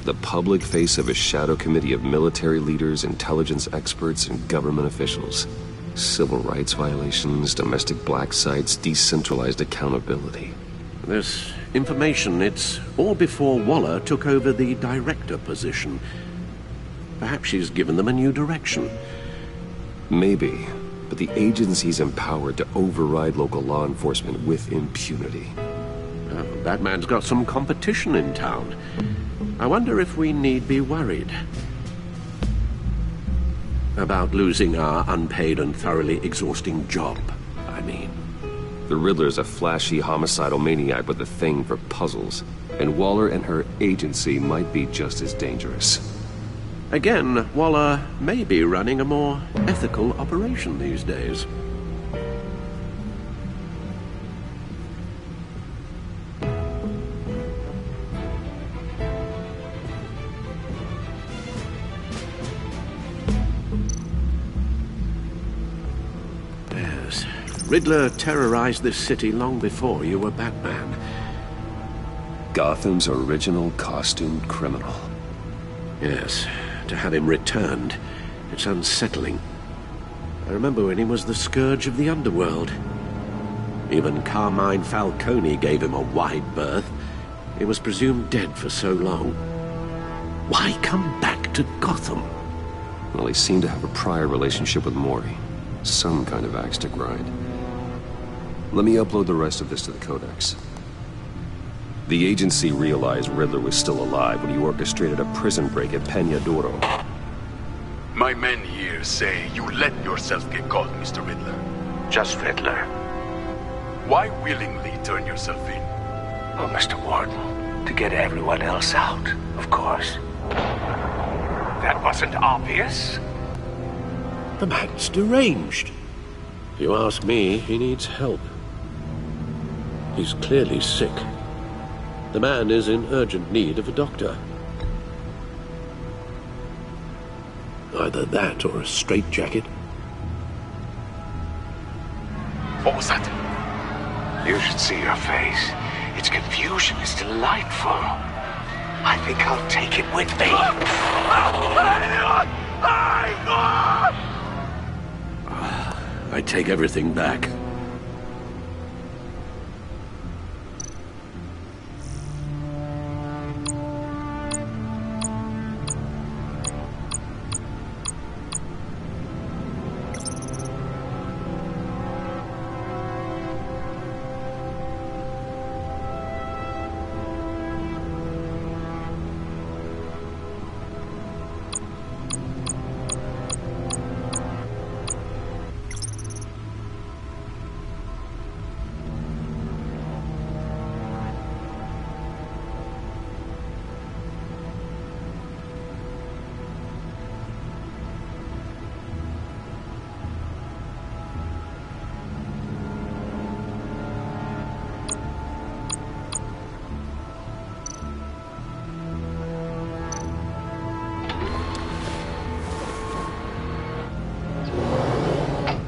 The public face of a shadow committee of military leaders, intelligence experts, and government officials. Civil rights violations, domestic black sites, decentralized accountability. This information, it's all before Waller took over the director position. Perhaps she's given them a new direction. Maybe, but the agency's empowered to override local law enforcement with impunity. Batman's got some competition in town. I wonder if we need be worried about losing our unpaid and thoroughly exhausting job, I mean. The Riddler's a flashy homicidal maniac with a thing for puzzles, and Waller and her agency might be just as dangerous. Again, Waller may be running a more ethical operation these days. Yes, Riddler terrorized this city long before you were Batman. Gotham's original costumed criminal. Yes. To have him returned, it's unsettling. I remember when he was the scourge of the underworld. Even Carmine Falcone gave him a wide berth. He was presumed dead for so long. Why come back to Gotham? Well, he seemed to have a prior relationship with Mori. Some kind of axe to grind. Let me upload the rest of this to the Codex. The agency realized Riddler was still alive when he orchestrated a prison break at Peña Duro. My men here say you let yourself get caught, Mr. Riddler. Just Riddler. Why willingly turn yourself in? Oh, Mr. Warden, to get everyone else out, of course. That wasn't obvious. The man's deranged. If you ask me, he needs help. He's clearly sick. The man is in urgent need of a doctor. Either that or a straitjacket. What was that? You should see her face. Its confusion is delightful. I think I'll take it with me. I take everything back.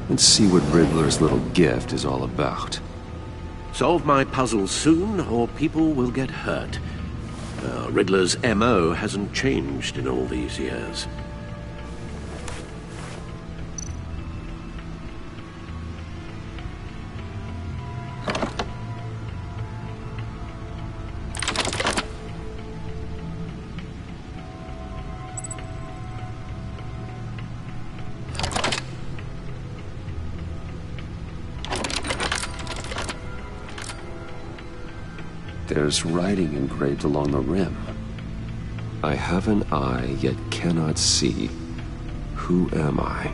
Let's see what Riddler's little gift is all about. Solve my puzzle soon, or people will get hurt. Riddler's M.O. hasn't changed in all these years. There's writing engraved along the rim. I have an eye, yet cannot see. Who am I?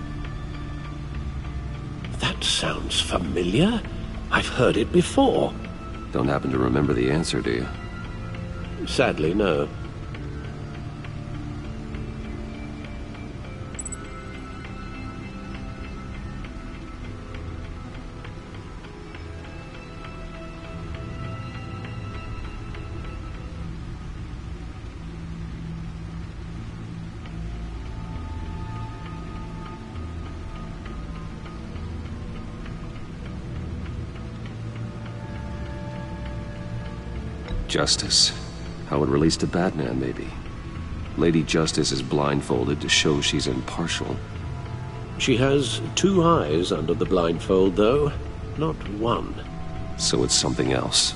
That sounds familiar. I've heard it before. Don't happen to remember the answer, do you? Sadly, no. Justice? How it relates to Batman, maybe. Lady Justice is blindfolded to show she's impartial. She has 2 eyes under the blindfold, though, not 1. So it's something else.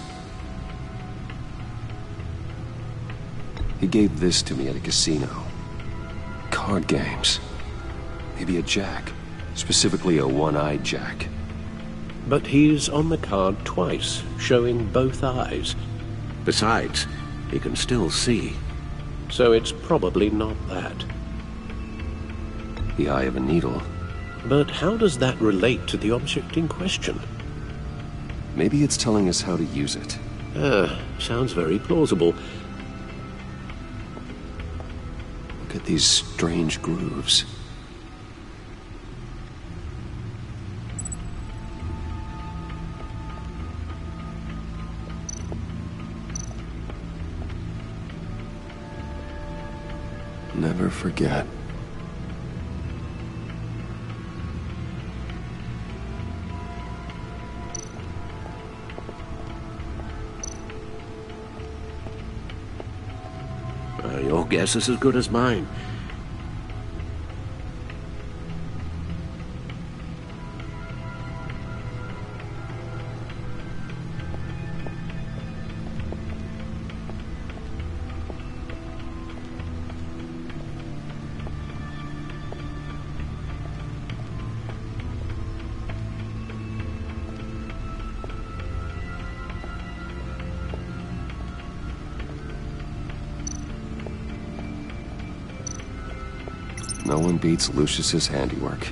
He gave this to me at a casino. Card games. Maybe a jack. Specifically a one-eyed jack. But he's on the card twice, showing both eyes. Besides, he can still see. So it's probably not that. The eye of a needle. But how does that relate to the object in question? Maybe it's telling us how to use it. Sounds very plausible. Look at these strange grooves. Never forget. Your guess is as good as mine. No one beats Lucius's handiwork.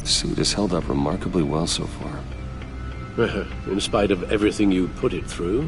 The suit has held up remarkably well so far. In spite of everything you put it through.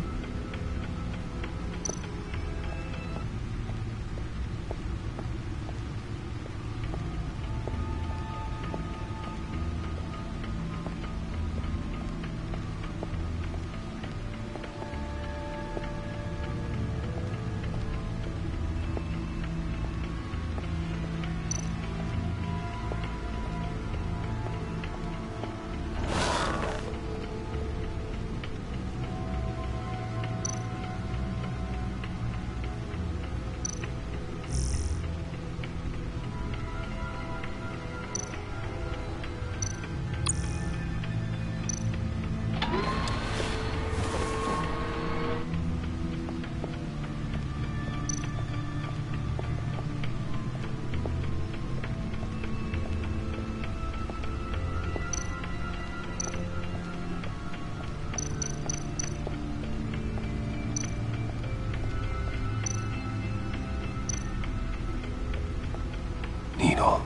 Needle.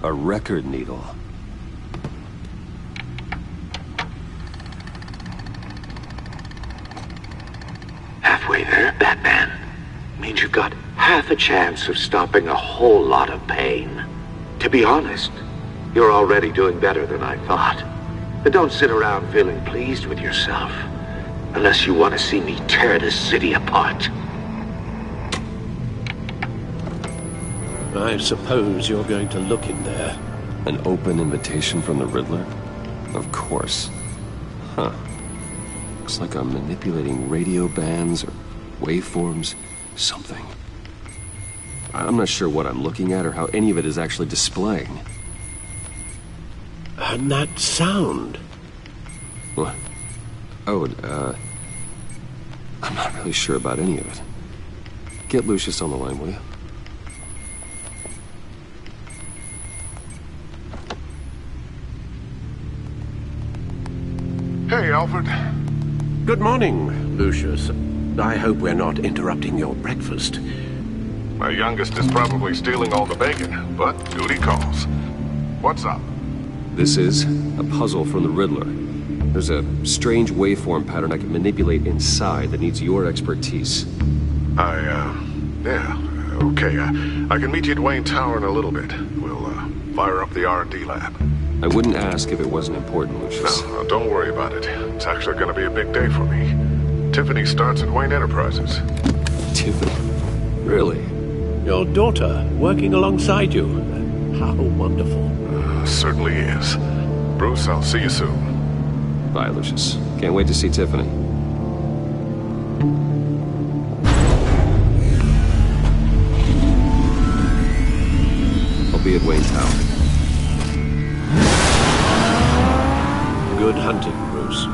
A record needle. Halfway there, Batman. Means you've got half a chance of stopping a whole lot of pain. To be honest, you're already doing better than I thought. But don't sit around feeling pleased with yourself. Unless you want to see me tear this city apart. I suppose you're going to look in there. An open invitation from the Riddler? Of course. Huh. Looks like I'm manipulating radio bands or waveforms. Something. I'm not sure what I'm looking at or how any of it is actually displaying. And that sound. What? Oh, I'm not really sure about any of it. Get Lucius on the line, will you? Hey, Alfred. Good morning, Lucius. I hope we're not interrupting your breakfast. My youngest is probably stealing all the bacon, but duty calls. What's up? This is a puzzle from the Riddler. There's a strange waveform pattern I can manipulate inside that needs your expertise. Yeah, okay. I can meet you at Wayne Tower in a little bit. We'll, fire up the R&D lab. I wouldn't ask if it wasn't important, Lucius. No, don't worry about it. It's actually gonna be a big day for me. Tiffany starts at Wayne Enterprises. Tiffany? Really? Your daughter working alongside you. How wonderful. Certainly is. Bruce, I'll see you soon. Bye, Lucius. Can't wait to see Tiffany. I'll be at Wayne Tower. Good hunting, Bruce.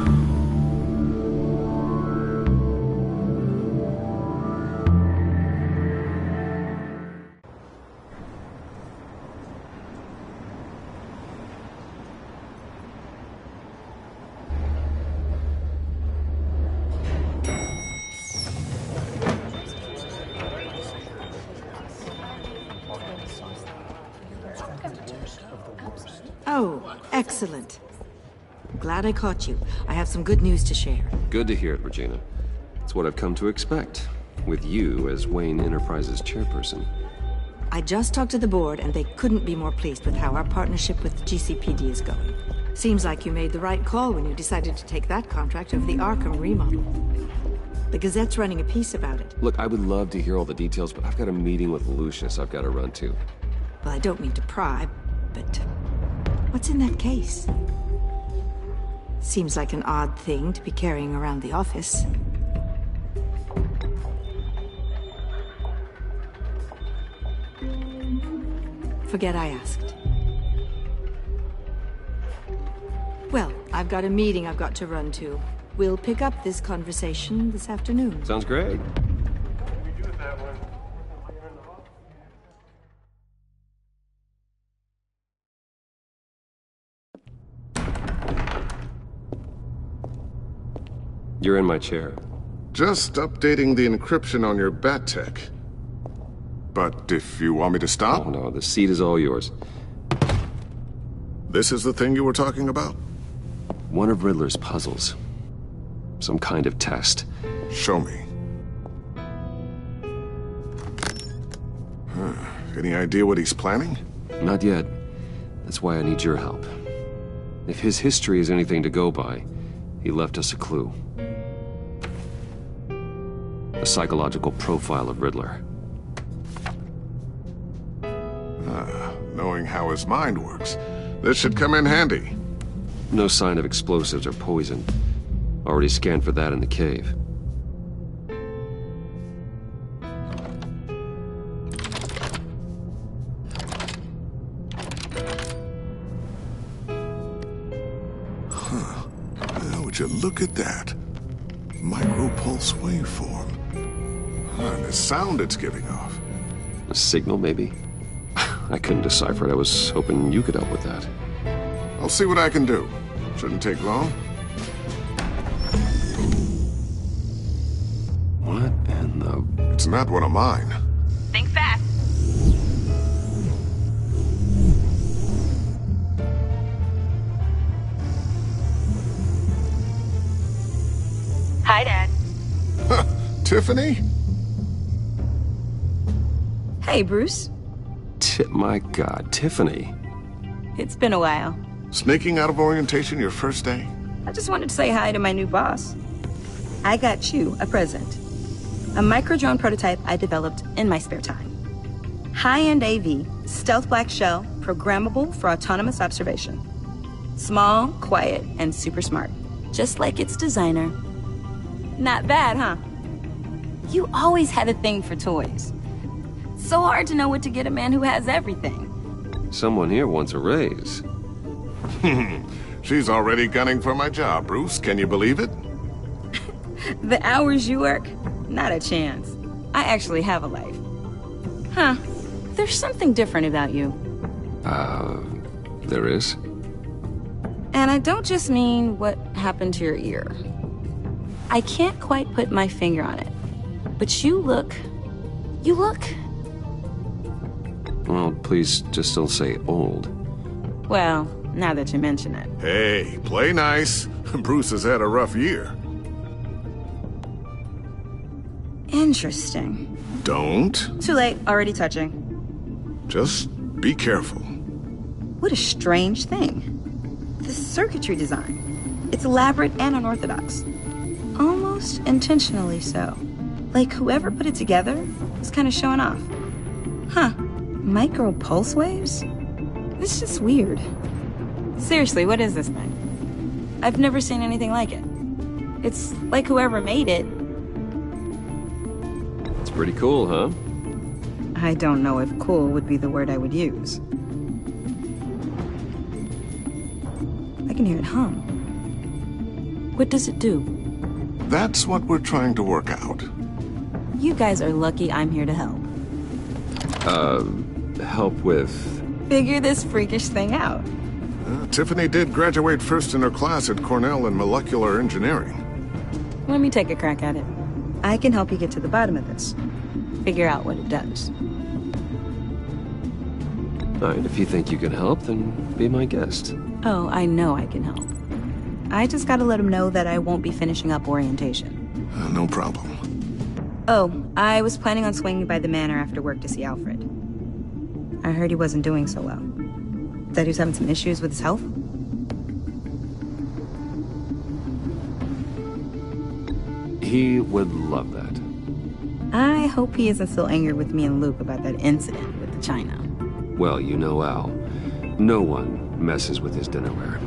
Oh, excellent. Glad I caught you. I have some good news to share. Good to hear it, Regina. It's what I've come to expect, with you as Wayne Enterprises chairperson. I just talked to the board, and they couldn't be more pleased with how our partnership with GCPD is going. Seems like you made the right call when you decided to take that contract over the Arkham remodel. The Gazette's running a piece about it. Look, I would love to hear all the details, but I've got a meeting with Lucius I've got to run to. Well, I don't mean to pry, but what's in that case? Seems like an odd thing to be carrying around the office. Forget I asked. Well, I've got a meeting I've got to run to. We'll pick up this conversation this afternoon. Sounds great. You're in my chair. Just updating the encryption on your bat tech. But if you want me to stop... Oh no, the seat is all yours. This is the thing you were talking about? One of Riddler's puzzles. Some kind of test. Show me. Any idea what he's planning? Not yet. That's why I need your help. If his history is anything to go by, he left us a clue. A psychological profile of Riddler. Knowing how his mind works, this should come in handy. No sign of explosives or poison. Already scanned for that in the cave. Now, would you look at that? Micropulse waveform. And the sound it's giving off. A signal, maybe? I couldn't decipher it. I was hoping you could help with that. I'll see what I can do. Shouldn't take long. What in the... It's not one of mine. Think fast. Hi, Dad. Tiffany? Hey, Bruce. My God, Tiffany. It's been a while. Sneaking out of orientation your first day? I just wanted to say hi to my new boss. I got you a present. A micro-drone prototype I developed in my spare time. High-end AV, stealth black shell, programmable for autonomous observation. Small, quiet, and super smart. Just like its designer. Not bad, huh? You always had a thing for toys. So hard to know what to get a man who has everything. Someone here wants a raise. She's already gunning for my job, Bruce. Can you believe it? The hours you work? Not a chance. I actually have a life. Huh. There's something different about you. There is? And And I don't just mean what happened to your ear. I can't quite put my finger on it, but you look... Well, please just don't say old. Well, now that you mention it. Hey, play nice. Bruce has had a rough year. Interesting. Don't. Too late, already touching. Just be careful. What a strange thing. The circuitry design. It's elaborate and unorthodox. Almost intentionally so. Like whoever put it together is kind of showing off. Huh. Micro pulse waves? It's just weird. Seriously, what is this thing? I've never seen anything like it. It's like whoever made it. It's pretty cool, huh? I don't know if cool would be the word I would use. I can hear it hum. What does it do? That's what we're trying to work out. You guys are lucky I'm here to help. Help with... Figure this freakish thing out. Tiffany did graduate first in her class at Cornell in molecular engineering. Let me take a crack at it. I can help you get to the bottom of this. Figure out what it does. All right, if you think you can help, then be my guest. Oh, I know I can help. I just gotta let him know that I won't be finishing up orientation. No problem. Oh, I was planning on swinging by the manor after work to see Alfred. I heard he wasn't doing so well. That he was having some issues with his health? He would love that. I hope he isn't still angry with me and Luke about that incident with the china. Well, you know Al. No one messes with his dinnerware.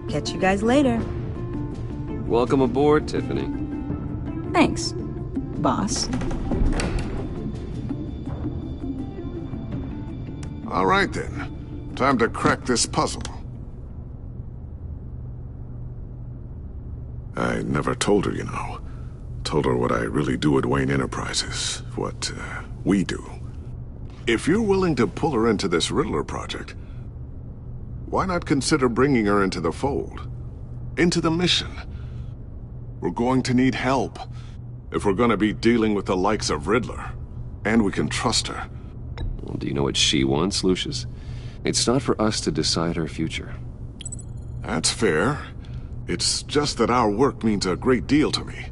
Catch you guys later. Welcome aboard, Tiffany. Thanks, boss. All right, then. Time to crack this puzzle. I never told her, you know. Told her what I really do at Wayne Enterprises. What, we do. If you're willing to pull her into this Riddler project, why not consider bringing her into the fold? Into the mission? We're going to need help if we're going to be dealing with the likes of Riddler. And we can trust her. Well, do you know what she wants, Lucius? It's not for us to decide her future. That's fair. It's just that our work means a great deal to me.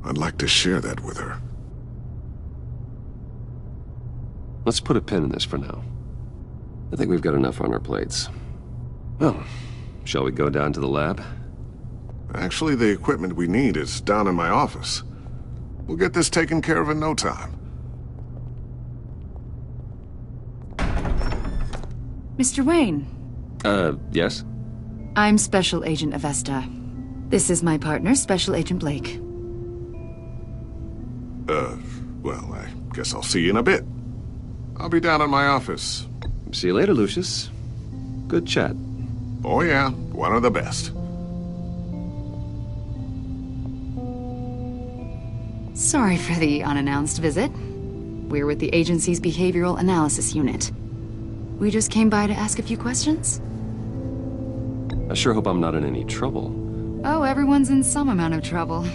I'd like to share that with her. Let's put a pin in this for now. I think we've got enough on our plates. Well, shall we go down to the lab? Actually, the equipment we need is down in my office. We'll get this taken care of in no time. Mr. Wayne. Yes? I'm Special Agent Avesta. This is my partner, Special Agent Blake. Well, I guess I'll see you in a bit. I'll be down in my office. See you later, Lucius. Good chat. Oh yeah, one of the best. Sorry for the unannounced visit. We're with the agency's Behavioral Analysis Unit. We just came by to ask a few questions. I sure hope I'm not in any trouble. Oh, everyone's in some amount of trouble.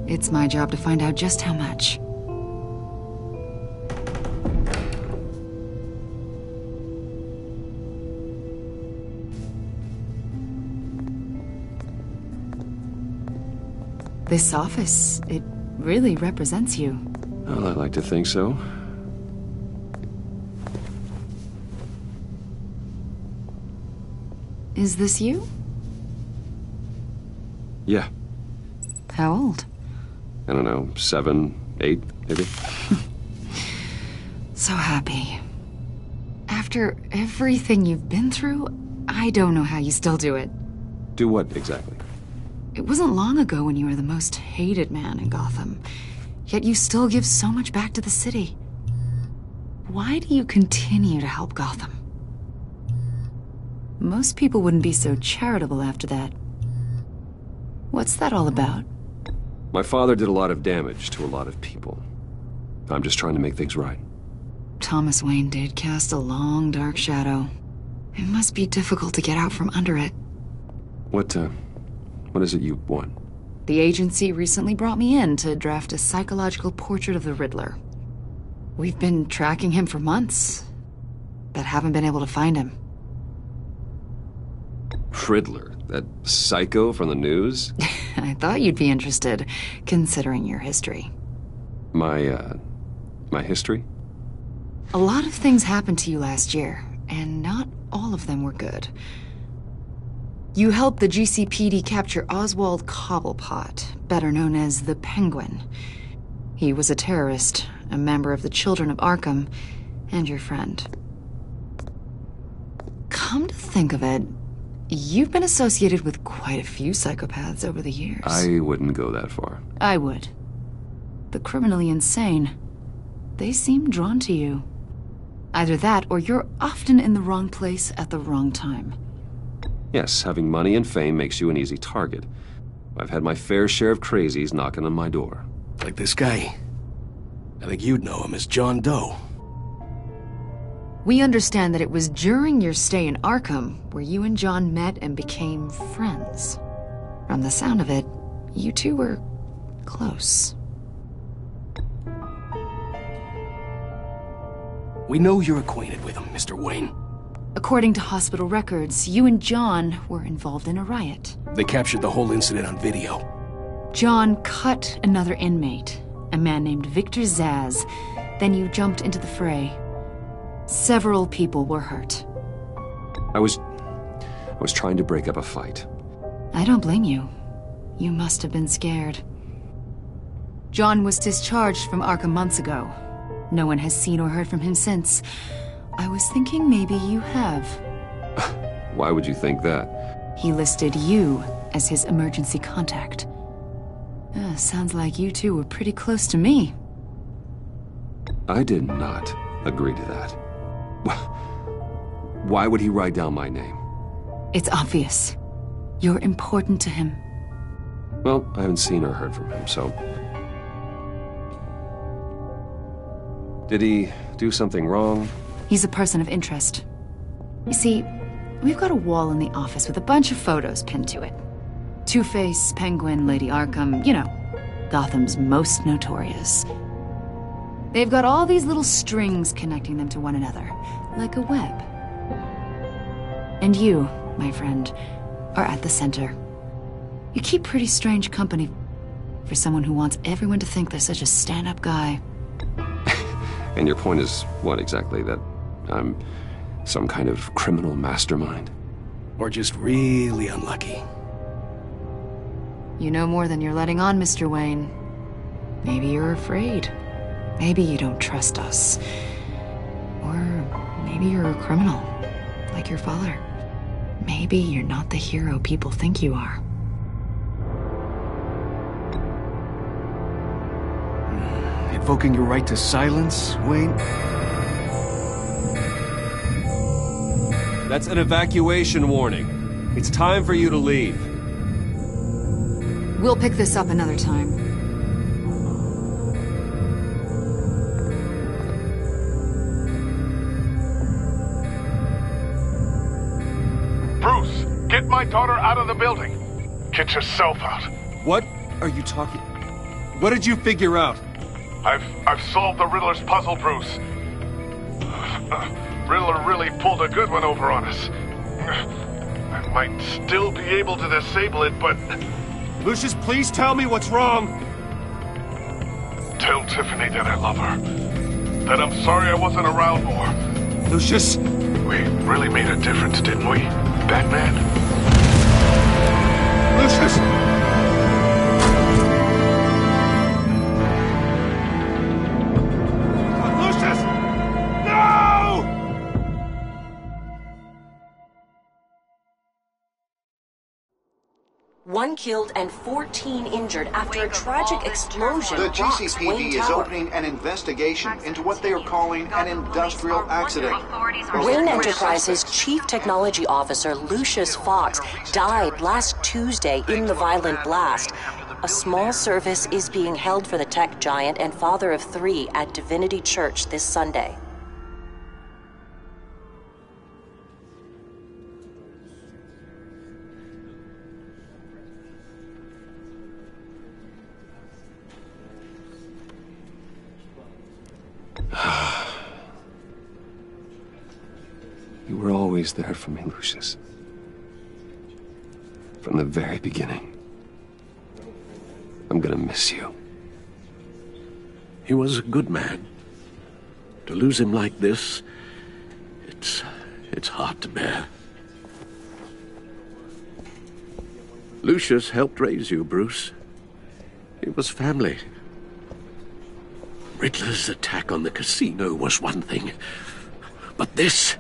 It's my job to find out just how much. This office, it really represents you. Well, I like to think so. Is this you? Yeah. How old? I don't know, 7, 8, maybe? So happy. After everything you've been through, I don't know how you still do it. Do what, exactly? It wasn't long ago when you were the most hated man in Gotham, yet you still give so much back to the city. Why do you continue to help Gotham? Most people wouldn't be so charitable after that. What's that all about? My father did a lot of damage to a lot of people. I'm just trying to make things right. Thomas Wayne did cast a long, dark shadow. It must be difficult to get out from under it. What is it you want? The agency recently brought me in to draft a psychological portrait of the Riddler. We've been tracking him for months, but haven't been able to find him. Riddler? That psycho from the news? I thought you'd be interested, considering your history. My history? A lot of things happened to you last year, and not all of them were good. You helped the GCPD capture Oswald Cobblepot, better known as the Penguin. He was a terrorist, a member of the Children of Arkham, and your friend. Come to think of it, you've been associated with quite a few psychopaths over the years. I wouldn't go that far. I would. The criminally insane. They seem drawn to you. Either that, or you're often in the wrong place at the wrong time. Yes, having money and fame makes you an easy target. I've had my fair share of crazies knocking on my door. Like this guy. I think you'd know him as John Doe. We understand that it was during your stay in Arkham where you and John met and became friends. From the sound of it, you two were close. We know you're acquainted with him, Mr. Wayne. According to hospital records, you and John were involved in a riot. They captured the whole incident on video. John cut another inmate, a man named Victor Zsasz. Then you jumped into the fray. Several people were hurt. I was trying to break up a fight. I don't blame you. You must have been scared. John was discharged from Arkham months ago. No one has seen or heard from him since. I was thinking maybe you have. Why would you think that? He listed you as his emergency contact. Sounds like you two were pretty close to me. I did not agree to that. Why would he write down my name? It's obvious. You're important to him. Well, I haven't seen or heard from him, so... Did he do something wrong? He's a person of interest. You see, we've got a wall in the office with a bunch of photos pinned to it. Two-Face, Penguin, Lady Arkham, you know, Gotham's most notorious. They've got all these little strings connecting them to one another, like a web. And you, my friend, are at the center. You keep pretty strange company for someone who wants everyone to think they're such a stand-up guy. And your point is what exactly? That I'm some kind of criminal mastermind? Or just really unlucky. You know more than you're letting on, Mr. Wayne. Maybe you're afraid. Maybe you don't trust us. Or maybe you're a criminal, like your father. Maybe you're not the hero people think you are. Invoking your right to silence, Wayne? That's an evacuation warning. It's time for you to leave. We'll pick this up another time. Bruce, get my daughter out of the building. Get yourself out. What are you talking... What did you figure out? I've solved the Riddler's puzzle, Bruce. Riddler really pulled a good one over on us. I might still be able to disable it, but... Lucius, please tell me what's wrong. Tell Tiffany that I love her. That I'm sorry I wasn't around more. Lucius! We really made a difference, didn't we, Batman? Lucius! One killed and 14 injured after a tragic explosion. The rocks GCPD Wayne is Tower. opening an investigation into what they are calling an industrial accident. Wayne Enterprises' chief technology officer, Lucius Fox, died last Tuesday in the violent blast. A small service is being held for the tech giant and father of three at Divinity Church this Sunday. always there for me, Lucius. From the very beginning. I'm gonna miss you. He was a good man. To lose him like this, it's hard to bear. Lucius helped raise you, Bruce. It was family. Riddler's attack on the casino was one thing, but this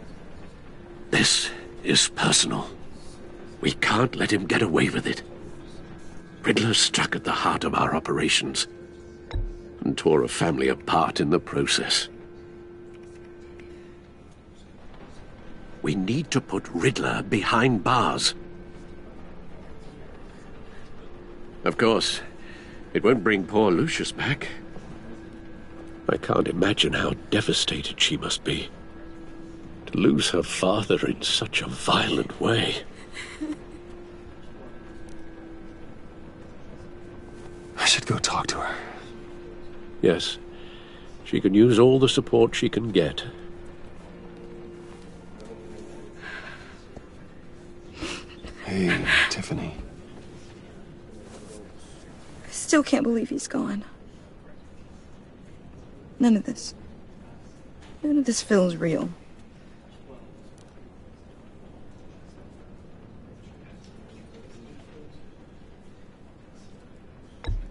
is personal. We can't let him get away with it. Riddler struck at the heart of our operations and tore a family apart in the process. We need to put Riddler behind bars. Of course, it won't bring poor Lucius back. I can't imagine how devastated she must be. To lose her father in such a violent way. I should go talk to her. Yes, she can use all the support she can get. Hey, Tiffany. I still can't believe he's gone. None of this feels real.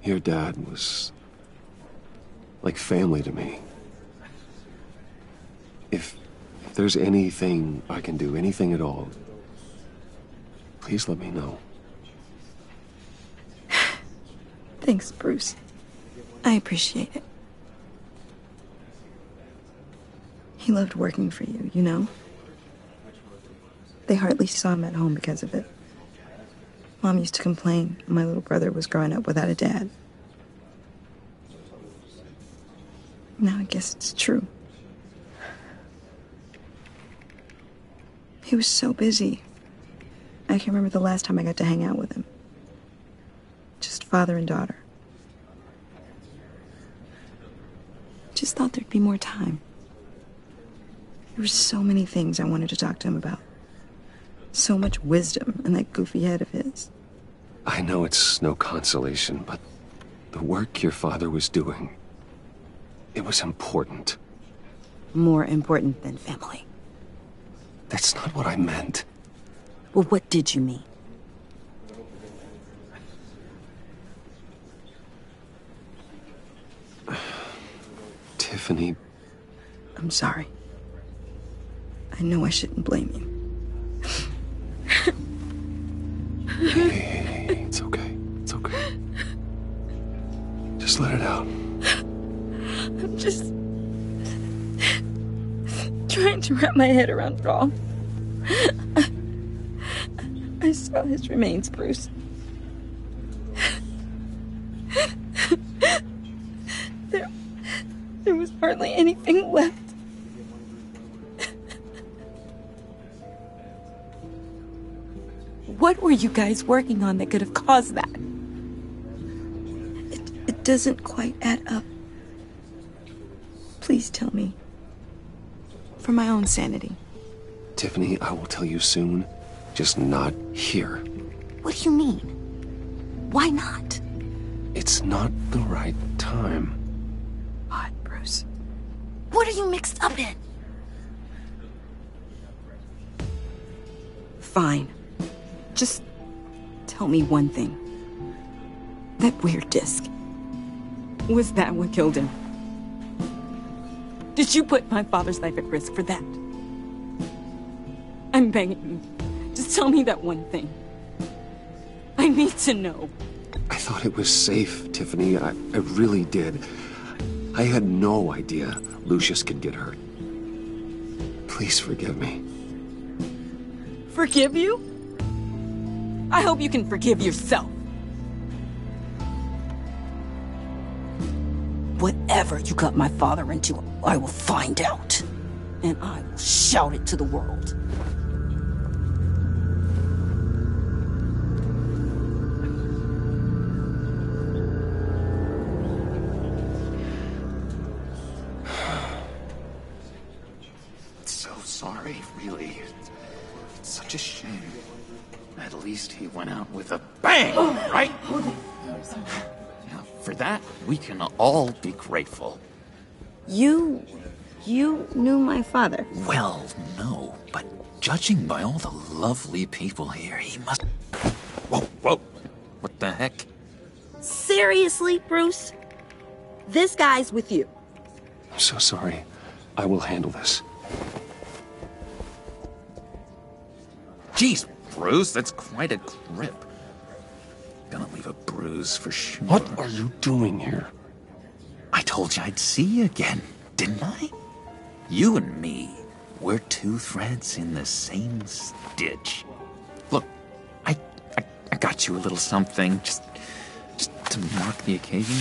Your dad was like family to me. If there's anything I can do, anything at all, please let me know. Thanks, Bruce. I appreciate it. He loved working for you, you know? They hardly saw him at home because of it. Mom used to complain my little brother was growing up without a dad. Now I guess it's true. He was so busy. I can remember the last time I got to hang out with him. Just father and daughter. Just thought there'd be more time. There were so many things I wanted to talk to him about. So much wisdom in that goofy head of his. I know it's no consolation, but the work your father was doing, it was important. More important than family. That's not what I meant. Well, what did you mean? Tiffany. I'm sorry. I know I shouldn't blame you. Hey, it's okay. It's okay. Just let it out. I'm just trying to wrap my head around it all. I saw his remains, Bruce. There was hardly anything left. What were you guys working on that could have caused that? It doesn't quite add up. Please tell me. For my own sanity. Tiffany, I will tell you soon, just not here. What do you mean? Why not? It's not the right time. What, Bruce? What are you mixed up in? Fine. Just tell me one thing. That weird disc. Was that what killed him? Did you put my father's life at risk for that? I'm begging you. Just tell me that one thing. I need to know. I thought it was safe, Tiffany. I really did. I had no idea Lucius could get hurt. Please forgive me. Forgive you? I hope you can forgive yourself. Whatever you got my father into, I will find out. And I will shout it to the world. So sorry, really. such a shame. At least he went out with a bang, right? Now, for that, we can all be grateful. You knew my father? Well, no, but judging by all the lovely people here, he must... Whoa. What the heck? Seriously, Bruce? This guy's with you. I'm so sorry. I will handle this. Jeez, Bruce, that's quite a grip. Gonna leave a bruise for sure. What are you doing here? I told you I'd see you again, didn't I? You and me, we're two threads in the same stitch. Look, I got you a little something, just to mark the occasion.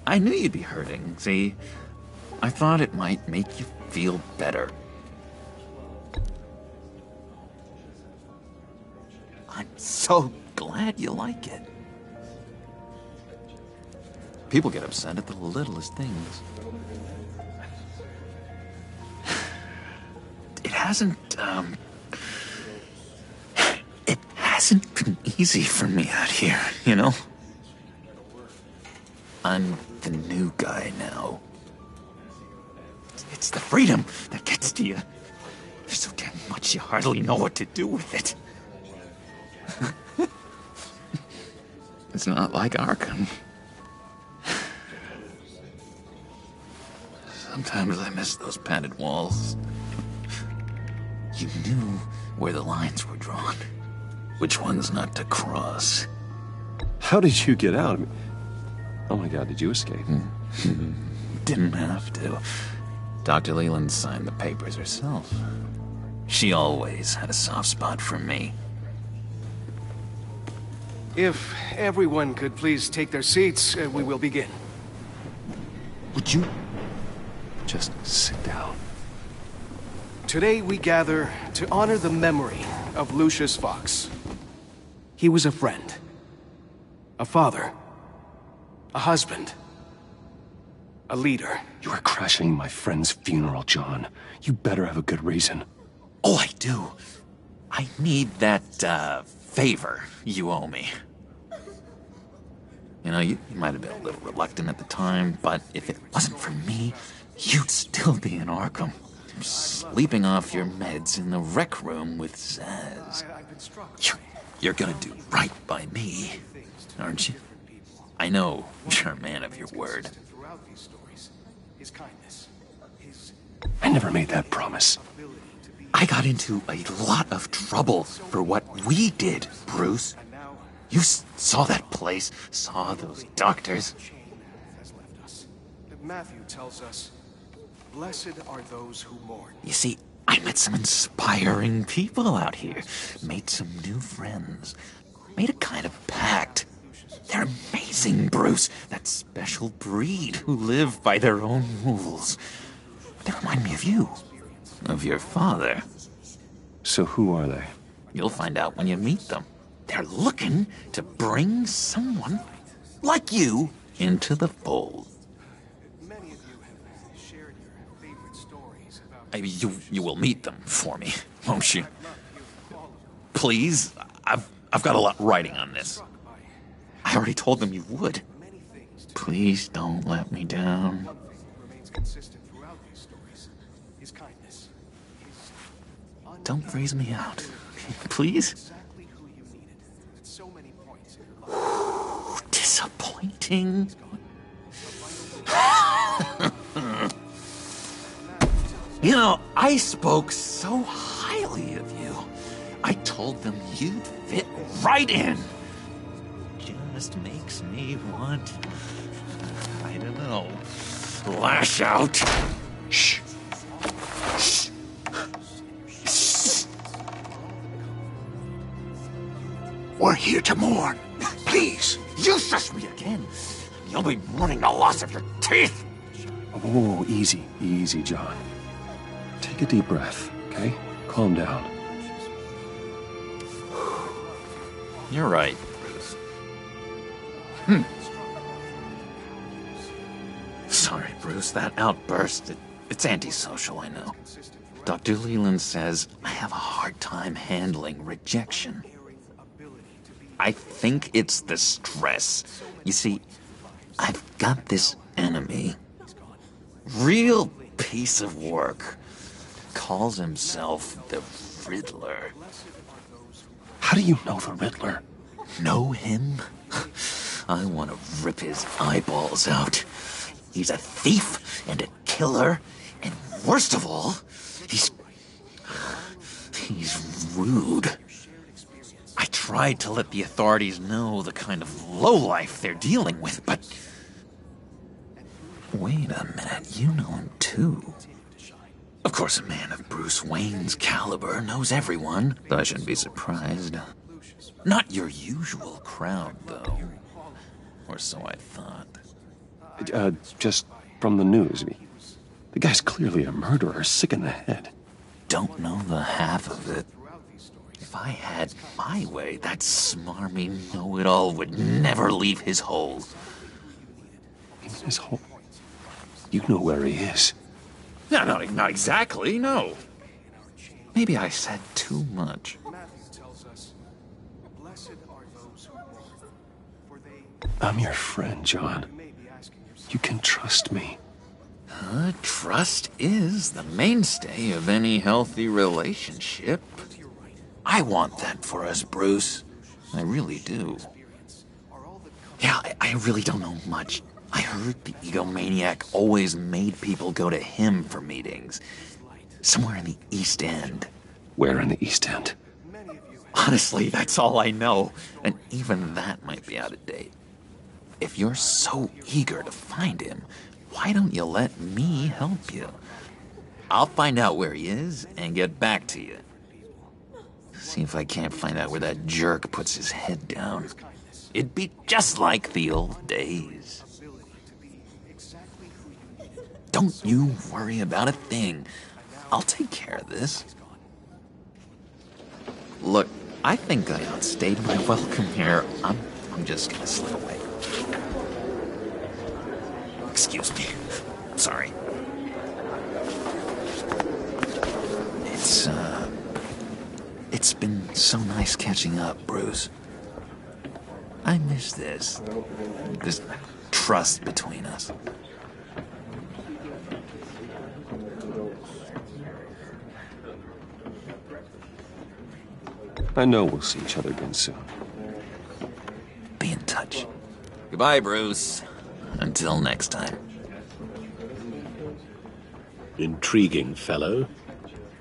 I knew you'd be hurting, see? I thought it might make you feel better. I'm so glad you like it. People get upset at the littlest things. It hasn't been easy for me out here, you know? I'm the new guy now. It's the freedom that gets to you. There's so damn much you hardly know what to do with it. It's not like Arkham. Sometimes I miss those padded walls. You knew where the lines were drawn. Which ones not to cross. How did you get out? Oh my God, did you escape? Didn't have to. Dr. Leland signed the papers herself. She always had a soft spot for me. If everyone could please take their seats, we will begin. Would you just sit down? Today we gather to honor the memory of Lucius Fox. He was a friend, a father, a husband, a leader. You are crashing my friend's funeral, John. You better have a good reason. Oh, I do. I need that, favor you owe me. You know, you might have been a little reluctant at the time, but if it wasn't for me, you'd still be in Arkham. Sleeping off your meds in the rec room with Zaz. You're gonna do right by me, aren't you? I know you're a man of your word. I never made that promise. I got into a lot of trouble for what we did, Bruce. You saw that place, saw those doctors. Matthew tells us, blessed are those who mourn. You see, I met some inspiring people out here. Made some new friends. Made a kind of pact. They're amazing, Bruce. That special breed who live by their own rules. They remind me of you. Of your father. So who are they? You'll find out when you meet them. They're looking to bring someone like you into the fold. Many of you have shared your favorite stories about... You will meet them for me, won't you? Please, I've got a lot riding on this. I already told them you would. Please don't let me down. Don't freeze me out, please. Disappointing. You know, I spoke so highly of you. I told them you'd fit right in. Just makes me want, I don't know, lash out. Shh. Shh. Shh. We're here to mourn. Please, you shush me again. You'll be mourning the loss of your teeth. Oh, easy, easy, John. Take a deep breath, okay? Calm down. You're right, Bruce. Sorry, Bruce, that outburst, it's antisocial, I know. Dr. Leland says I have a hard time handling rejection. I think it's the stress. You see, I've got this enemy. Real piece of work. Calls himself the Riddler. How do you know the Riddler? Know him? I want to rip his eyeballs out. He's a thief and a killer, and worst of all, he's rude. I tried to let the authorities know the kind of lowlife they're dealing with, but... Wait a minute, you know him too. Of course, a man of Bruce Wayne's caliber knows everyone. I shouldn't be surprised. Not your usual crowd, though. Or so I thought. Just from the news. The guy's clearly a murderer, sick in the head. Don't know the half of it. If I had my way, that smarmy know-it-all would never leave his hole. His hole? You know where he is. No, not exactly, no. Maybe I said too much. I'm your friend, John. You can trust me. Trust is the mainstay of any healthy relationship. I want that for us, Bruce. I really do. Yeah, I really don't know much. I heard the egomaniac always made people go to him for meetings. Somewhere in the East End. Where in the East End? Honestly, that's all I know. And even that might be out of date. If you're so eager to find him, why don't you let me help you? I'll find out where he is and get back to you. See if I can't find out where that jerk puts his head down. It'd be just like the old days. Don't you worry about a thing. I'll take care of this. Look, I think I outstayed my welcome here. I'm just gonna slip away. Excuse me. Sorry. It's been so nice catching up, Bruce. I miss this trust between us. I know we'll see each other again soon. Be in touch. Goodbye, Bruce. Until next time. Intriguing fellow.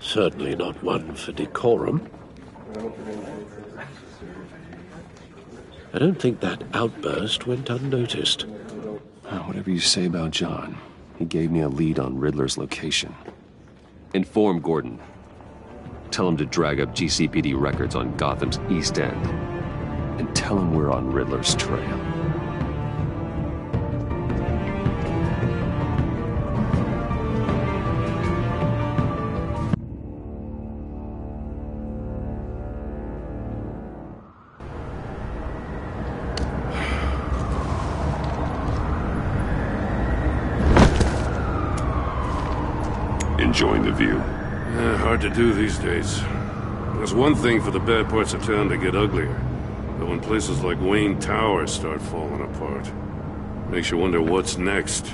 Certainly not one for decorum. I don't think that outburst went unnoticed. Whatever you say about John, he gave me a lead on Riddler's location. Inform Gordon. Tell him to drag up GCPD records on Gotham's East End. And tell him we're on Riddler's trail. Enjoying the view? Hard to do these days. There's one thing for the bad parts of town to get uglier. But when places like Wayne Tower start falling apart, makes you wonder what's next.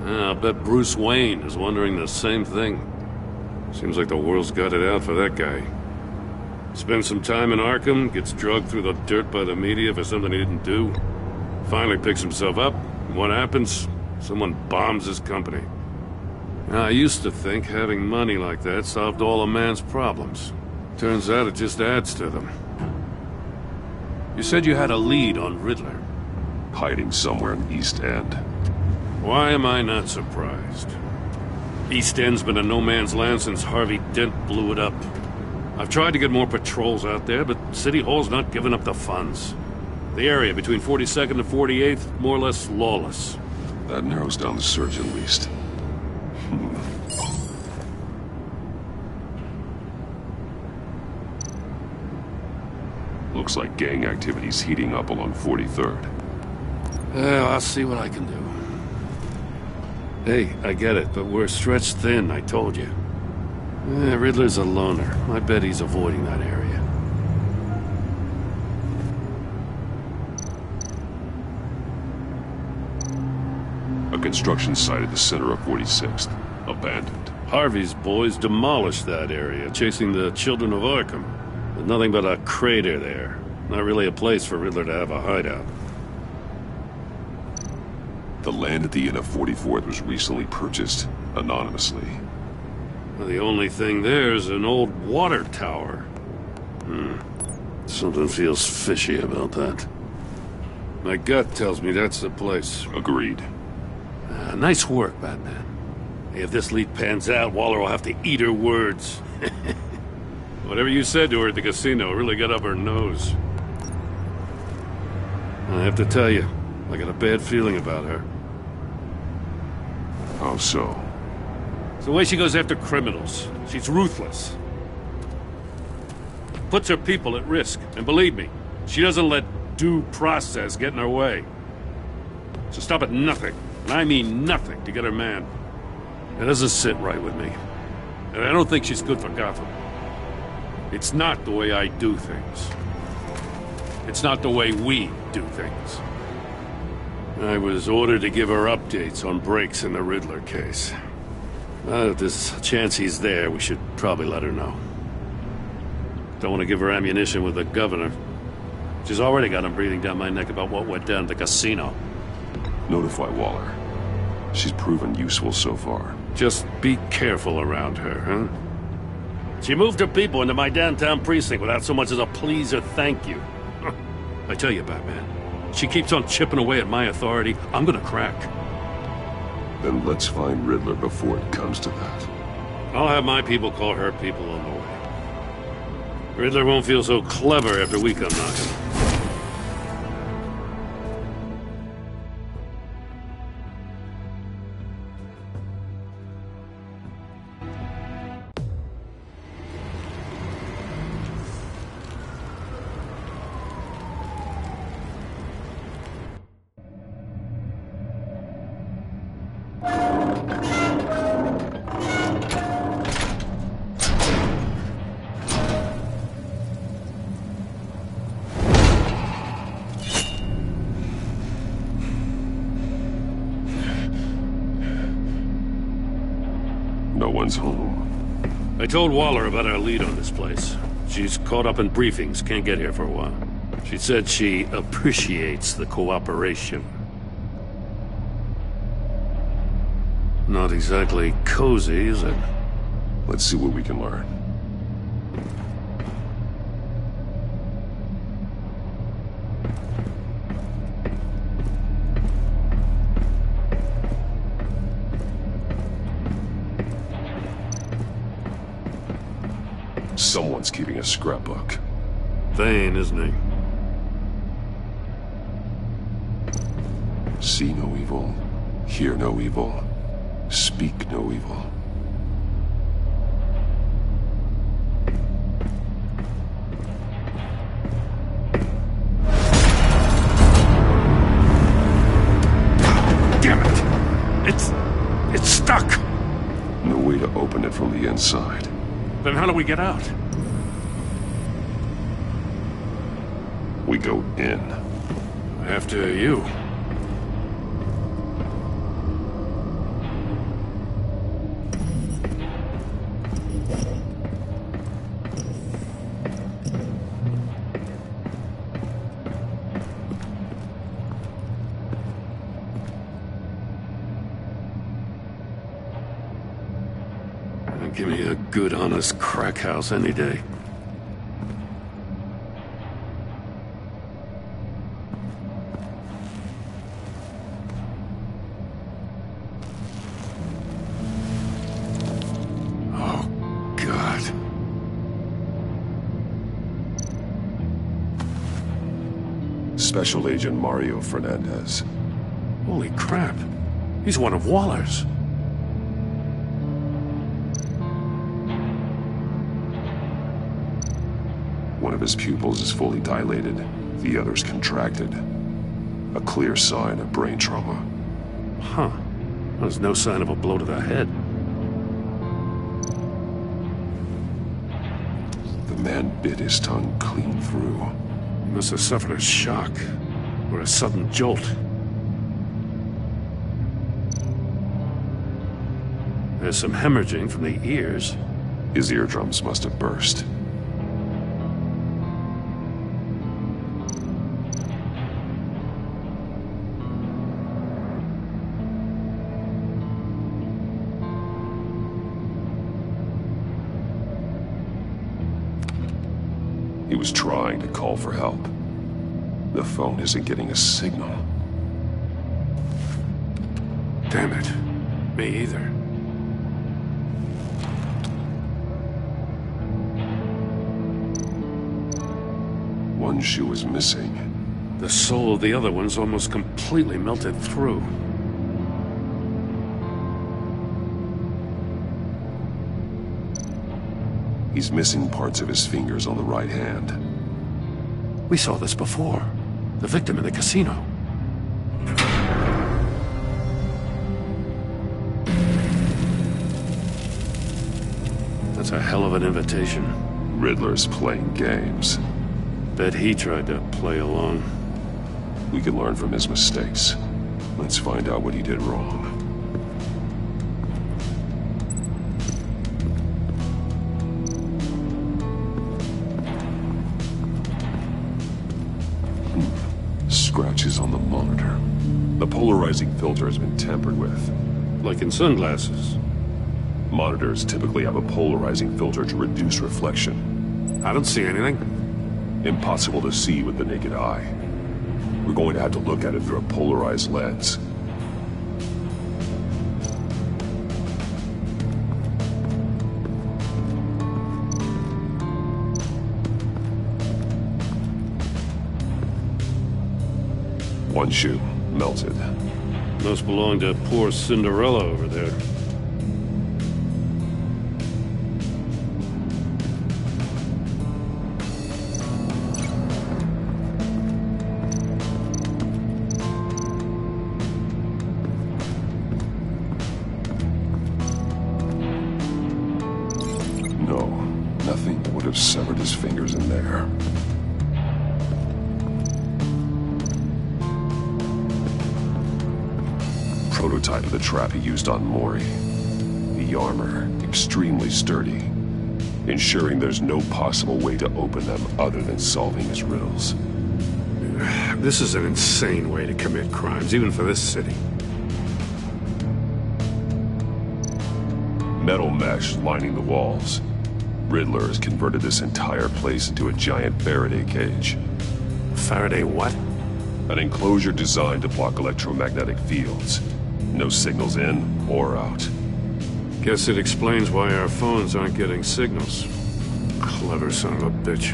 I'll bet Bruce Wayne is wondering the same thing. Seems like the world's got it out for that guy. Spends some time in Arkham, gets drugged through the dirt by the media for something he didn't do. Finally picks himself up, and what happens? Someone bombs his company. Now, I used to think having money like that solved all a man's problems. Turns out it just adds to them. You said you had a lead on Riddler. Hiding somewhere in the East End. Why am I not surprised? East End's been a no-man's land since Harvey Dent blew it up. I've tried to get more patrols out there, but City Hall's not giving up the funds. The area between 42nd and 48th, more or less lawless. That narrows down the search at least. Looks like gang activity's heating up along 43rd. Well, I'll see what I can do. Hey, I get it, but we're stretched thin, I told you. Riddler's a loner. I bet he's avoiding that area. A construction site at the center of 46th. Abandoned. Harvey's boys demolished that area, chasing the children of Arkham. There's nothing but a crater there. Not really a place for Riddler to have a hideout. The land at the end of 44th was recently purchased, anonymously. Well, the only thing there is an old water tower. Something feels fishy about that. My gut tells me that's the place. Agreed. Nice work, Batman. Hey, if this lead pans out, Waller will have to eat her words. Whatever you said to her at the casino really got up her nose. I have to tell you, I got a bad feeling about her. How so? It's the way she goes after criminals. She's ruthless. Puts her people at risk. And believe me, she doesn't let due process get in her way. So stop at nothing, and I mean nothing, to get her man. It doesn't sit right with me. And I don't think she's good for Gotham. It's not the way I do things. It's not the way we do things. I was ordered to give her updates on breaks in the Riddler case. If there's a chance he's there, we should probably let her know. Don't want to give her ammunition with the governor. She's already got him breathing down my neck about what went down at the casino. Notify Waller. She's proven useful so far. Just be careful around her, huh? She moved her people into my downtown precinct without so much as a please or thank you. I tell you, Batman, she keeps on chipping away at my authority, I'm gonna crack. Then let's find Riddler before it comes to that. I'll have my people call her people on the way. Riddler won't feel so clever after we come knocking. No one's home. I told Waller about our lead on this place. She's caught up in briefings, can't get here for a while. She said she appreciates the cooperation. Not exactly cozy, is it? Let's see what we can learn. Someone's keeping a scrapbook. Thane, isn't he? See no evil, hear no evil, speak no evil. Damn it! It's stuck! No way to open it from the inside. Then how do we get out? We go in. After you. Give me a good, honest crack house any day. Oh, God. Special Agent Mario Fernandez. Holy crap. He's one of Waller's. One of his pupils is fully dilated, the other's contracted. A clear sign of brain trauma. Huh. There's no sign of a blow to the head. The man bit his tongue clean through. He must have suffered a shock, or a sudden jolt. There's some hemorrhaging from the ears. His eardrums must have burst. He was trying to call for help. The phone isn't getting a signal. Damn it. Me either. One shoe is missing. The sole of the other one's almost completely melted through. He's missing parts of his fingers on the right hand. We saw this before. The victim in the casino. That's a hell of an invitation. Riddler's playing games. Bet he tried to play along. We can learn from his mistakes. Let's find out what he did wrong. Scratches on the monitor. The polarizing filter has been tampered with. Like in sunglasses. Monitors typically have a polarizing filter to reduce reflection. I don't see anything. Impossible to see with the naked eye. We're going to have to look at it through a polarized lens. One shoe, melted. Must belong to poor Cinderella over there. No, nothing would have severed his fingers in there. Prototype of the trap he used on Mori. The armor, extremely sturdy, ensuring there's no possible way to open them other than solving his riddles. This is an insane way to commit crimes, even for this city. Metal mesh lining the walls. Riddler has converted this entire place into a giant Faraday cage. Faraday what? An enclosure designed to block electromagnetic fields. No signals in or out. Guess it explains why our phones aren't getting signals. Clever son of a bitch.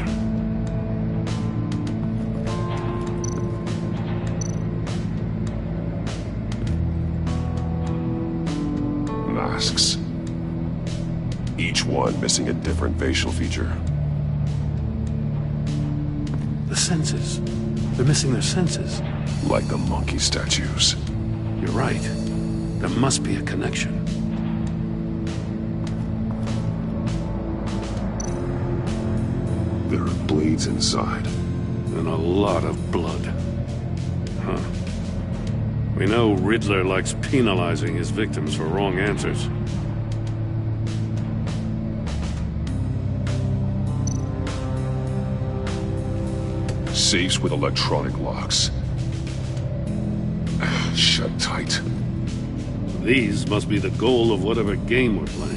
Masks. Each one missing a different facial feature. The senses. They're missing their senses. Like the monkey statues. You're right. There must be a connection. There are blades inside. And a lot of blood. Huh. We know Riddler likes penalizing his victims for wrong answers. Safes with electronic locks. Shut tight. These must be the goal of whatever game we're playing.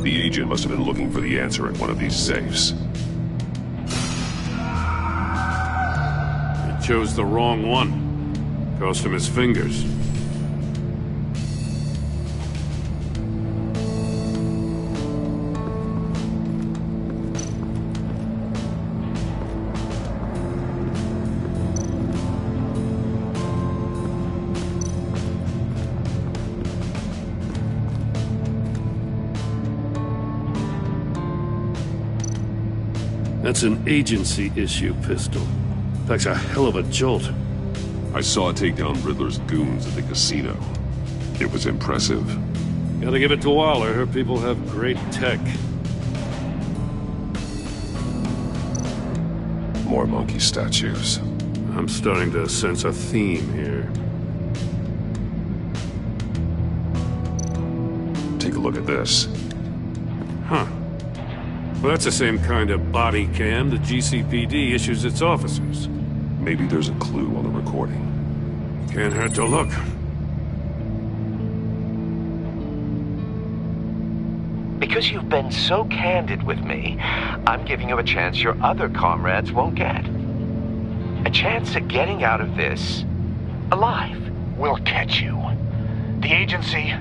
The agent must have been looking for the answer in one of these safes. He chose the wrong one. Cost him his fingers. That's an agency-issue pistol. Packs a hell of a jolt. I saw it take down Riddler's goons at the casino. It was impressive. Gotta give it to Waller. Her people have great tech. More monkey statues. I'm starting to sense a theme here. Take a look at this. Huh. Well, that's the same kind of body cam the GCPD issues its officers. Maybe there's a clue on the recording. Can't hurt to look. Because you've been so candid with me, I'm giving you a chance your other comrades won't get. A chance at getting out of this alive. We'll catch you. The agency,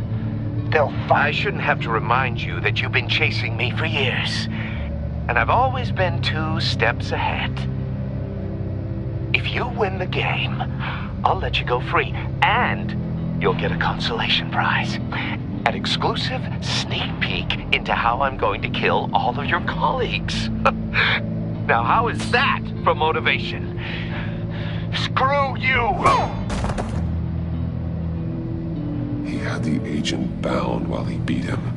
they'll I shouldn't have to remind you that you've been chasing me for years. And I've always been 2 steps ahead. If you win the game, I'll let you go free. And you'll get a consolation prize. An exclusive sneak peek into how I'm going to kill all of your colleagues. Now, how is that for motivation? Screw you! He had the agent bound while he beat him.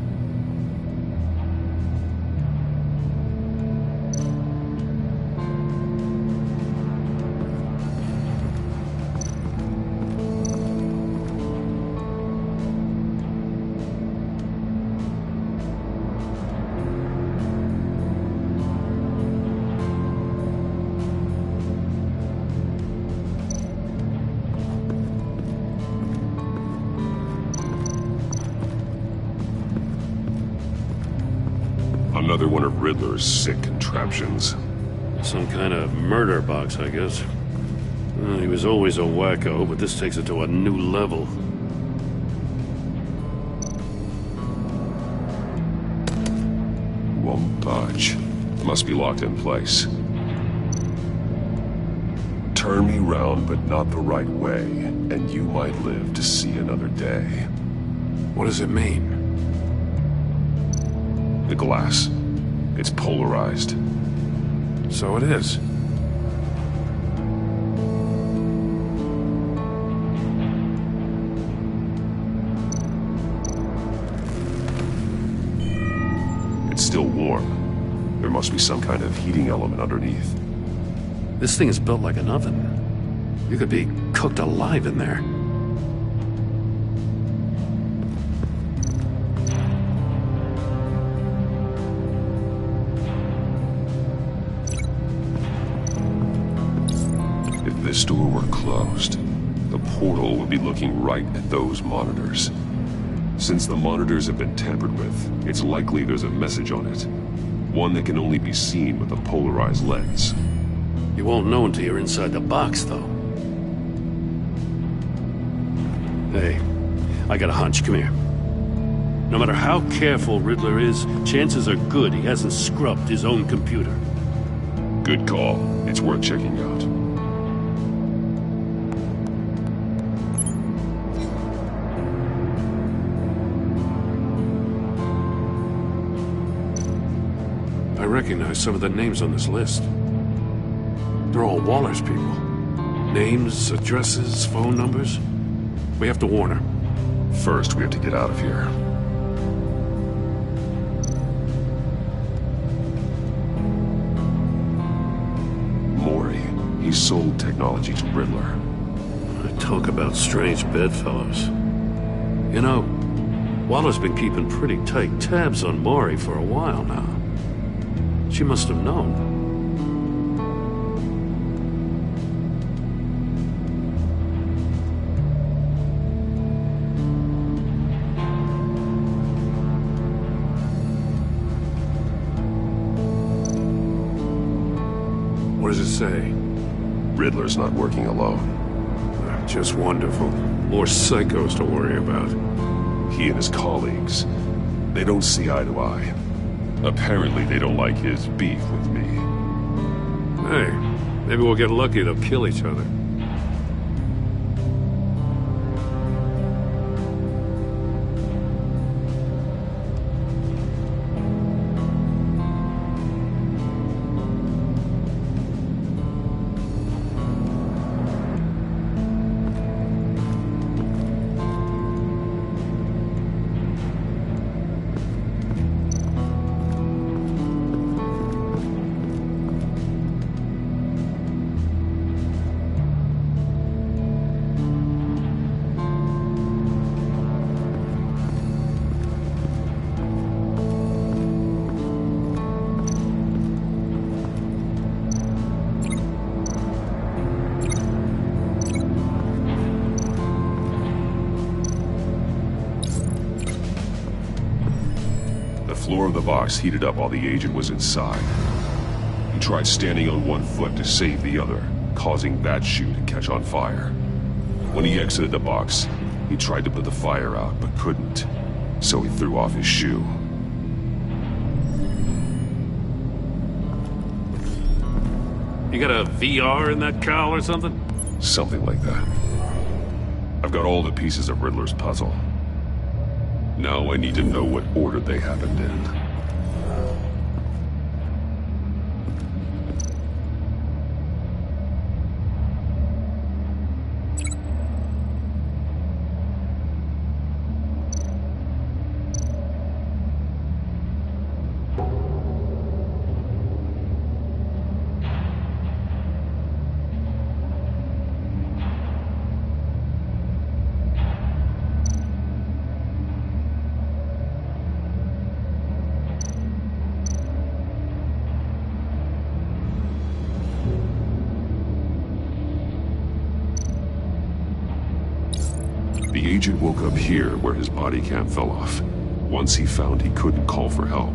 Another one of Riddler's sick contraptions. Some kind of murder box, I guess. He was always a wacko, but this takes it to a new level. Won't budge. Must be locked in place. Turn me round, but not the right way, and you might live to see another day. What does it mean? The glass. It's polarized. So it is. It's still warm. There must be some kind of heating element underneath. This thing is built like an oven. You could be cooked alive in there. If this door were closed, the portal would be looking right at those monitors. Since the monitors have been tampered with, it's likely there's a message on it. One that can only be seen with a polarized lens. You won't know until you're inside the box, though. Hey, I got a hunch. Come here. No matter how careful Riddler is, chances are good he hasn't scrubbed his own computer. Good call. It's worth checking out. I recognize some of the names on this list. They're all Waller's people. Names, addresses, phone numbers. We have to warn her. First, we have to get out of here. Maury. He sold technology to Riddler. Talk about strange bedfellows. You know, Waller's been keeping pretty tight tabs on Maury for a while now. She must have known. What does it say? Riddler's not working alone. Just wonderful. More psychos to worry about. He and his colleagues, they don't see eye to eye. Apparently they don't like his beef with me. Hey, maybe we'll get lucky to kill each other. the box heated up while the agent was inside. He tried standing on one foot to save the other, causing that shoe to catch on fire. When he exited the box, he tried to put the fire out, but couldn't, so he threw off his shoe. You got a VR in that cowl or something? Something like that. I've got all the pieces of Riddler's puzzle. Now I need to know what order they happened in. The agent woke up here where his body cam fell off. Once he found he couldn't call for help,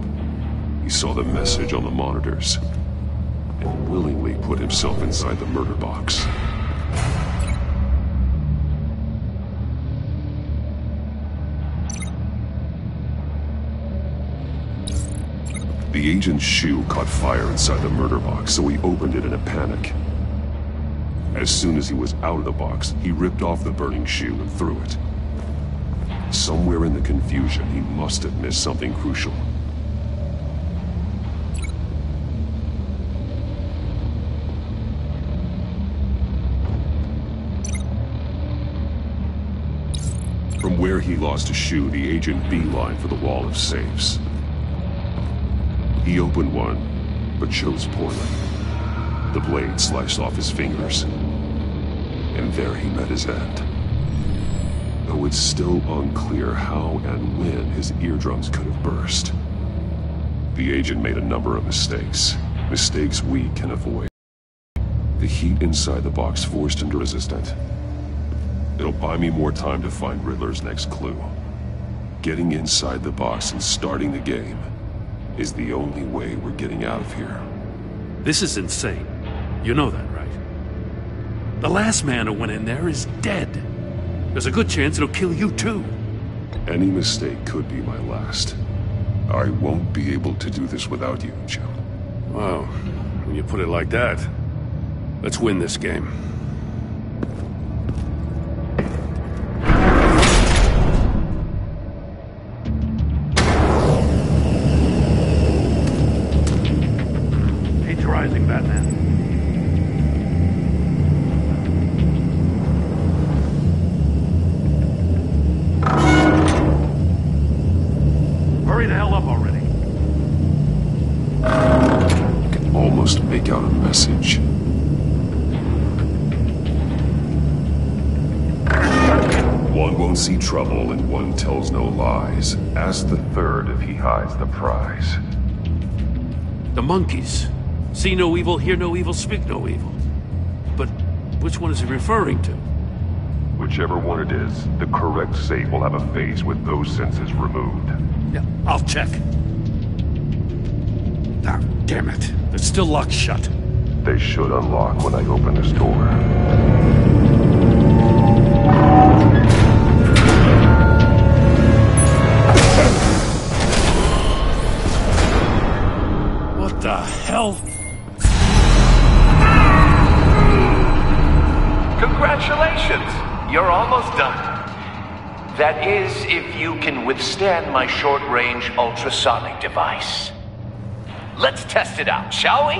he saw the message on the monitors and willingly put himself inside the murder box. The agent's shoe caught fire inside the murder box, so he opened it in a panic. As soon as he was out of the box, he ripped off the burning shoe and threw it. Somewhere in the confusion, he must have missed something crucial. From where he lost a shoe, the agent beelined for the wall of safes. He opened one, but chose poorly. The blade sliced off his fingers, and there he met his end. Though it's still unclear how and when his eardrums could have burst. The agent made a number of mistakes we can avoid. The heat inside the box forced him to resist it. It'll buy me more time to find Riddler's next clue. Getting inside the box and starting the game is the only way we're getting out of here. This is insane. You know that, right? The last man who went in there is dead. There's a good chance it'll kill you too. Any mistake could be my last. I won't be able to do this without you, Jim. Wow, when you put it like that, let's win this game. Heat's rising, Batman. Hurry the hell up already. I can almost make out a message. One won't see trouble and one tells no lies. Ask the third if he hides the prize. The monkeys. See no evil, hear no evil, speak no evil. But which one is he referring to? Whichever one it is, the correct safe will have a face with those senses removed. Yeah, I'll check. Ah, damn it. They're still locked shut. They should unlock when I open this door. What the hell? Congratulations! You're almost done. That is, if you can withstand my short-range ultrasonic device. Let's test it out, shall we?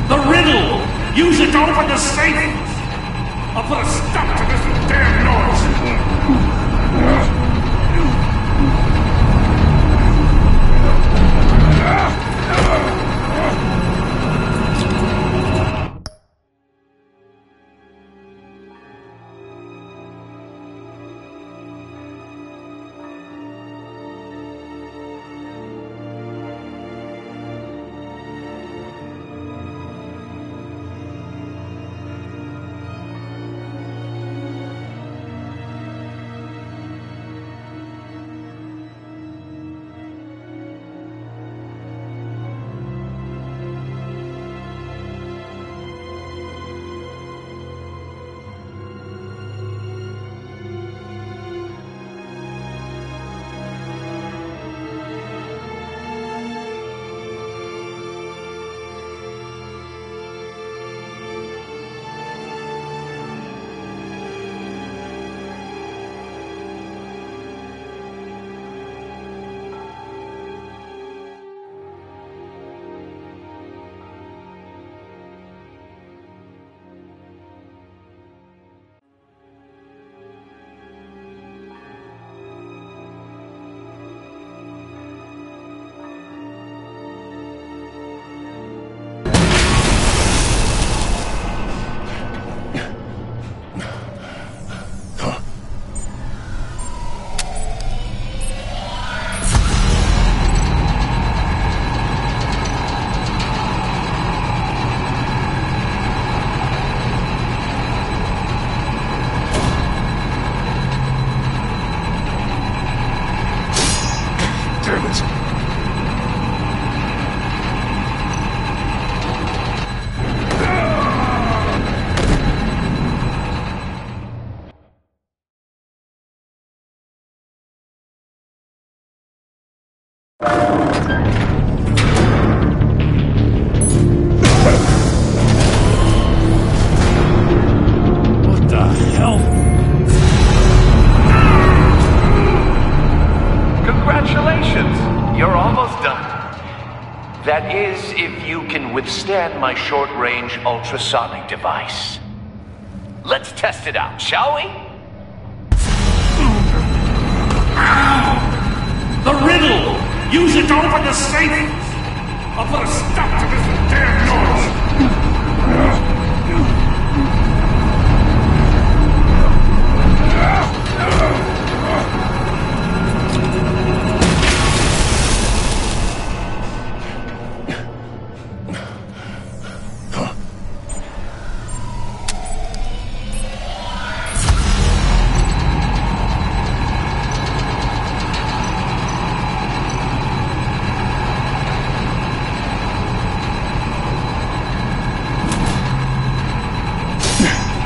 The riddle! Use it to open the safe! I'll put a stop to this damn noise! What the hell? Congratulations! You're almost done. That is, if you can withstand my short-range ultrasonic device. Let's test it out, shall we? The riddle! Use it to open the safe! I'll put a stop to this damn noise!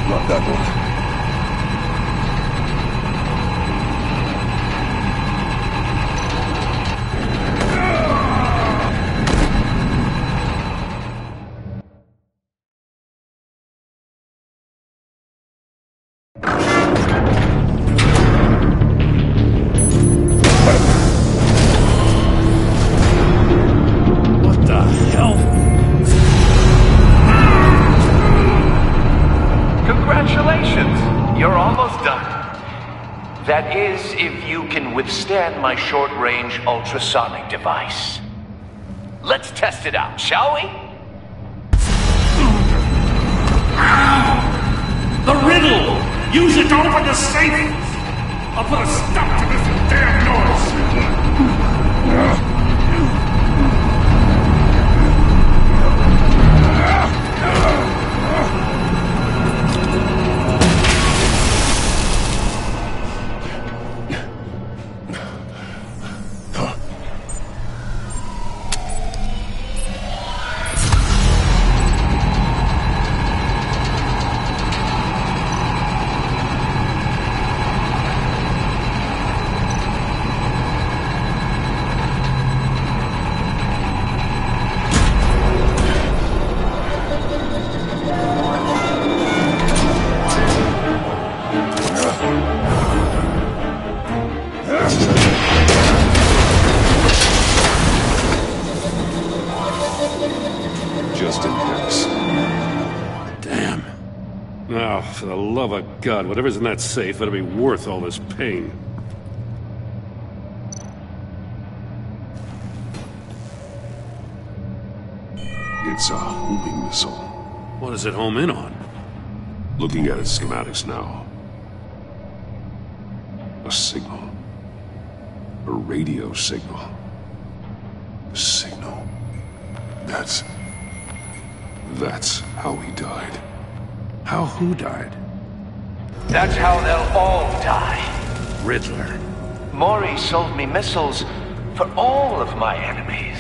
Not that one. What the hell? Congratulations! You're almost done. That is, if you can withstand my short-range ultrasonic device. Let's test it out, shall we? The riddle! Use it to open the safe! I'll put a stop to this damn noise! Just in case. Damn. Now, for the love of God, whatever's in that safe better be worth all this pain. It's a homing missile. What does it home in on? Looking at its schematics now. A signal. A radio signal. A signal. That's how he died. How who died? That's how they'll all die. Riddler. Maury sold me missiles for all of my enemies.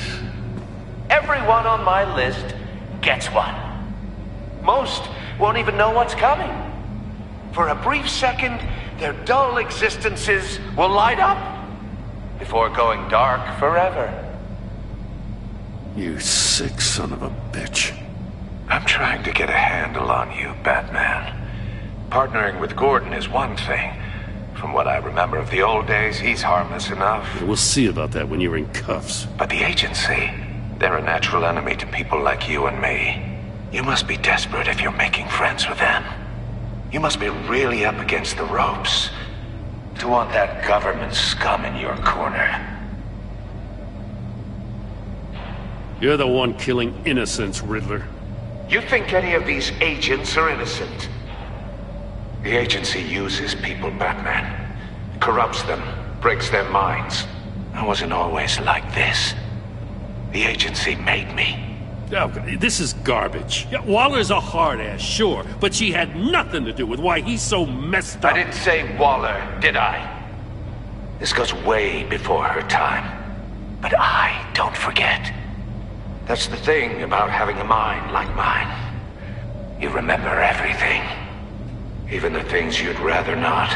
Everyone on my list gets one. Most won't even know what's coming. For a brief second, their dull existences will light up before going dark forever. You sick son of a bitch. I'm trying to get a handle on you, Batman. Partnering with Gordon is one thing. From what I remember of the old days, he's harmless enough. We'll see about that when you're in cuffs. But the agency, they're a natural enemy to people like you and me. You must be desperate if you're making friends with them. You must be really up against the ropes to want that government scum in your corner. You're the one killing innocents, Riddler. You think any of these agents are innocent? The agency uses people, Batman. Corrupts them, breaks their minds. I wasn't always like this. The agency made me. Oh, this is garbage. Yeah, Waller's a hard-ass, sure, but she had nothing to do with why he's so messed up. I didn't say Waller, did I? This goes way before her time. But I don't forget. That's the thing about having a mind like mine. You remember everything. Even the things you'd rather not.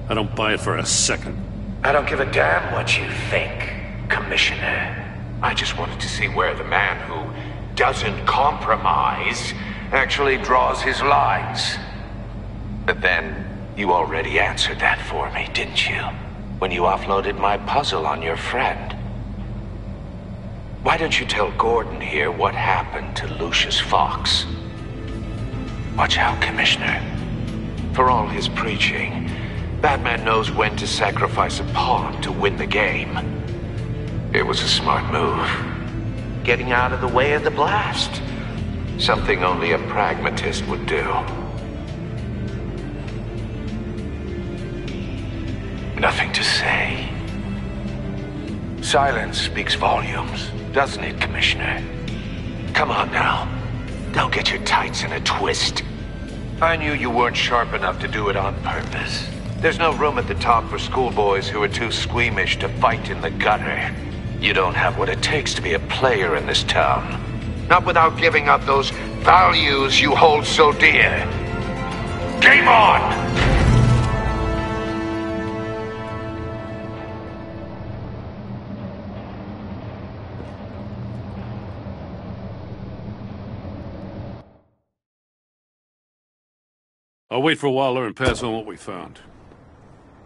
I don't buy it for a second. I don't give a damn what you think, Commissioner. I just wanted to see where the man who doesn't compromise actually draws his lines. But then, you already answered that for me, didn't you? When you offloaded my puzzle on your friend. Why don't you tell Gordon here what happened to Lucius Fox? Watch out, Commissioner. For all his preaching, Batman knows when to sacrifice a pawn to win the game. It was a smart move. Getting out of the way of the blast. Something only a pragmatist would do. Nothing to say. Silence speaks volumes, doesn't it, Commissioner? Come on now. Don't get your tights in a twist. I knew you weren't sharp enough to do it on purpose. There's no room at the top for schoolboys who are too squeamish to fight in the gutter. You don't have what it takes to be a player in this town. Not without giving up those values you hold so dear. Game on! I'll wait for Waller and pass on what we found.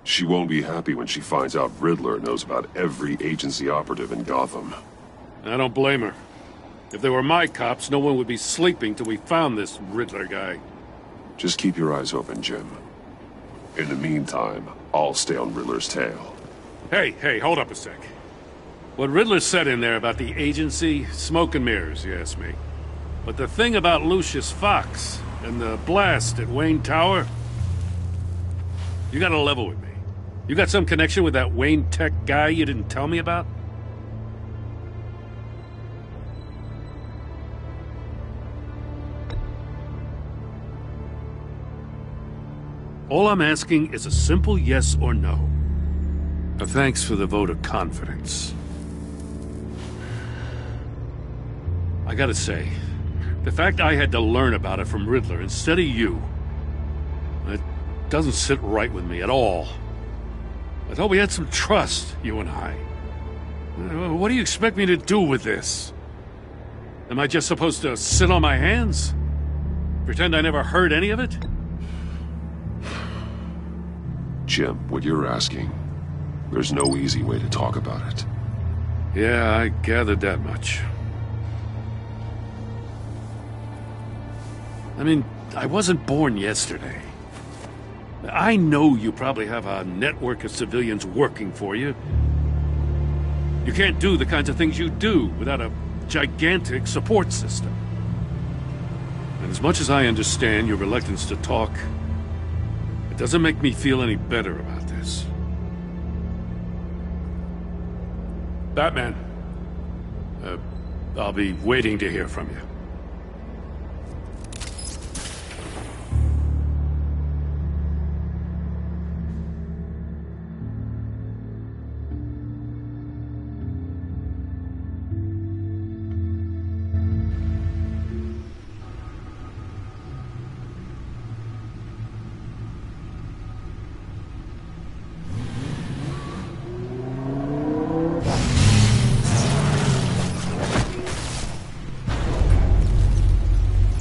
She won't be happy when she finds out Riddler knows about every agency operative in Gotham. I don't blame her. If they were my cops, no one would be sleeping till we found this Riddler guy. Just keep your eyes open, Jim. In the meantime, I'll stay on Riddler's tail. Hey, hold up a sec. What Riddler said in there about the agency, smoke and mirrors, you ask me. But the thing about Lucius Fox and the blast at Wayne Tower, you gotta level with me. You got some connection with that Wayne Tech guy you didn't tell me about? All I'm asking is a simple yes or no. Thanks for the vote of confidence. I gotta say, the fact I had to learn about it from Riddler instead of you, it doesn't sit right with me at all. I thought we had some trust, you and I. What do you expect me to do with this? Am I just supposed to sit on my hands? Pretend I never heard any of it? Jim, what you're asking, there's no easy way to talk about it. Yeah, I gathered that much. I mean, I wasn't born yesterday. I know you probably have a network of civilians working for you. You can't do the kinds of things you do without a gigantic support system. And as much as I understand your reluctance to talk, it doesn't make me feel any better about this. Batman, I'll be waiting to hear from you.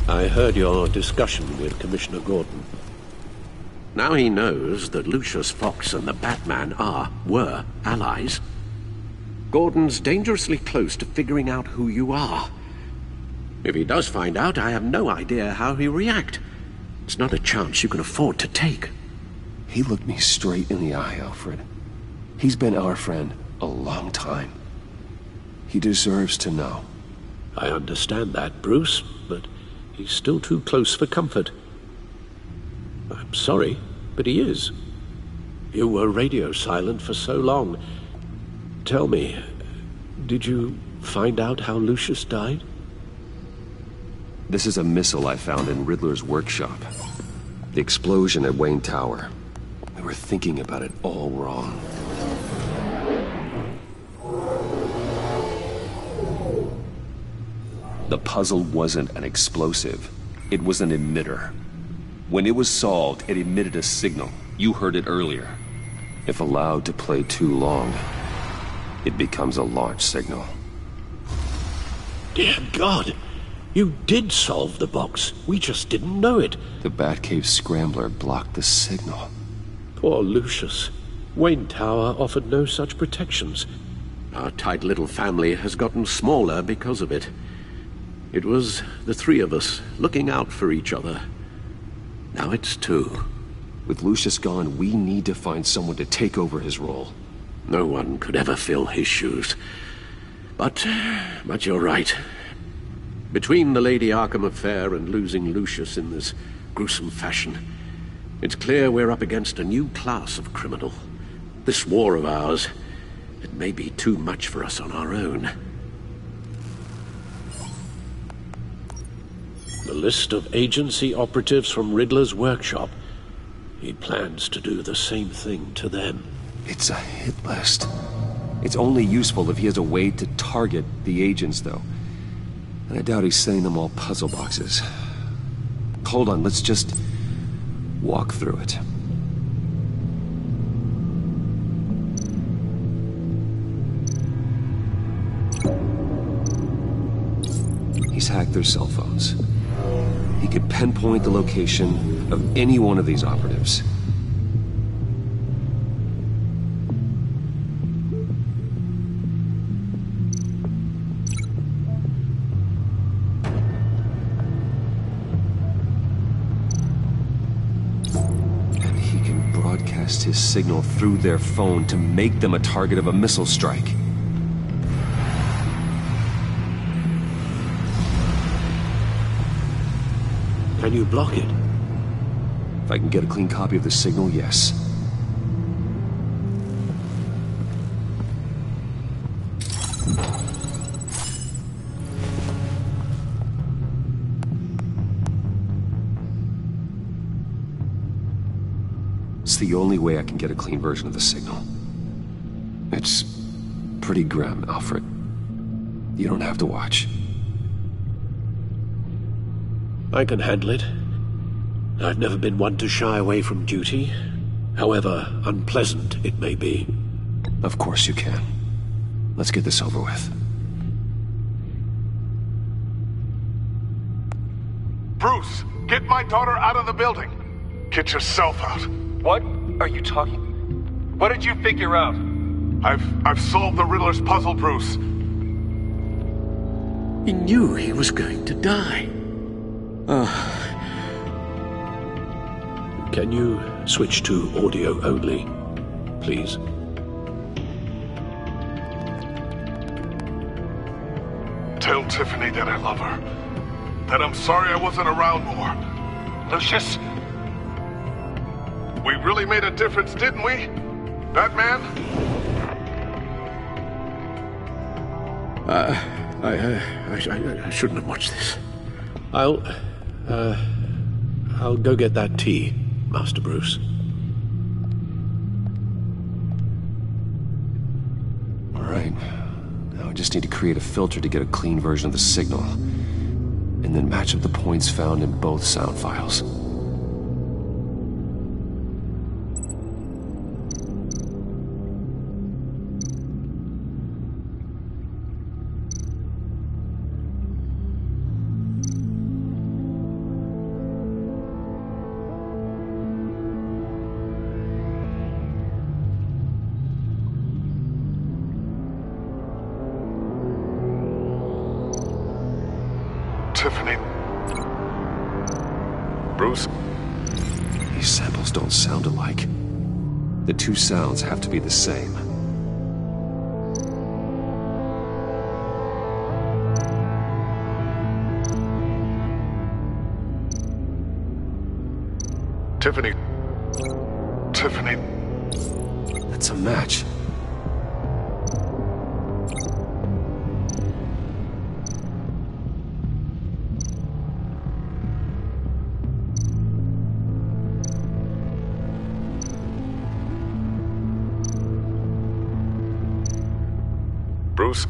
I heard your discussion with Commissioner Gordon. Now he knows that Lucius Fox and the Batman were allies. Gordon's dangerously close to figuring out who you are. If he does find out, I have no idea how he'll react. It's not a chance you can afford to take. He looked me straight in the eye, Alfred. He's been our friend a long time. He deserves to know. I understand that, Bruce, but he's still too close for comfort. I'm sorry, but he is. You were radio silent for so long. Tell me, did you find out how Lucius died? This is a missile I found in Riddler's workshop. The explosion at Wayne Tower. We were thinking about it all wrong. The puzzle wasn't an explosive. It was an emitter. When it was solved, it emitted a signal. You heard it earlier. If allowed to play too long, it becomes a launch signal. Dear God! You did solve the box. We just didn't know it. The Batcave scrambler blocked the signal. Poor Lucius. Wayne Tower offered no such protections. Our tight little family has gotten smaller because of it. It was the three of us looking out for each other. Now it's two. With Lucius gone, we need to find someone to take over his role. No one could ever fill his shoes. But you're right. Between the Lady Arkham affair and losing Lucius in this gruesome fashion, it's clear we're up against a new class of criminal. This war of ours, it may be too much for us on our own. The list of agency operatives from Riddler's workshop. He plans to do the same thing to them. It's a hit list. It's only useful if he has a way to target the agents, though. And I doubt he's setting them all puzzle boxes. Hold on, let's just walk through it. He's hacked their cell phones. He could pinpoint the location of any one of these operatives. His signal through their phone to make them a target of a missile strike. Can you block it? If I can get a clean copy of the signal, yes. It's the only way I can get a clean version of the signal. It's pretty grim, Alfred. You don't have to watch. I can handle it. I've never been one to shy away from duty, however unpleasant it may be. Of course you can. Let's get this over with. Bruce, get my daughter out of the building. Get yourself out. What are you talking? What did you figure out? I've solved the Riddler's puzzle, Bruce. He knew he was going to die. Can you switch to audio only, please? Tell Tiffany that I love her. That I'm sorry I wasn't around more. Lucius? We really made a difference, didn't we? Batman? I shouldn't have watched this. I'll go get that tea, Master Bruce. All right. Now I just need to create a filter to get a clean version of the signal, and then match up the points found in both sound files. Tiffany. Bruce? These samples don't sound alike. The two sounds have to be the same. Tiffany. Tiffany. That's a match. Bruce?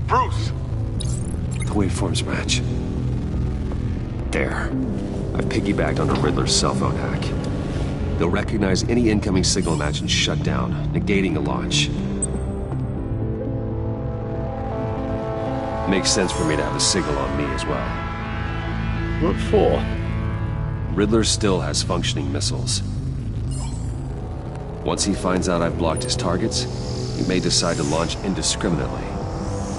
Bruce! The waveforms match. There. I've piggybacked on a Riddler's cell phone hack. They'll recognize any incoming signal match and shut down, negating a launch. Makes sense for me to have a signal on me as well. What for? Riddler still has functioning missiles. Once he finds out I've blocked his targets, he may decide to launch indiscriminately.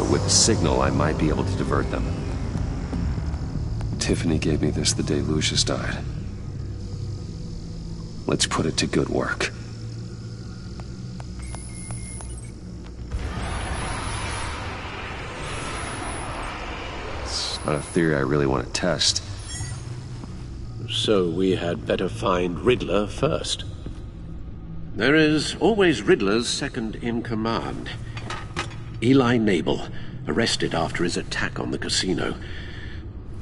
But with the signal, I might be able to divert them. Tiffany gave me this the day Lucius died. Let's put it to good work. It's not a theory I really want to test. So we had better find Riddler first. There is always Riddler's second-in-command. Eli Nabel, arrested after his attack on the casino.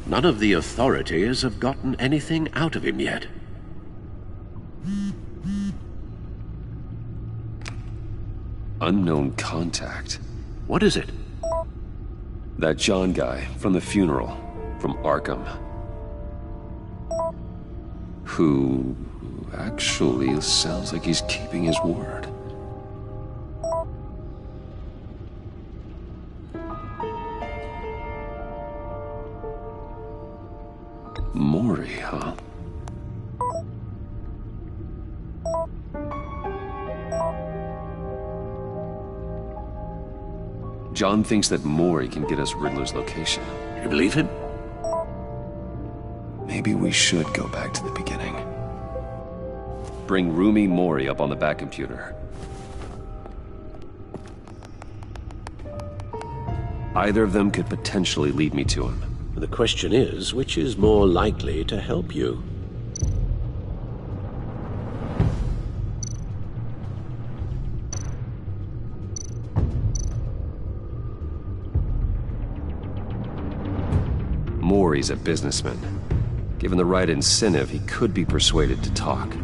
None of the authorities have gotten anything out of him yet. Unknown contact. What is it? That John guy from the funeral, from Arkham. Who actually sounds like he's keeping his word. Maury, huh? John thinks that Maury can get us Riddler's location. You believe him? Maybe we should go back to the beginning. Bring Rumi Maury up on the back computer. Either of them could potentially lead me to him. The question is, which is more likely to help you? Maury's a businessman. Given the right incentive, he could be persuaded to talk.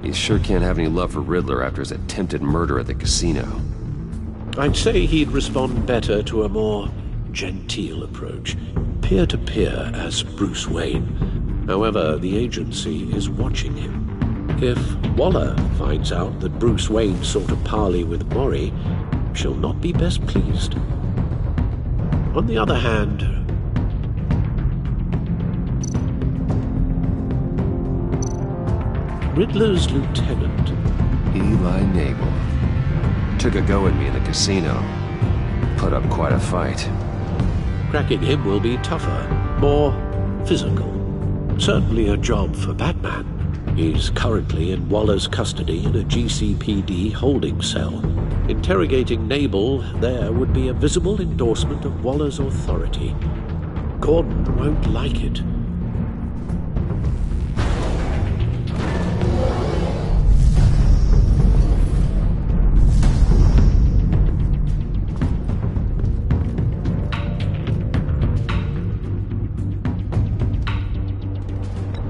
He sure can't have any love for Riddler after his attempted murder at the casino. I'd say he'd respond better to a more genteel approach. Peer-to-peer as Bruce Wayne. However, the agency is watching him. If Waller finds out that Bruce Wayne sought a parley with Maury, she'll not be best pleased. On the other hand, Riddler's lieutenant, Eli Nabel, took a go at me in the casino. Put up quite a fight. Cracking him will be tougher, more physical. Certainly a job for Batman. He's currently in Waller's custody in a GCPD holding cell. Interrogating Nabel there would be a visible endorsement of Waller's authority. Gordon won't like it.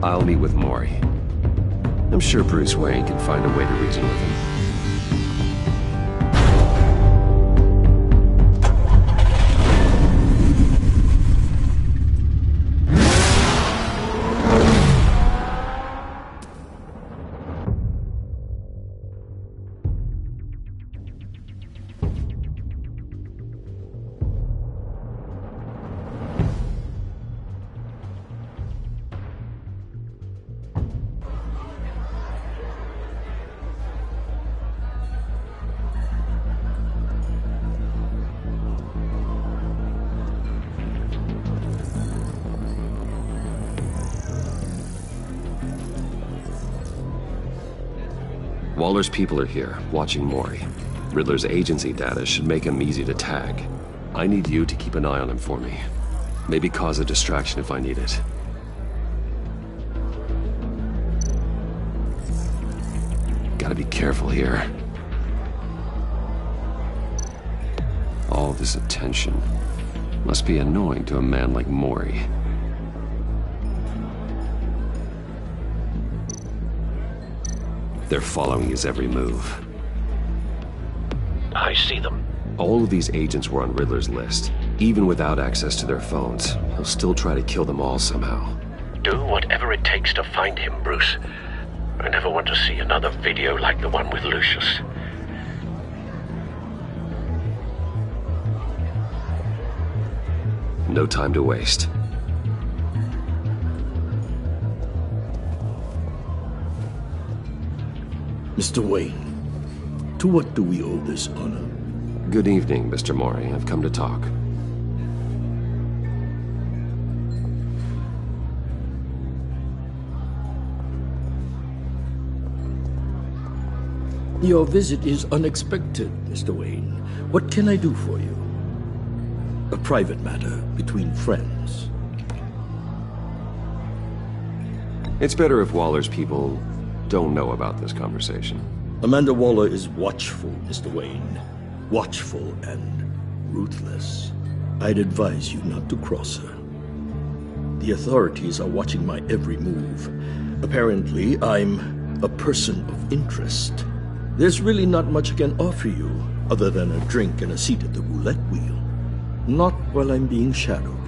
I'll meet with Maury. I'm sure Bruce Wayne can find a way to reason with him. Waller's people are here, watching Maury. Riddler's agency data should make him easy to tag. I need you to keep an eye on him for me. Maybe cause a distraction if I need it. Gotta be careful here. All this attention must be annoying to a man like Maury. They're following his every move. I see them. All of these agents were on Riddler's list. Even without access to their phones, he'll still try to kill them all somehow. Do whatever it takes to find him, Bruce. I never want to see another video like the one with Lucius. No time to waste. Mr. Wayne, to what do we owe this honor? Good evening, Mr. Mori. I've come to talk. Your visit is unexpected, Mr. Wayne. What can I do for you? A private matter between friends. It's better if Waller's people don't know about this conversation. Amanda Waller is watchful, Mr. Wayne. Watchful and ruthless. I'd advise you not to cross her. The authorities are watching my every move. Apparently, I'm a person of interest. There's really not much I can offer you, other than a drink and a seat at the roulette wheel. Not while I'm being shadowed.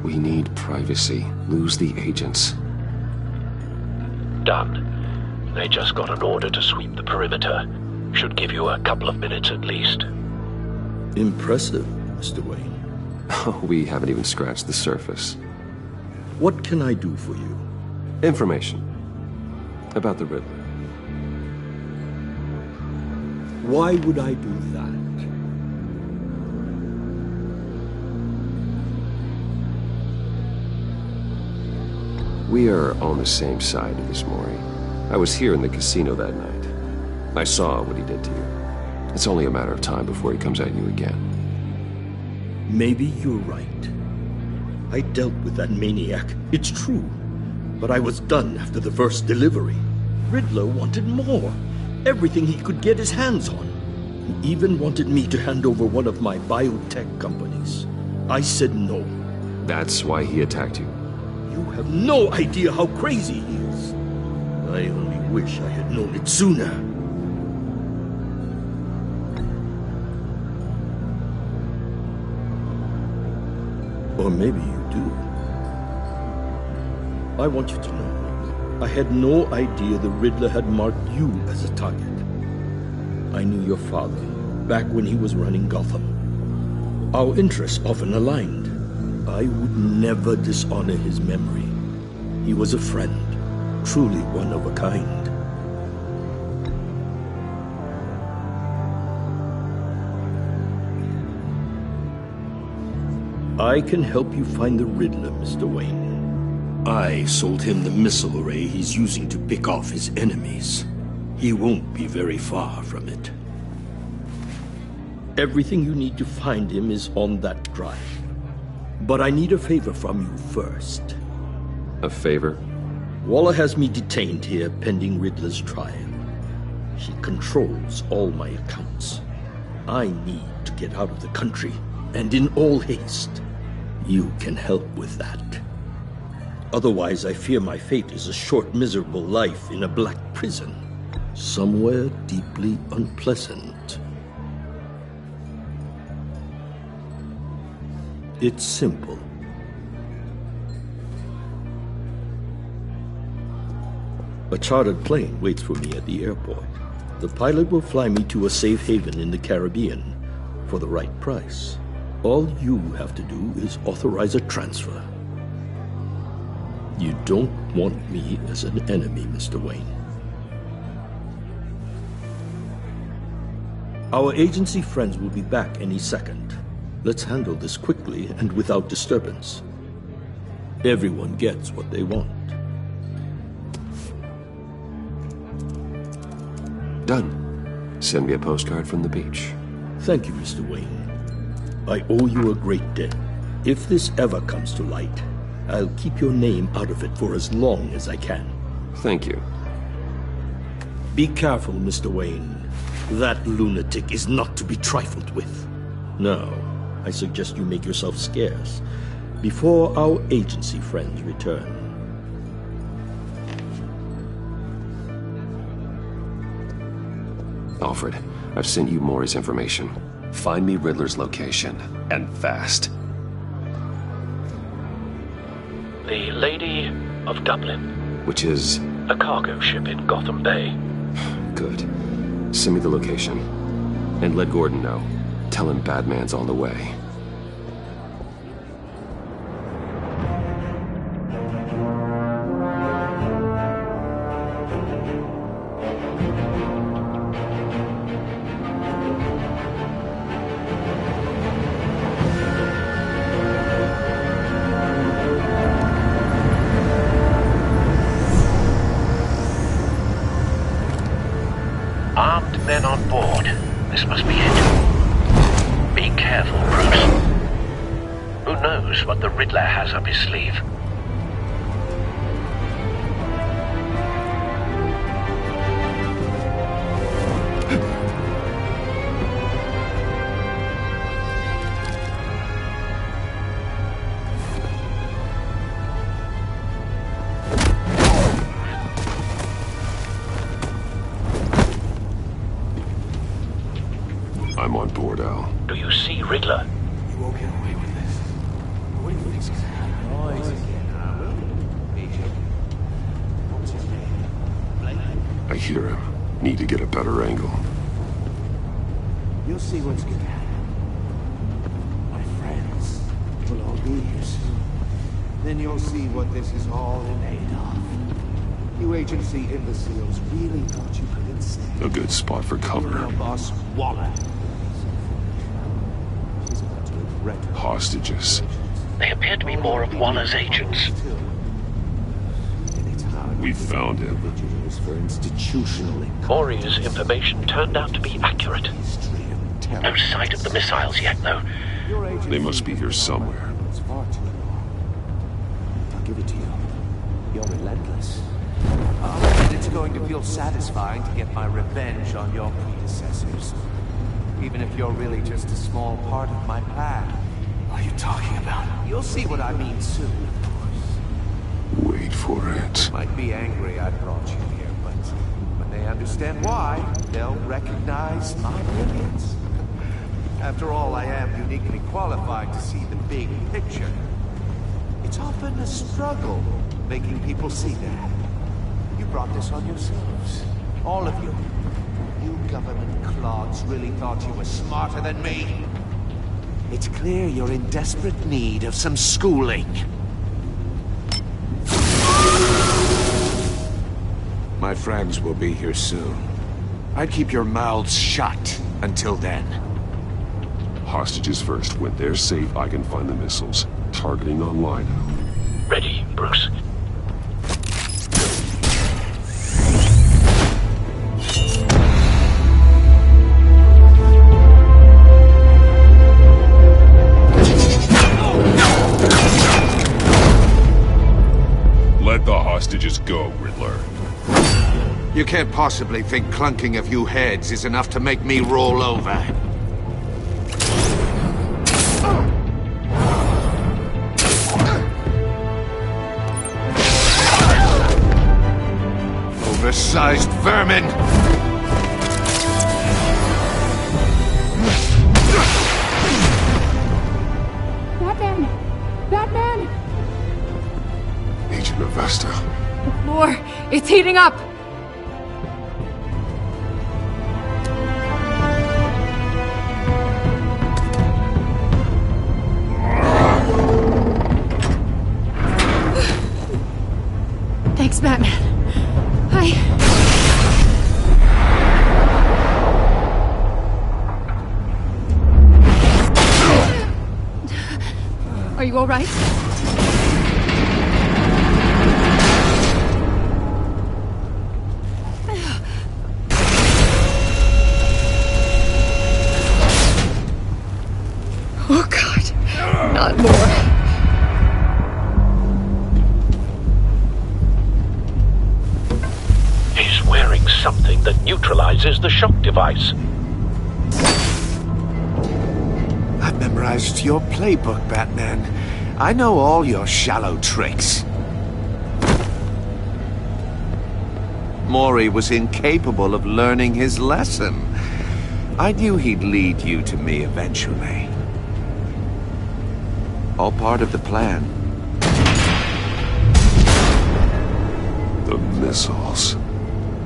We need privacy. Lose the agents. Done. They just got an order to sweep the perimeter. Should give you a couple of minutes at least. Impressive, Mr. Wayne. Oh, we haven't even scratched the surface. What can I do for you? Information. About the Riddler. Why would I do that? We are on the same side of this, Mori. I was here in the casino that night. I saw what he did to you. It's only a matter of time before he comes at you again. Maybe you're right. I dealt with that maniac, it's true. But I was done after the first delivery. Riddler wanted more. Everything he could get his hands on. He even wanted me to hand over one of my biotech companies. I said no. That's why he attacked you? You have no idea how crazy he is. I only wish I had known it sooner. Or maybe you do. I want you to know, I had no idea the Riddler had marked you as a target. I knew your father, back when he was running Gotham. Our interests often aligned. I would never dishonor his memory. He was a friend, truly one of a kind. I can help you find the Riddler, Mr. Wayne. I sold him the missile array he's using to pick off his enemies. He won't be very far from it. Everything you need to find him is on that drive. But I need a favor from you first. A favor? Waller has me detained here pending Riddler's trial. She controls all my accounts. I need to get out of the country, and in all haste. You can help with that. Otherwise, I fear my fate is a short, miserable life in a black prison. Somewhere deeply unpleasant. It's simple. A chartered plane waits for me at the airport. The pilot will fly me to a safe haven in the Caribbean for the right price. All you have to do is authorize a transfer. You don't want me as an enemy, Mr. Wayne. Our agency friends will be back any second. Let's handle this quickly and without disturbance. Everyone gets what they want. Done. Send me a postcard from the beach. Thank you, Mr. Wayne. I owe you a great debt. If this ever comes to light, I'll keep your name out of it for as long as I can. Thank you. Be careful, Mr. Wayne. That lunatic is not to be trifled with. Now, I suggest you make yourself scarce before our agency friends return. Alfred, I've sent you Mori's information. Find me Riddler's location, and fast. the Lady of Dublin. Which is? A cargo ship in Gotham Bay. Good. Send me the location. And let Gordon know. Tell him Batman's on the way. Armed men on board. This must be it. Be careful, Bruce. Who knows what the Riddler has up his sleeve? I'm on board, Al. Do you see Riddler? You won't get away with this. What do you think's gonna happen? Noise again, I will. Agent. What's your name? I hear him. Need to get a better angle. You'll see what's gonna happen. My friends will all be here soon. Then you'll see what this is all in aid of. You agency imbeciles really thought you could insane. A good spot for cover. Your boss, Waller. Hostages. They appear to be more of Waller's agents. We found him. For institutional Maury's information turned out to be accurate. No sight of the missiles yet, though. They must be here somewhere. It's far too long. I'll give it to you. You're relentless. And it's going to feel satisfying to get my revenge on your predecessors. Even if you're really just a small part of my plan. What are you talking about? You'll see what I mean soon, of course. Wait for it. Might be angry I brought you here, but when they understand why, they'll recognize my brilliance. After all, I am uniquely qualified to see the big picture. It's often a struggle making people see that. You brought this on yourselves. All of you. You government clods really thought you were smarter than me. It's clear you're in desperate need of some schooling. My friends will be here soon. I'd keep your mouths shut until then. Hostages first. When they're safe, I can find the missiles. Targeting online. Ready, Bruce. Let the hostages go, Riddler. You can't possibly think clunking a few heads is enough to make me roll over. Oversized vermin! Batman! Batman! Agent Avesta. The floor, it's heating up! Thanks, Batman. Are you all right? Oh, God. Not more. He's wearing something that neutralizes the shock device. I've memorized your playbook, Batman. I know all your shallow tricks. Maury was incapable of learning his lesson. I knew he'd lead you to me eventually. All part of the plan. missiles.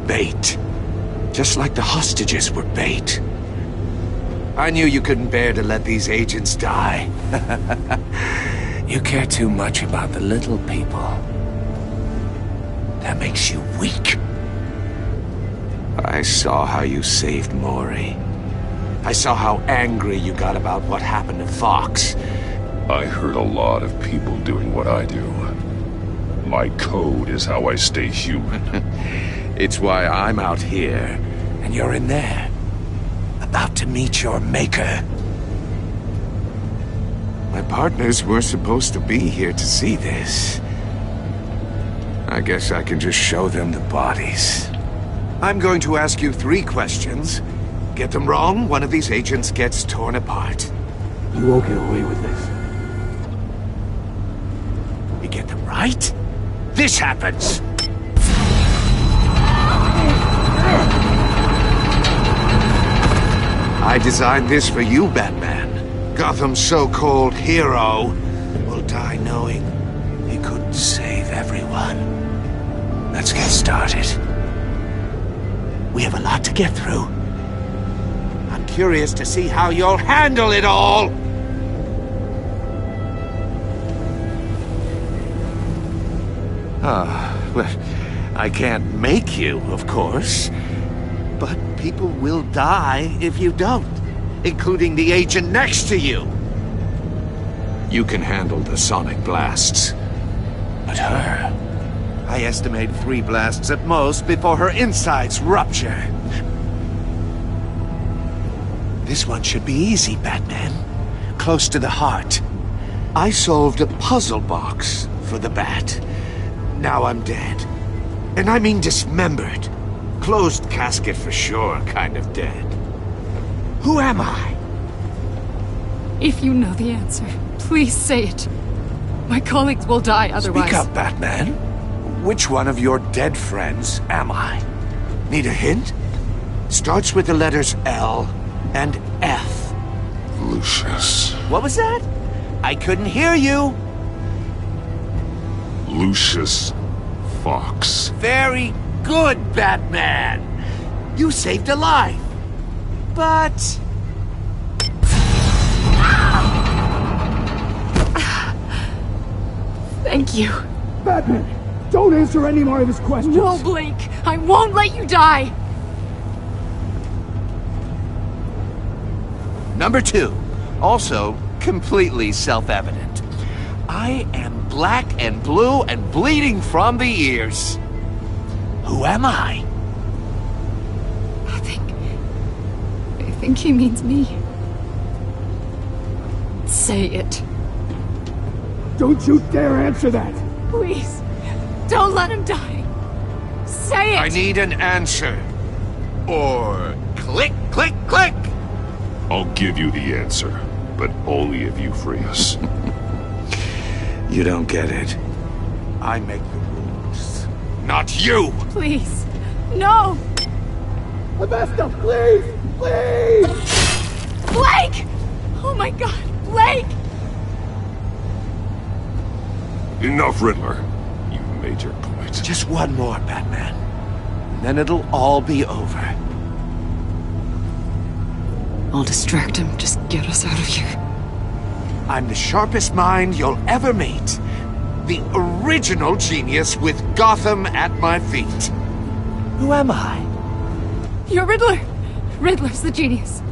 Bait. Just like the hostages were bait. I knew you couldn't bear to let these agents die. You care too much about the little people. That makes you weak. I saw how you saved Maury. I saw how angry you got about what happened to Fox. I heard a lot of people doing what I do. My code is how I stay human. It's why I'm out here, and you're in there. About to meet your maker. My partners were supposed to be here to see this. I guess I can just show them the bodies. I'm going to ask you 3 questions. Get them wrong, one of these agents gets torn apart. You won't get away with this. You get them right, this happens. I designed this for you, Batman. Gotham's so-called hero will die knowing he couldn't save everyone. Let's get started. We have a lot to get through. I'm curious to see how you'll handle it all. Well, I can't make you, of course. But people will die if you don't, including the agent next to you. You can handle the sonic blasts. But her... I estimate 3 blasts at most before her insides rupture. This one should be easy, Batman. Close to the heart. I solved a puzzle box for the Bat. Now I'm dead. And I mean dismembered. Closed casket for sure, kind of dead. Who am I? If you know the answer, please say it. My colleagues will die otherwise. Speak up, Batman. Which one of your dead friends am I? Need a hint? Starts with the letters L and F. Lucius. What was that? I couldn't hear you. Lucius Fox. Very good, Batman. You saved a life. But... Thank you. Batman, don't answer any more of his questions. No, Blake. I won't let you die. Number 2. Also completely self-evident. I am black and blue and bleeding from the ears. Who am I? I think he means me. Say it. Don't you dare answer that! Please, don't let him die. Say it! I need an answer. Or click, click, click! I'll give you the answer, but only if you free us. You don't get it. I make the rules, not you! Please, no! Avesta, please! Please! Blake! Oh my god, Blake! Enough, Riddler. You've made your point. Just one more, Batman. And then it'll all be over. I'll distract him. Just get us out of here. I'm the sharpest mind you'll ever meet. The original genius with Gotham at my feet. Who am I? You're Riddler. Riddler's the genius.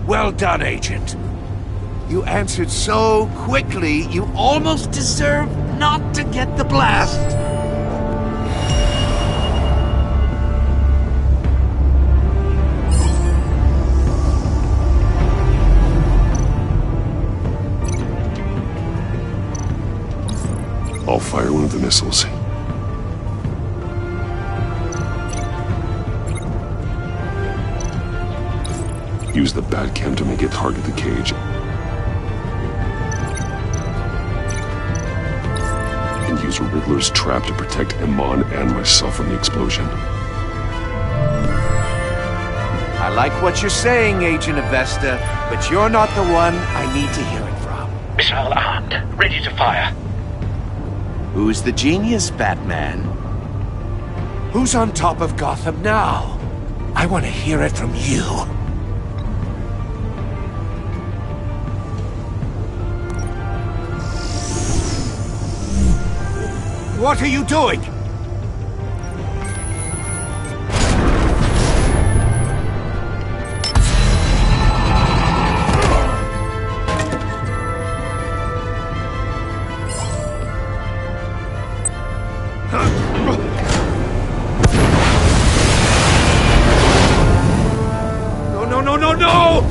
Well done, Agent. You answered so quickly, you almost deserve not to get the blast. I'll fire one of the missiles. Use the Batcam to make it target the cage. And use Riddler's trap to protect Iman and myself from the explosion. I like what you're saying, Agent Avesta, but you're not the one I need to hear it from. Missile armed, ready to fire. Who's the genius, Batman? Who's on top of Gotham now? I want to hear it from you. What are you doing? No!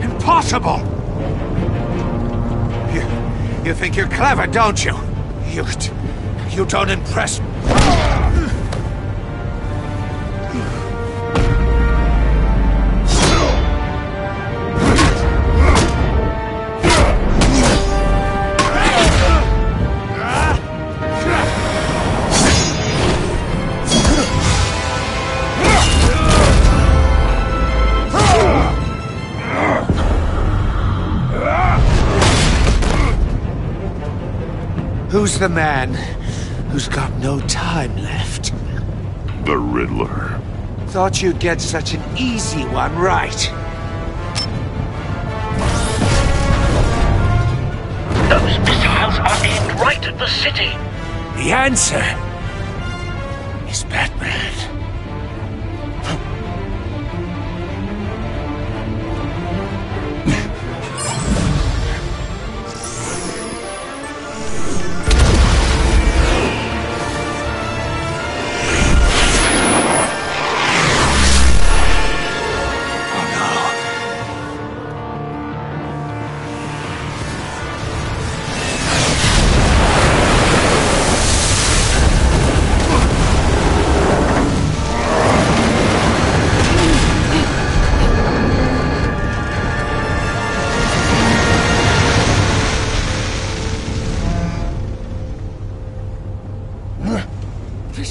Impossible! You think you're clever, don't you? You don't impress me. Who's the man who's got no time left? The Riddler. Thought you'd get such an easy one right. Those missiles are aimed right at the city. The answer is Batman.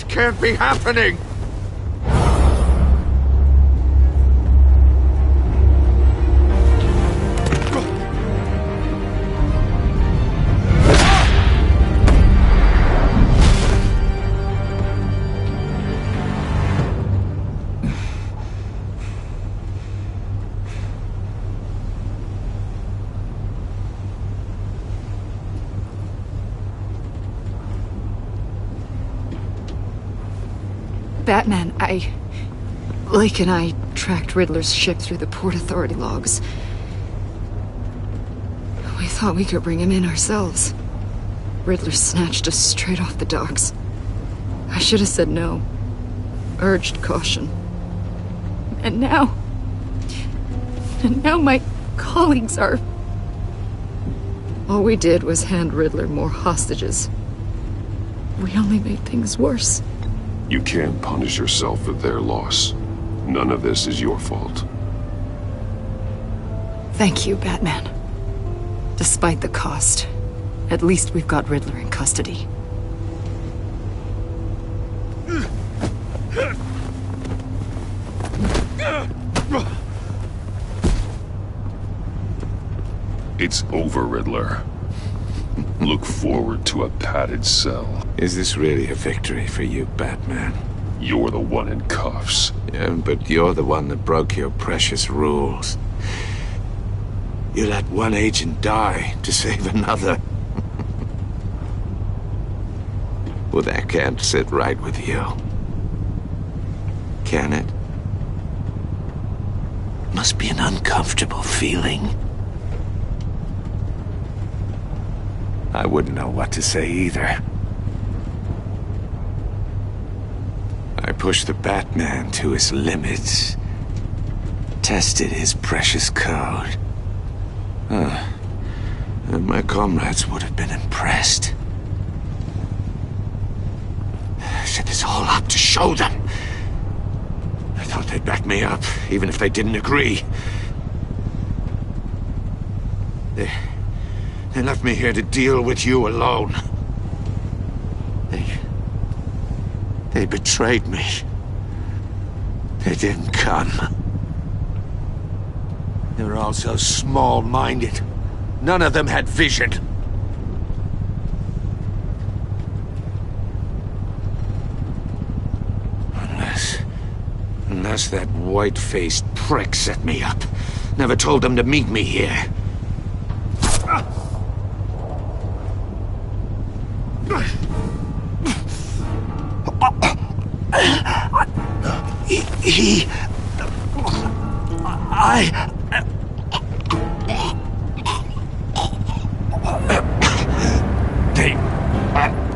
Can't be happening! Batman, Lake and I tracked Riddler's ship through the Port Authority logs. We thought we could bring him in ourselves. Riddler snatched us straight off the docks. I should have said no. Urged caution. And now my colleagues are... All we did was hand Riddler more hostages. We only made things worse. You can't punish yourself for their loss. None of this is your fault. Thank you, Batman. Despite the cost, at least we've got Riddler in custody. It's over, Riddler. Look forward to a padded cell. Is this really a victory for you, Batman? You're the one in cuffs. Yeah, but you're the one that broke your precious rules. You let one agent die to save another. Well, that can't sit right with you. Can it? Must be an uncomfortable feeling. I wouldn't know what to say either. I pushed the Batman to his limits. Tested his precious code. And my comrades would have been impressed. I set this all up to show them. I thought they'd back me up, even if they didn't agree. They left me here to deal with you alone. They betrayed me. They didn't come. They were all so small-minded. None of them had vision. Unless that white-faced prick set me up. Never told them to meet me here.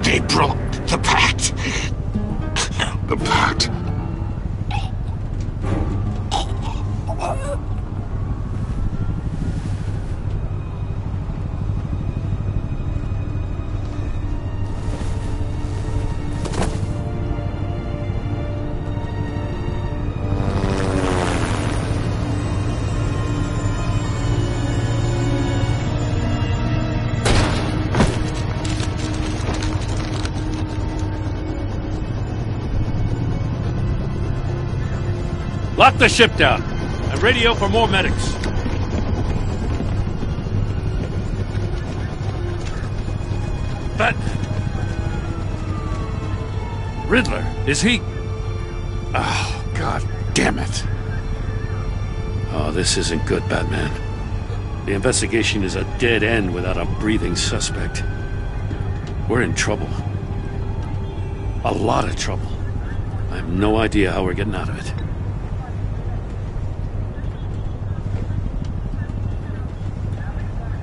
They broke the pact. The pact? Lock the ship down and radio for more medics. But Riddler, is he? Oh, God damn it. Oh, this isn't good, Batman. The investigation is a dead end without a breathing suspect. We're in trouble. A lot of trouble. I have no idea how we're getting out of it.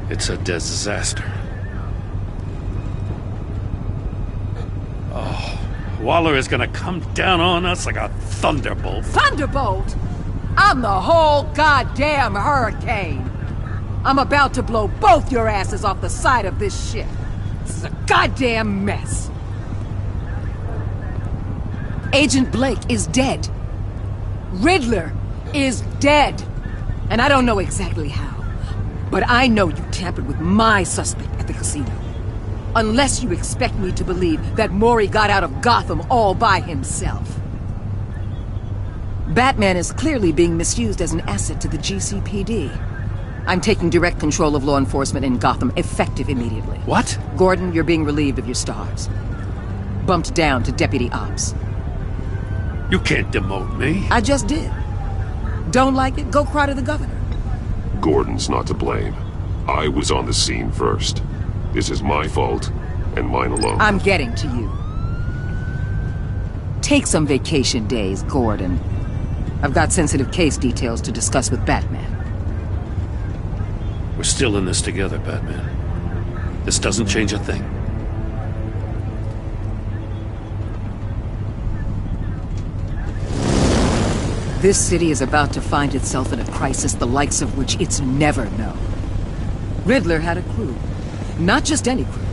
It's a disaster. Oh, Waller is gonna come down on us like a thunderbolt. Thunderbolt? I'm the whole goddamn hurricane. I'm about to blow both your asses off the side of this ship. This is a goddamn mess. Agent Blake is dead. Riddler is dead. And I don't know exactly how. But I know you tampered with my suspect at the casino. Unless you expect me to believe that Mori got out of Gotham all by himself. Batman is clearly being misused as an asset to the GCPD. I'm taking direct control of law enforcement in Gotham, effective immediately. What? Gordon, you're being relieved of your stars. Bumped down to Deputy Ops. You can't demote me. I just did. Don't like it? Go cry to the governor. Gordon's not to blame. I was on the scene first. This is my fault, and mine alone. I'm getting to you. Take some vacation days, Gordon. I've got sensitive case details to discuss with Batman. We're still in this together, Batman. This doesn't change a thing. This city is about to find itself in a crisis the likes of which it's never known. Riddler had a crew. Not just any crew.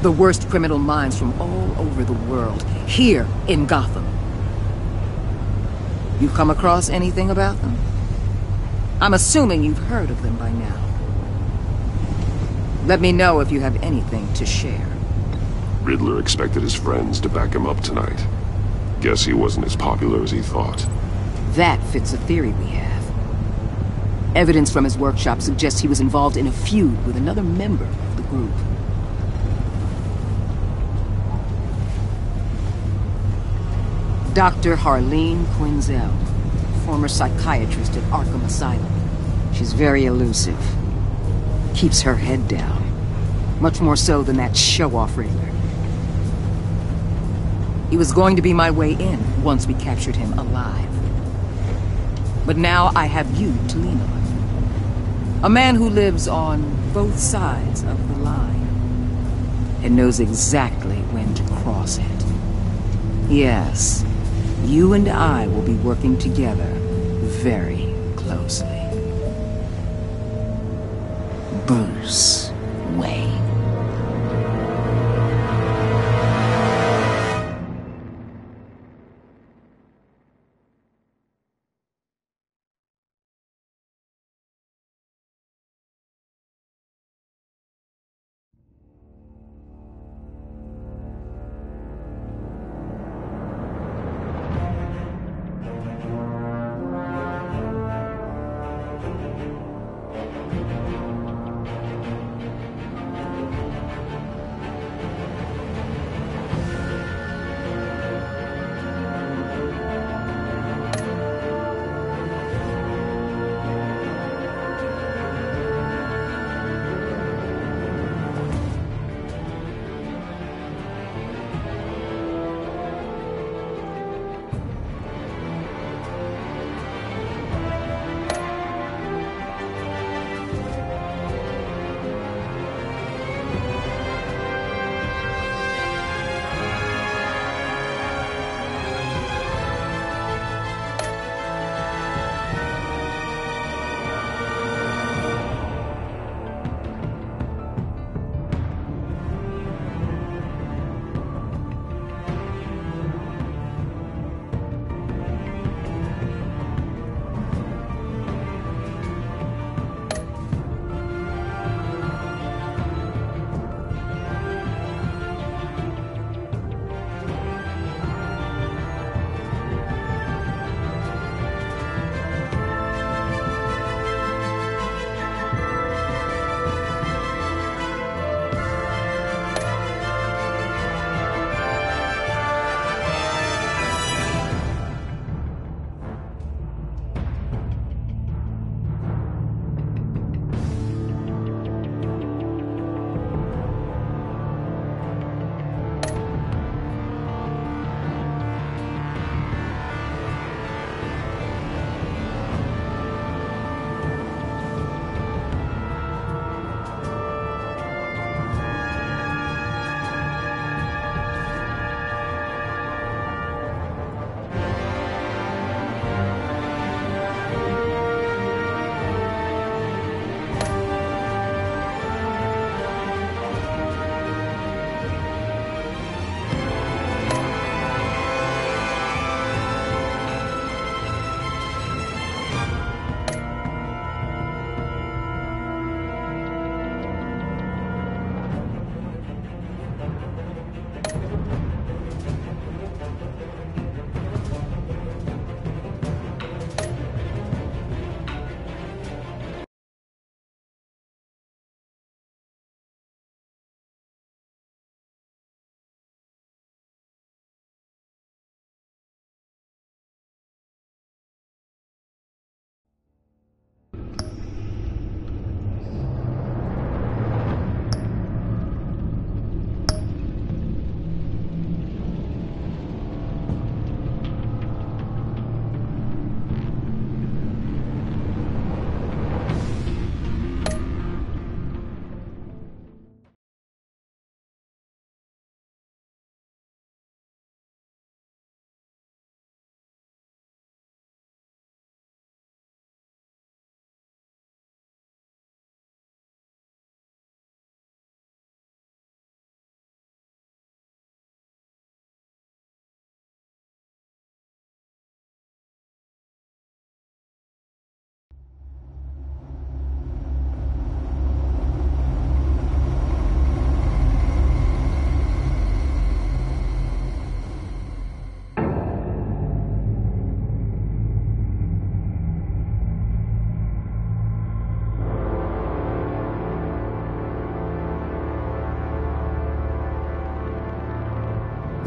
The worst criminal minds from all over the world, here in Gotham. You come across anything about them? I'm assuming you've heard of them by now. Let me know if you have anything to share. Riddler expected his friends to back him up tonight. Guess he wasn't as popular as he thought. That fits a theory we have. Evidence from his workshop suggests he was involved in a feud with another member of the group. Dr. Harleen Quinzel, former psychiatrist at Arkham Asylum. She's very elusive. Keeps her head down. Much more so than that show-off Riddler. He was going to be my way in once we captured him alive. But now I have you to lean on. A man who lives on both sides of the line and knows exactly when to cross it. Yes, you and I will be working together very closely. Bruce Wayne.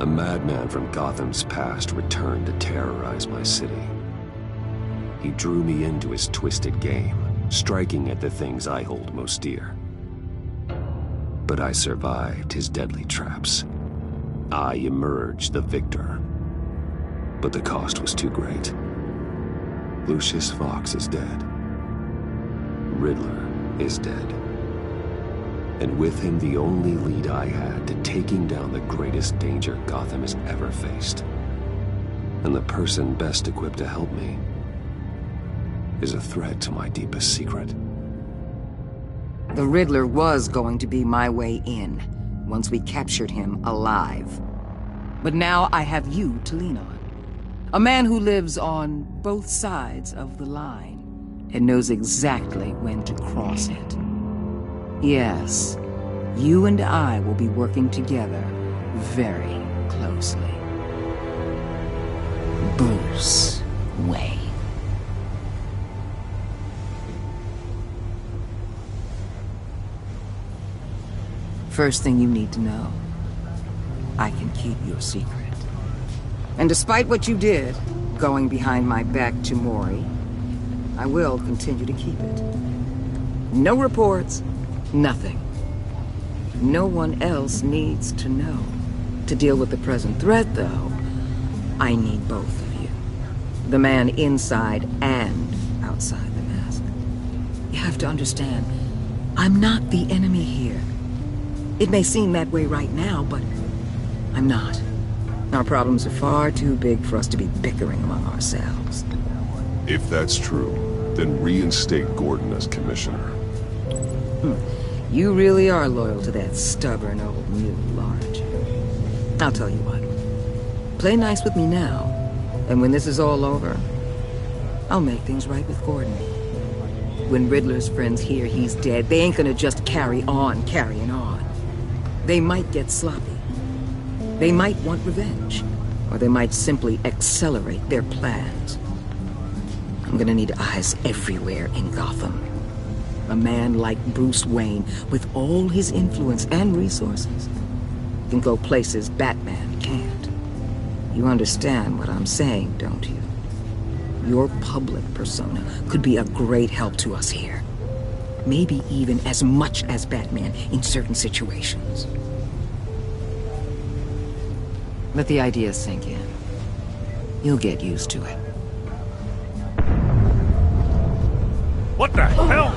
A madman from Gotham's past returned to terrorize my city. He drew me into his twisted game, striking at the things I hold most dear. But I survived his deadly traps. I emerged the victor. But the cost was too great. Lucius Fox is dead. Riddler is dead. And with him, the only lead I had to taking down the greatest danger Gotham has ever faced. And the person best equipped to help me is a threat to my deepest secret. The Riddler was going to be my way in, once we captured him alive. But now I have you to lean on. A man who lives on both sides of the line, and knows exactly when to cross it. Yes, you and I will be working together very closely. Bruce Wayne. First thing you need to know, I can keep your secret. And despite what you did, going behind my back to Mori, I will continue to keep it. No reports, nothing. No one else needs to know. To deal with the present threat, though, I need both of you. The man inside and outside the mask. You have to understand, I'm not the enemy here. It may seem that way right now, but I'm not. Our problems are far too big for us to be bickering among ourselves. If that's true, then reinstate Gordon as commissioner. You really are loyal to that stubborn old mule, aren't you? I'll tell you what. Play nice with me now, and when this is all over, I'll make things right with Gordon. When Riddler's friends hear he's dead, they ain't gonna just carry on carrying on. They might get sloppy. They might want revenge, or they might simply accelerate their plans. I'm gonna need eyes everywhere in Gotham. A man like Bruce Wayne, with all his influence and resources, can go places Batman can't. You understand what I'm saying, don't you? Your public persona could be a great help to us here. Maybe even as much as Batman in certain situations. Let the idea sink in. You'll get used to it. What the hell?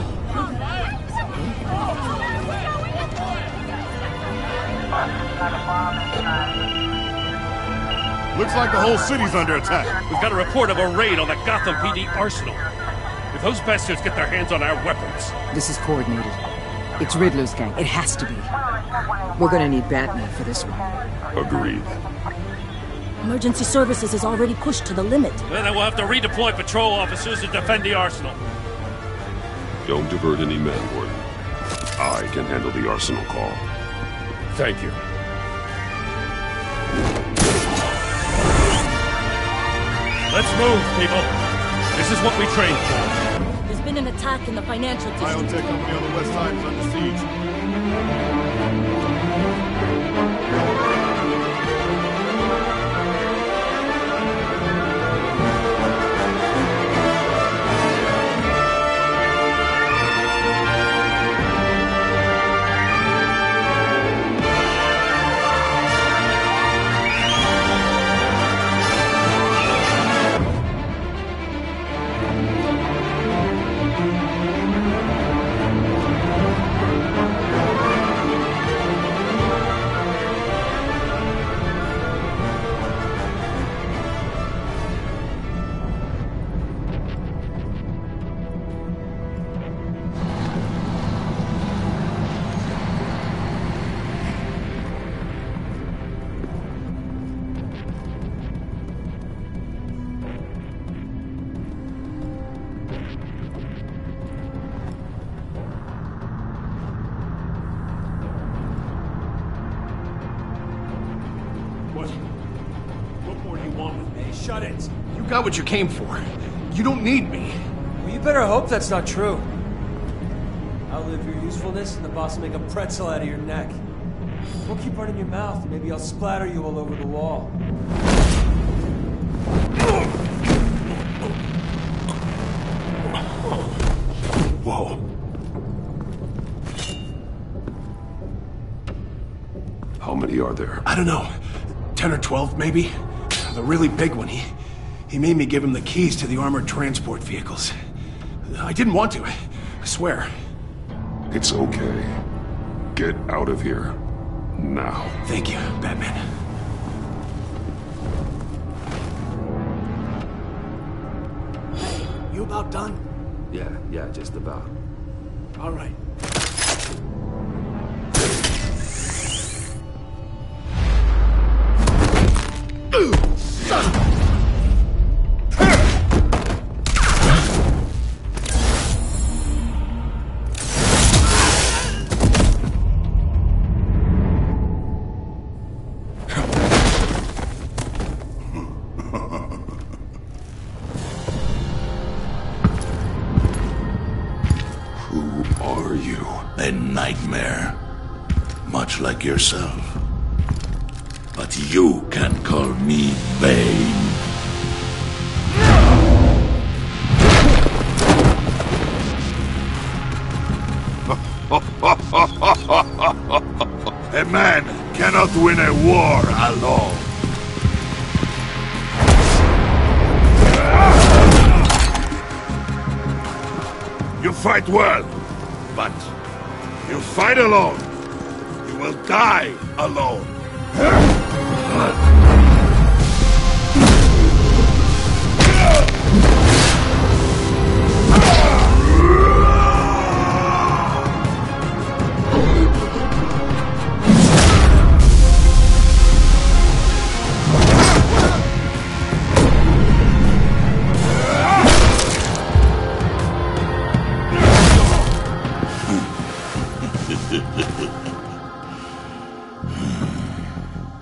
Looks like the whole city's under attack. We've got a report of a raid on the Gotham PD arsenal. If those bastards get their hands on our weapons... This is coordinated. It's Riddler's gang. It has to be. We're gonna need Batman for this one. Agreed. Emergency services is already pushed to the limit. Then we'll have to redeploy patrol officers to defend the arsenal. Don't divert any men, Gordon. I can handle the arsenal call. Thank you. Let's move, people. This is what we trained for. There's been an attack in the financial district. Biotech company on the west side is under siege. Shut it. You got what you came for. You don't need me. Well, you better hope that's not true. Outlive your usefulness and the boss will make a pretzel out of your neck. Don't keep running your mouth. Maybe I'll splatter you all over the wall. Whoa. How many are there? I don't know. 10 or 12, maybe? The really big one, he made me give him the keys to the armored transport vehicles. I didn't want to, I swear. It's okay. Get out of here. Now. Thank you, Batman. Hey, you about done? Yeah, just about. All right. A nightmare, much like yourself. But you can call me Bane. A man cannot win a war alone. You fight well, but you fight alone. You will die alone.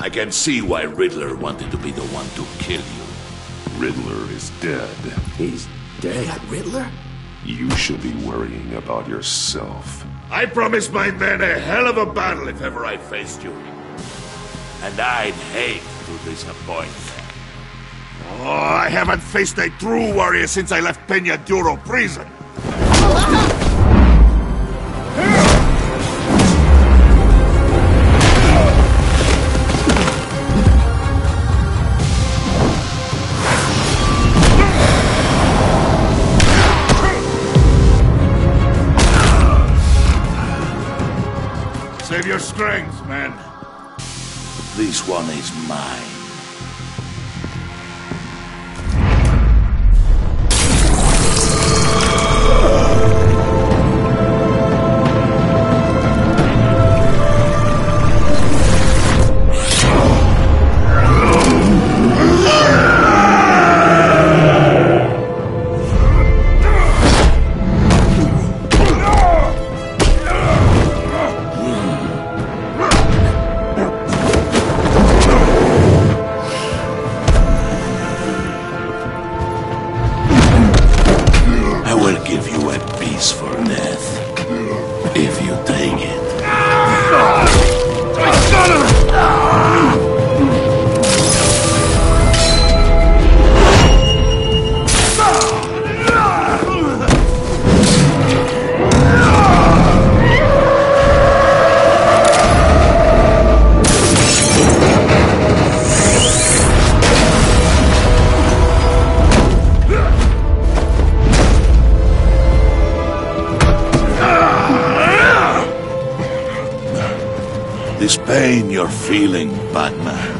I can see why Riddler wanted to be the one to kill you. Riddler is dead. He's dead? That Riddler? You should be worrying about yourself. I promised my men a hell of a battle if ever I faced you. And I'd hate to disappoint them. Oh, I haven't faced a true warrior since I left Peña Duro prison. Save your strength, man. This one is mine. This pain you're feeling, Batman.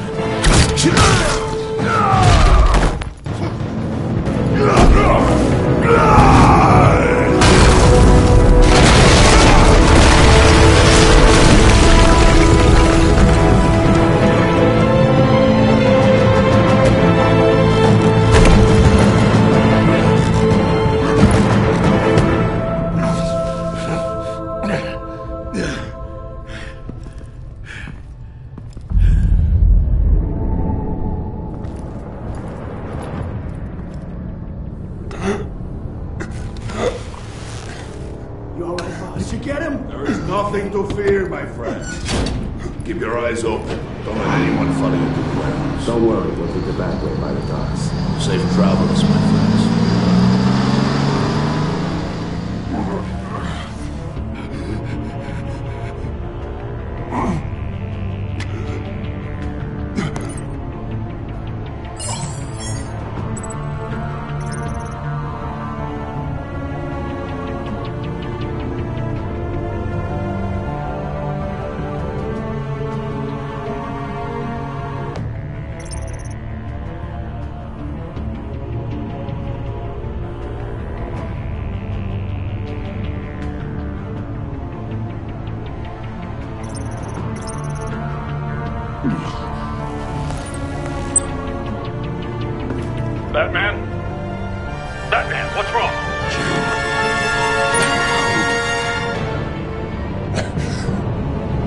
There is nothing to fear, my friend. Keep your eyes open. Don't let anyone follow you to the warehouse. Don't worry, we'll take the back way by the docks. Safe travels, my friends. Batman? Batman, what's wrong?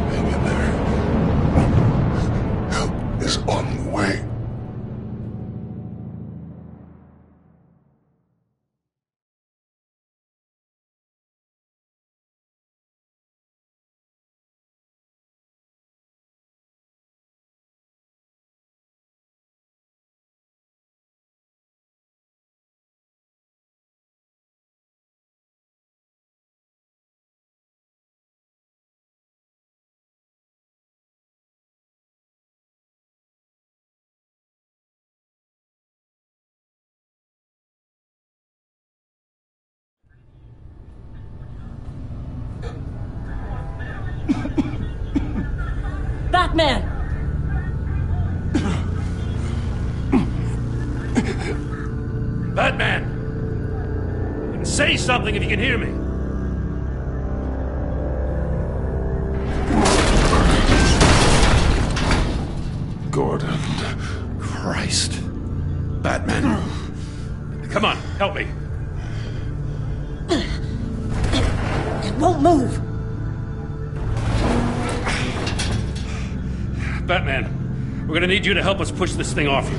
Hang in there. Help is on the way. Batman! Batman! Say something if you can hear me. Gordon. Christ. Batman. Come on, help me. It won't move! Batman, we're gonna need you to help us push this thing off you.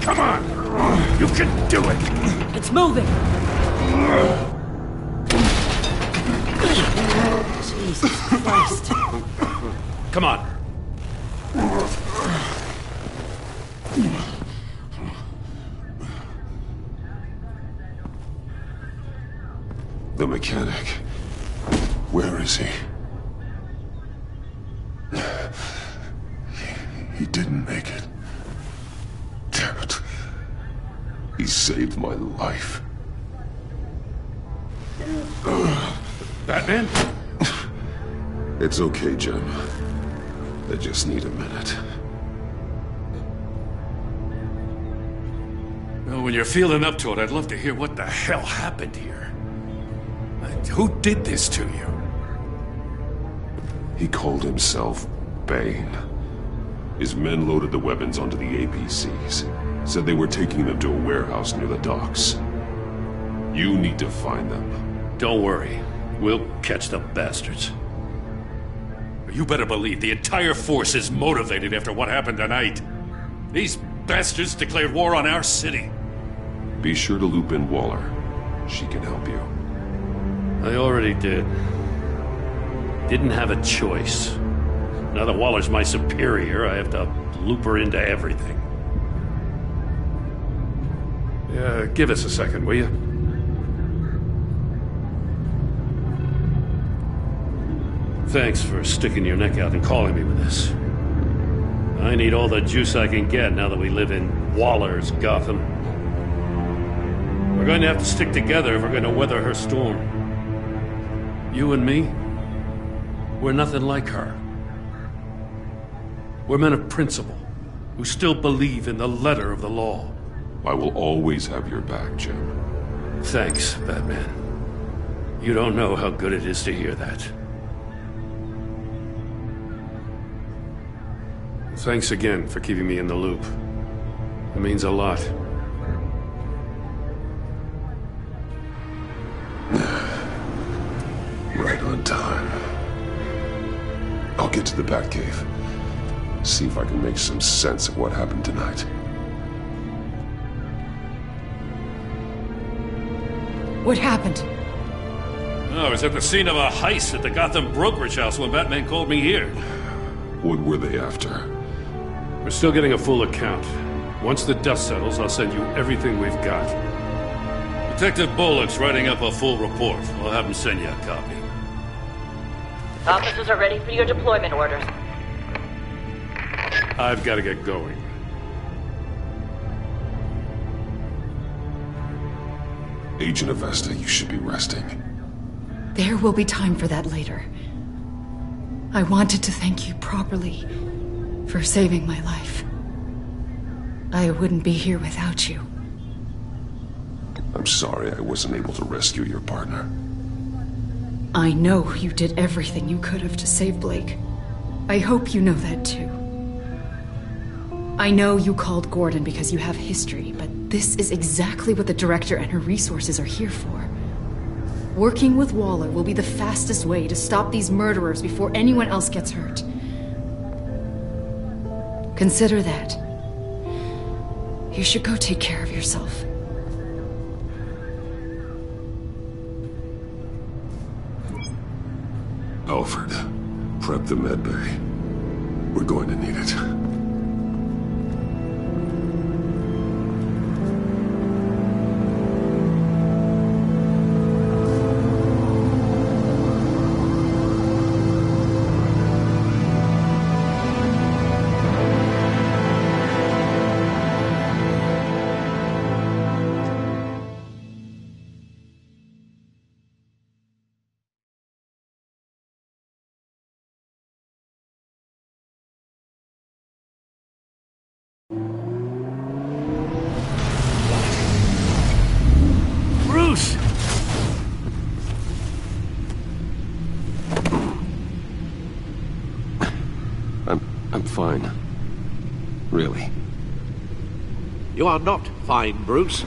Come on! You can do it! It's moving! Jesus Christ. Come on. The mechanic. Where is he? He didn't make it. Damn it. He saved my life. Batman? It's okay, Jim. I just need a minute. Well, when you're feeling up to it, I'd love to hear what the hell happened here. Who did this to you? He called himself Bane. His men loaded the weapons onto the APCs. Said they were taking them to a warehouse near the docks. You need to find them. Don't worry. We'll catch the bastards. You better believe the entire force is motivated after what happened tonight. These bastards declared war on our city. Be sure to loop in Waller. She can help you. I already did. Didn't have a choice. Now that Waller's my superior, I have to loop her into everything. Yeah, give us a second, will you? Thanks for sticking your neck out and calling me with this. I need all the juice I can get now that we live in Waller's Gotham. We're going to have to stick together if we're going to weather her storm. You and me, we're nothing like her. We're men of principle, who still believe in the letter of the law. I will always have your back, Jim. Thanks, Batman. You don't know how good it is to hear that. Thanks again for keeping me in the loop. It means a lot. Right on time. I'll get to the Batcave. See if I can make some sense of what happened tonight. What happened? I was at the scene of a heist at the Gotham brokerage house when Batman called me here. What were they after? We're still getting a full account. Once the dust settles, I'll send you everything we've got. Detective Bullock's writing up a full report. I'll have him send you a copy. Officers are ready for your deployment orders. I've got to get going. Agent Avesta, you should be resting. There will be time for that later. I wanted to thank you properly for saving my life. I wouldn't be here without you. I'm sorry I wasn't able to rescue your partner. I know you did everything you could have to save Blake. I hope you know that too. I know you called Gordon because you have history, but this is exactly what the director and her resources are here for. Working with Waller will be the fastest way to stop these murderers before anyone else gets hurt. Consider that. You should go take care of yourself. Alfred, prep the med bay. We're going to need it. Bruce! I'm fine. Really. You are not fine, Bruce.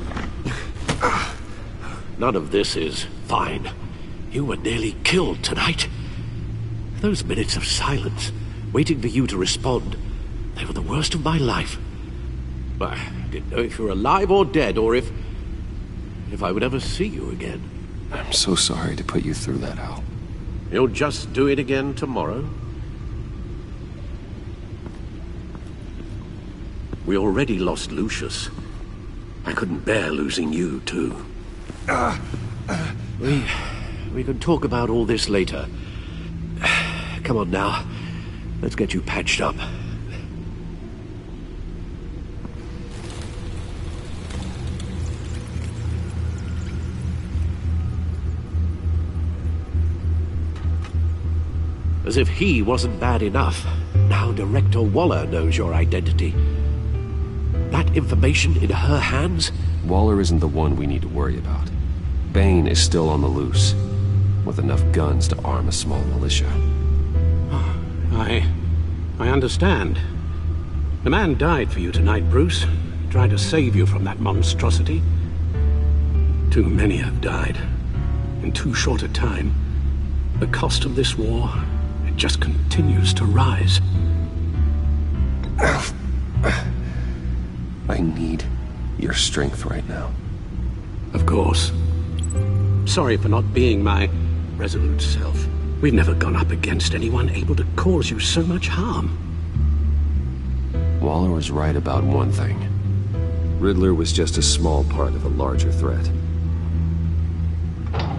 None of this is fine. You were nearly killed tonight. Those minutes of silence, waiting for you to respond, they were the worst of my life. But I didn't know if you were alive or dead, or if I would ever see you again. I'm so sorry to put you through that, Al. You'll just do it again tomorrow? We already lost Lucius. I couldn't bear losing you, too. We can talk about all this later. Come on now. Let's get you patched up. As if he wasn't bad enough, now Director Waller knows your identity. That information in her hands? Waller isn't the one we need to worry about. Bane is still on the loose, with enough guns to arm a small militia. I understand. The man died for you tonight, Bruce. Trying to save you from that monstrosity. Too many have died. In too short a time. The cost of this war, it just continues to rise. I need your strength right now. Of course. Sorry for not being my resolute self. We've never gone up against anyone able to cause you so much harm. Waller was right about one thing. Riddler was just a small part of a larger threat.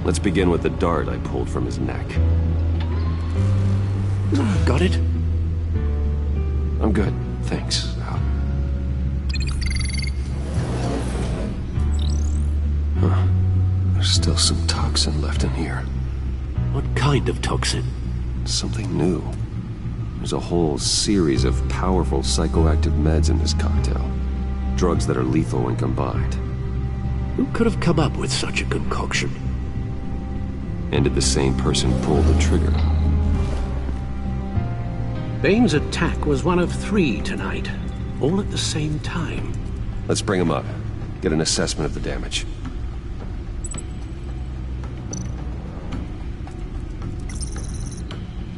Let's begin with the dart I pulled from his neck. Got it? I'm good, thanks. Huh. There's still some toxin left in here. What kind of toxin? Something new. There's a whole series of powerful psychoactive meds in this cocktail. Drugs that are lethal when combined. Who could have come up with such a concoction? And did the same person pull the trigger? Bane's attack was one of 3 tonight, all at the same time. Let's bring him up. Get an assessment of the damage.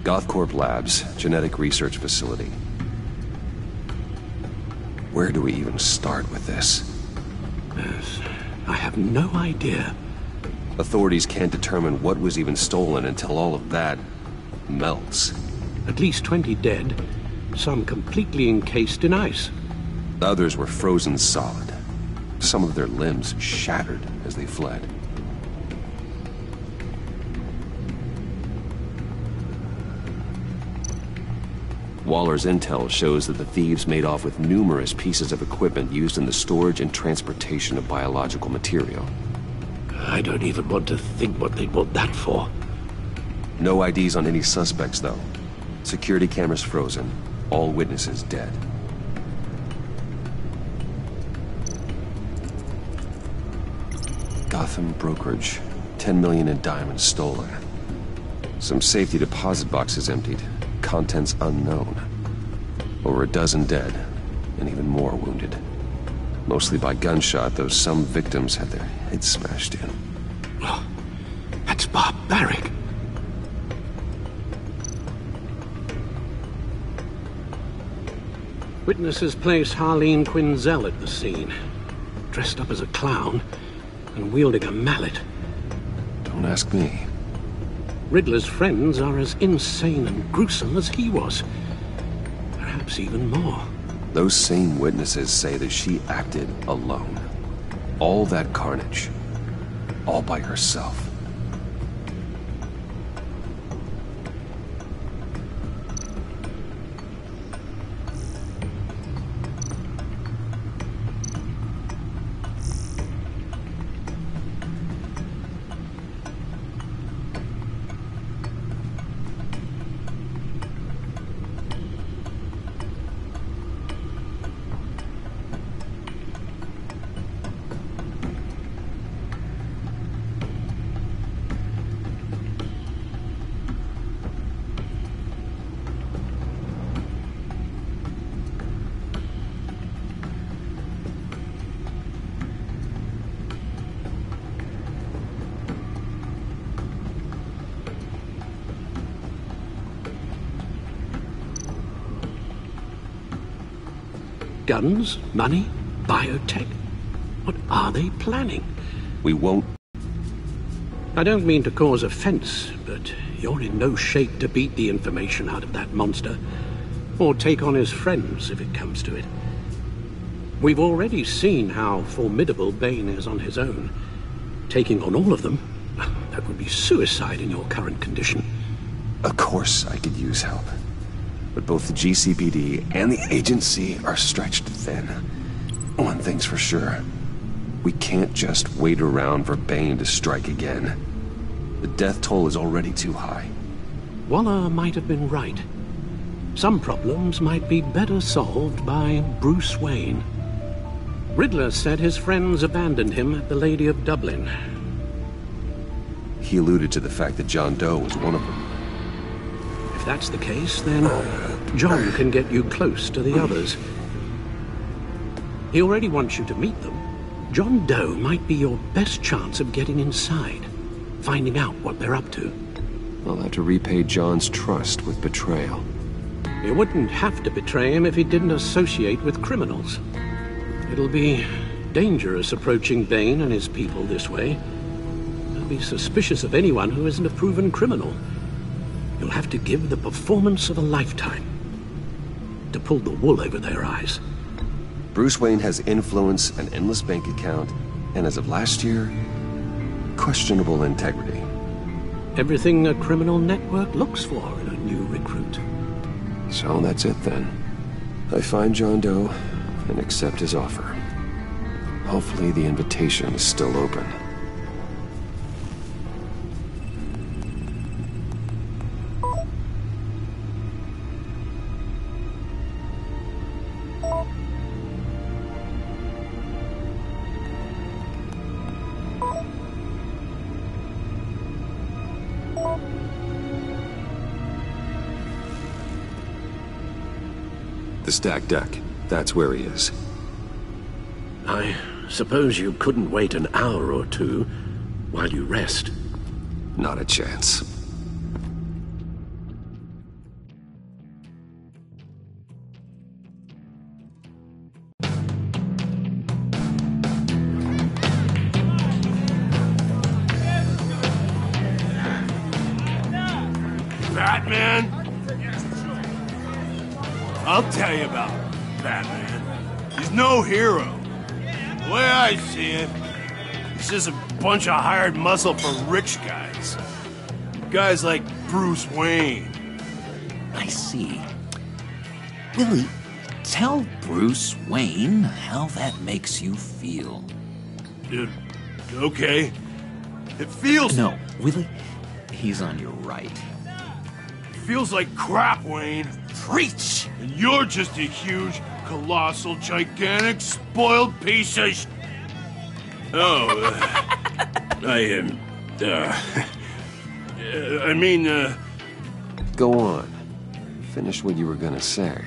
Gothcorp Labs, genetic research facility. Where do we even start with this? Yes, I have no idea. Authorities can't determine what was even stolen until all of that melts. At least 20 dead, some completely encased in ice. Others were frozen solid. Some of their limbs shattered as they fled. Waller's intel shows that the thieves made off with numerous pieces of equipment used in the storage and transportation of biological material. I don't even want to think what they'd want that for. No IDs on any suspects, though. Security cameras frozen. All witnesses dead. Gotham brokerage. 10 million in diamonds stolen. Some safety deposit boxes emptied. Contents unknown. Over a dozen dead, and even more wounded. Mostly by gunshot, though some victims had their heads smashed in. Oh, that's barbaric. Witnesses place Harleen Quinzel at the scene, dressed up as a clown and wielding a mallet. Don't ask me. Riddler's friends are as insane and gruesome as he was. Perhaps even more. Those same witnesses say that she acted alone. All that carnage. All by herself. Guns, money, biotech. What are they planning? We won't... I don't mean to cause offense, but you're in no shape to beat the information out of that monster, or take on his friends if it comes to it. We've already seen how formidable Bane is on his own. Taking on all of them, that would be suicide in your current condition. Of course I could use help. But both the GCPD and the agency are stretched thin. One thing's for sure. We can't just wait around for Bane to strike again. The death toll is already too high. Waller might have been right. Some problems might be better solved by Bruce Wayne. Riddler said his friends abandoned him at the Lady of Dublin. He alluded to the fact that John Doe was one of them. If that's the case, then John can get you close to the others. He already wants you to meet them. John Doe might be your best chance of getting inside, finding out what they're up to. I'll have to repay John's trust with betrayal. You wouldn't have to betray him if he didn't associate with criminals. It'll be dangerous approaching Bane and his people this way. They'll be suspicious of anyone who isn't a proven criminal. You'll have to give the performance of a lifetime to pull the wool over their eyes. Bruce Wayne has influence, an endless bank account, and as of last year, questionable integrity. Everything a criminal network looks for in a new recruit. So that's it then. I find John Doe and accept his offer. Hopefully the invitation is still open. The stacked deck. That's where he is. I suppose you couldn't wait an hour or two while you rest? Not a chance. Batman? I'll tell you about Batman. He's no hero. The way I see it, he's just a bunch of hired muscle for rich guys. Guys like Bruce Wayne. I see. Willie, tell Bruce Wayne how that makes you feel. Okay. It feels... No, Willie, he's on your right. It feels like crap, Wayne. Preach! And you're just a huge, colossal, gigantic, spoiled piece of... Go on. Finish what you were gonna say.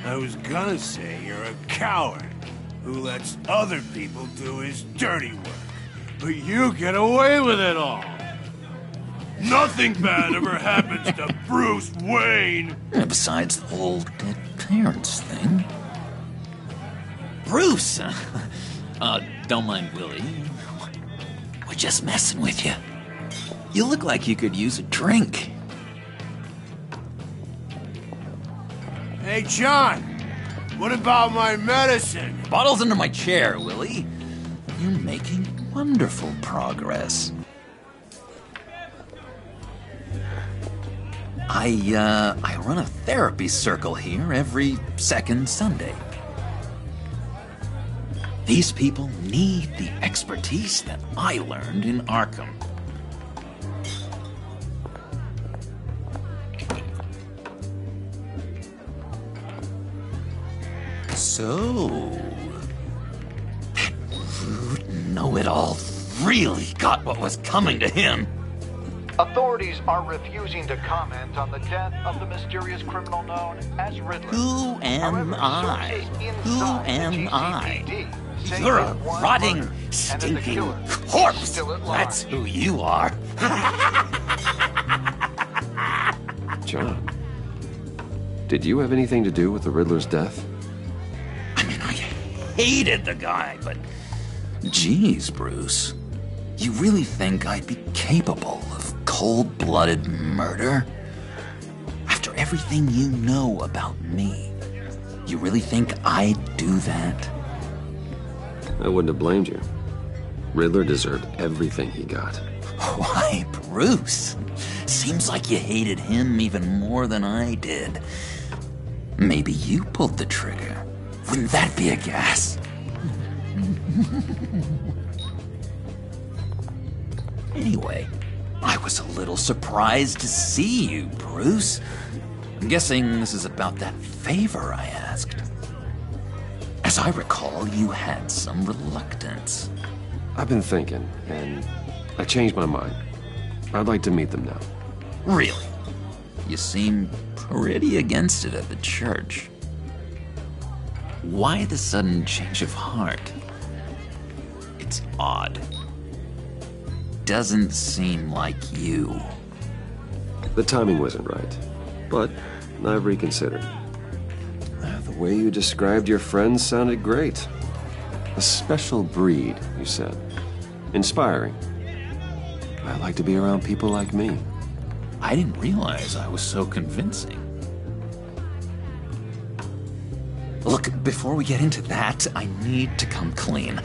I was gonna say you're a coward who lets other people do his dirty work. But you get away with it all. Nothing bad ever happens to Bruce Wayne. Besides the whole dead parents thing. Bruce! Don't mind Willie. We're just messing with you. You look like you could use a drink. Hey, John. What about my medicine? Bottle's under my chair, Willie. You're making wonderful progress. I run a therapy circle here every second Sunday. These people need the expertise that I learned in Arkham. So, that rude know-it-all really got what was coming to him. Authorities are refusing to comment on the death of the mysterious criminal known as Riddler. Who am I? Who am I? You're a rotting, stinking corpse! That's who you are. John, did you have anything to do with the Riddler's death? Hated the guy, but... Geez, Bruce. You really think I'd be capable of cold-blooded murder? After everything you know about me, you really think I'd do that? I wouldn't have blamed you. Riddler deserved everything he got. Why, Bruce? Seems like you hated him even more than I did. Maybe you pulled the trigger. Wouldn't that be a gas? Anyway, I was a little surprised to see you, Bruce. I'm guessing this is about that favor I asked. As I recall, you had some reluctance. I've been thinking, and I changed my mind. I'd like to meet them now. Really? You seem pretty against it at the church. Why the sudden change of heart? It's odd. Doesn't seem like you. The timing wasn't right, but I've reconsidered. The way you described your friends sounded great. A special breed, you said. Inspiring. I like to be around people like me. I didn't realize I was so convincing. Look, before we get into that, I need to come clean.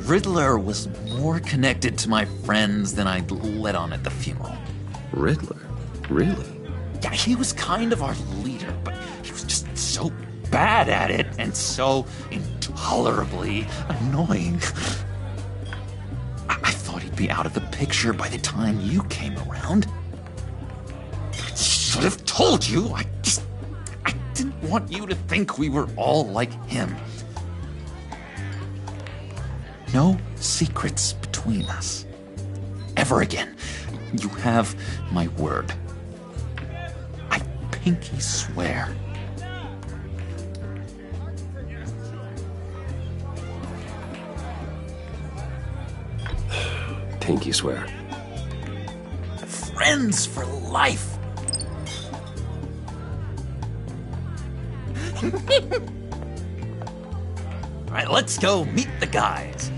Riddler was more connected to my friends than I'd let on at the funeral. Riddler? Really? Yeah, he was kind of our leader, but he was just so bad at it and so intolerably annoying. I thought he'd be out of the picture by the time you came around. I should have told you. I didn't want you to think we were all like him. No secrets between us. Ever again. You have my word. I pinky swear. Pinky swear. Friends for life. All right, let's go meet the guys.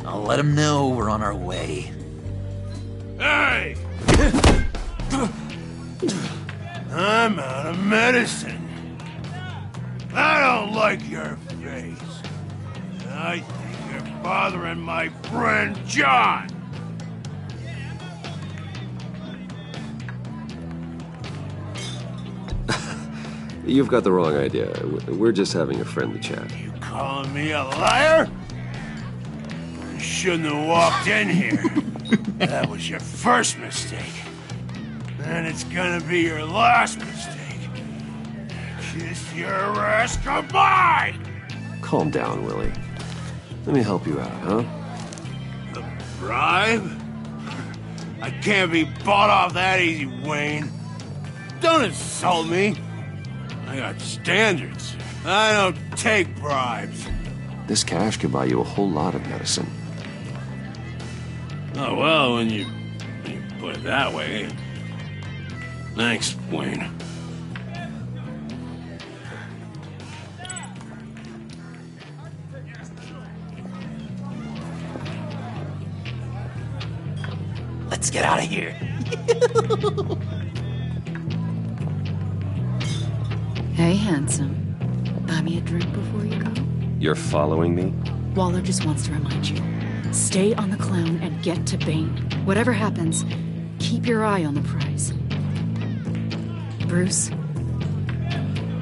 I'll let them know we're on our way. Hey! medicine. I don't like your face. I think you're bothering my friend John. You've got the wrong idea. We're just having a friendly chat. You calling me a liar? You shouldn't have walked in here. That was your first mistake. And it's gonna be your last mistake. Kiss your ass goodbye! Calm down, Willie. Let me help you out, huh? The bribe? I can't be bought off that easy, Wayne. Don't insult me. I got standards. I don't take bribes. This cash could buy you a whole lot of medicine. Oh, well, when you put it that way. Thanks, Wayne. Let's get out of here. Hey, handsome. Buy me a drink before you go? You're following me? Waller just wants to remind you. Stay on the clown and get to Bane. Whatever happens, keep your eye on the prize. Bruce,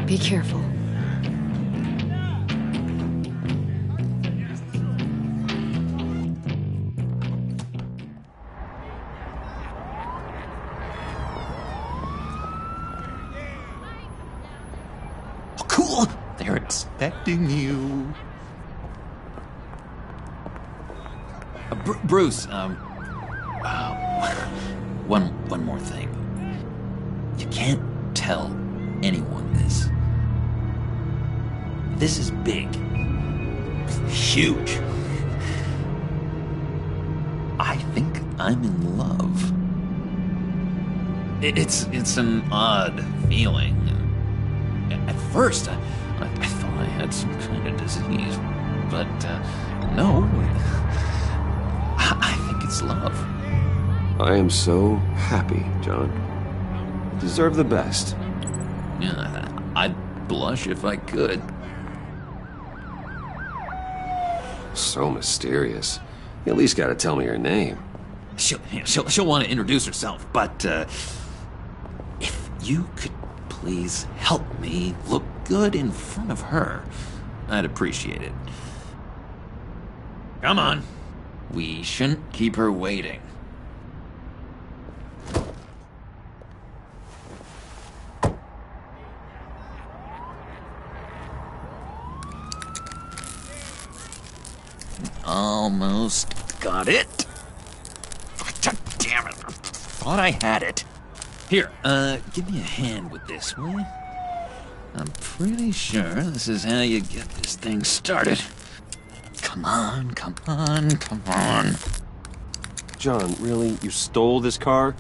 be careful. Cool! They're expecting you. Bruce, one more thing. You can't tell anyone this. This is big. Huge. I think I'm in love. It's an odd feeling. At first, I thought I had some kind of disease, but no. I think it's love. I am so happy, John. You deserve the best. Yeah, I'd blush if I could. So mysterious. You at least gotta tell me her name. She'll want to introduce herself, but if you could please help me look good in front of her, I'd appreciate it. Come on. We shouldn't keep her waiting. Almost got it. Damn it. Thought I had it. Here, give me a hand with this, will you? I'm pretty sure this is how you get this thing started. Come on, come on, come on. John, really? You stole this car?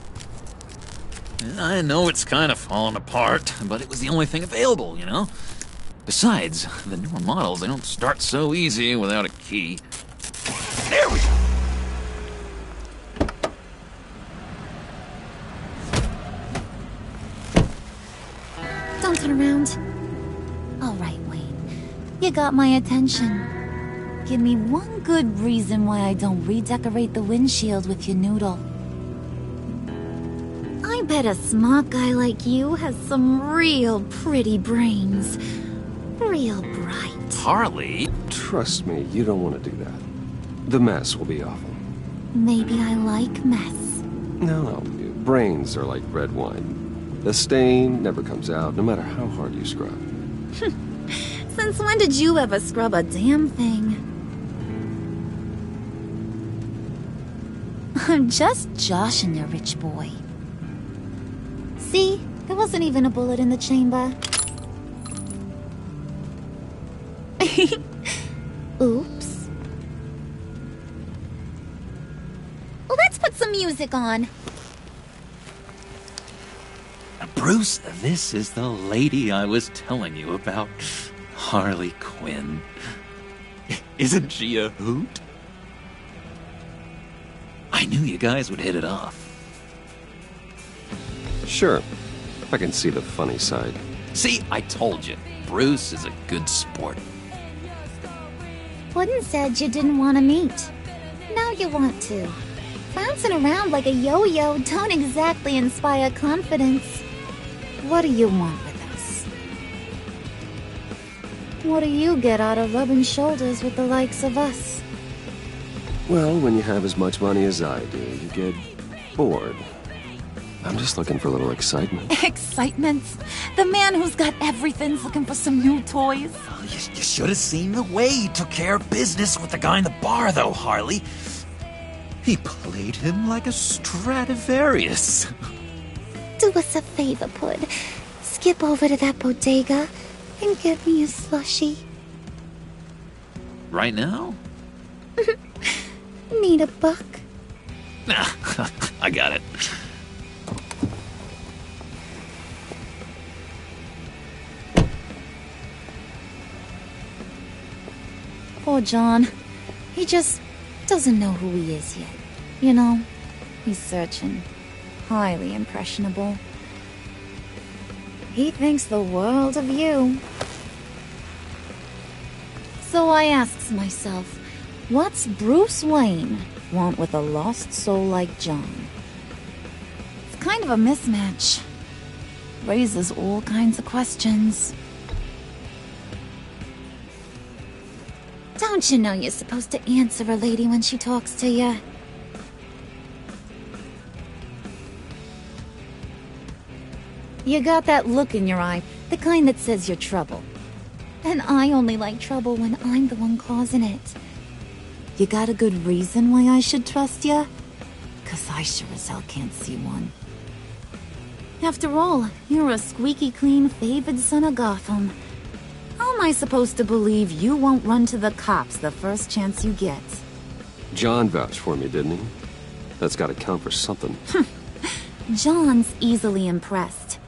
I know it's kind of falling apart, but it was the only thing available, you know? Besides, the newer models, they don't start so easy without a key. There we go! Don't turn around. All right, Wayne. You got my attention. Give me one good reason why I don't redecorate the windshield with your noodle. I bet a smart guy like you has some real pretty brains. Real bright. Harley? Trust me, you don't want to do that. The mess will be awful. Maybe I like mess. No, brains are like red wine. The stain never comes out, no matter how hard you scrub. Since when did you ever scrub a damn thing? I'm just joshing you, rich boy. See? There wasn't even a bullet in the chamber. Oops. Let's put some music on. Bruce, this is the lady I was telling you about. Harley Quinn. Isn't she a hoot? I knew you guys would hit it off. Sure. I can see the funny side. See, I told you. Bruce is a good sport. Wooden said you didn't want to meet. Now you want to. Bouncing around like a yo-yo don't exactly inspire confidence. What do you want with us? What do you get out of rubbing shoulders with the likes of us? Well, when you have as much money as I do, you get bored. I'm just looking for a little excitement. Excitement? The man who's got everything's looking for some new toys? Oh, you should have seen the way he took care of business with the guy in the bar, though, Harley. He played him like a Stradivarius. Do us a favor, Pud. Skip over to that bodega and get me a slushie. Right now? Need a buck? Nah, I got it. Poor John. He just doesn't know who he is yet. You know, he's searching. Highly impressionable. He thinks the world of you. So I asks myself, what's Bruce Wayne want with a lost soul like John? It's kind of a mismatch. Raises all kinds of questions. Don't you know you're supposed to answer a lady when she talks to you? You got that look in your eye, the kind that says you're trouble. And I only like trouble when I'm the one causing it. You got a good reason why I should trust you? 'Cause I sure as hell can't see one. After all, you're a squeaky clean favored son of Gotham. How am I supposed to believe you won't run to the cops the first chance you get? John vouched for me, didn't he? That's gotta count for something. John's easily impressed.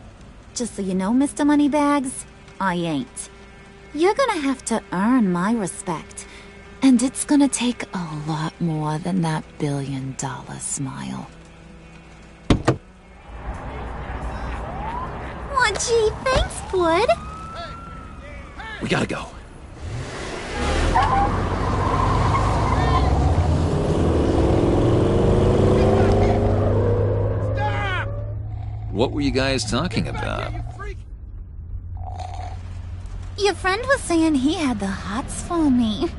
Just so you know, Mr. Moneybags, I ain't. You're gonna have to earn my respect. And it's gonna take a lot more than that $1 billion smile. Aw, gee, thanks, Bud. We gotta go. Stop! What were you guys talking about? Your friend was saying he had the hots for me.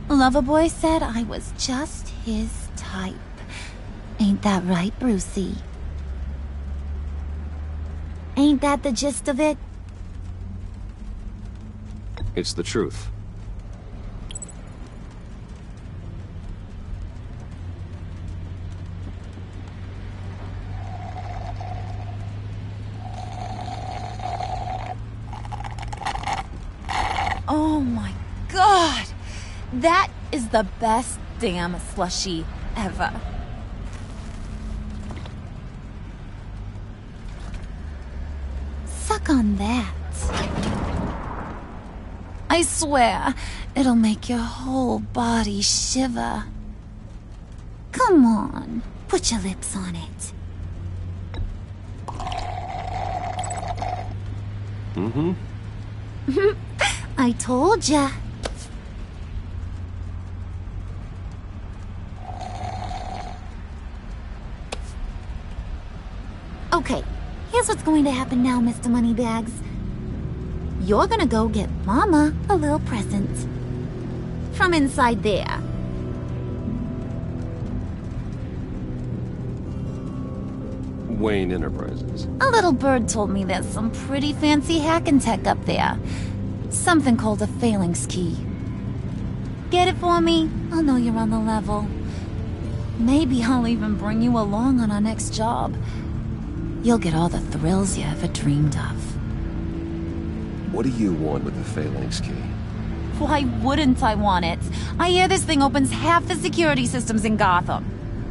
Loverboy said I was just his type. Ain't that right, Brucey? Ain't that the gist of it? It's the truth. Oh my god! That is the best damn slushie ever. Suck on that. I swear, it'll make your whole body shiver. Come on, put your lips on it. Mm-hmm. I told ya. Okay, here's what's going to happen now, Mr. Moneybags. You're gonna go get Mama a little present. From inside there. Wayne Enterprises. A little bird told me there's some pretty fancy hacking tech up there. Something called a phalanx key. Get it for me? I'll know you're on the level. Maybe I'll even bring you along on our next job. You'll get all the thrills you ever dreamed of. What do you want with the phalanx key? Why wouldn't I want it? I hear this thing opens half the security systems in Gotham.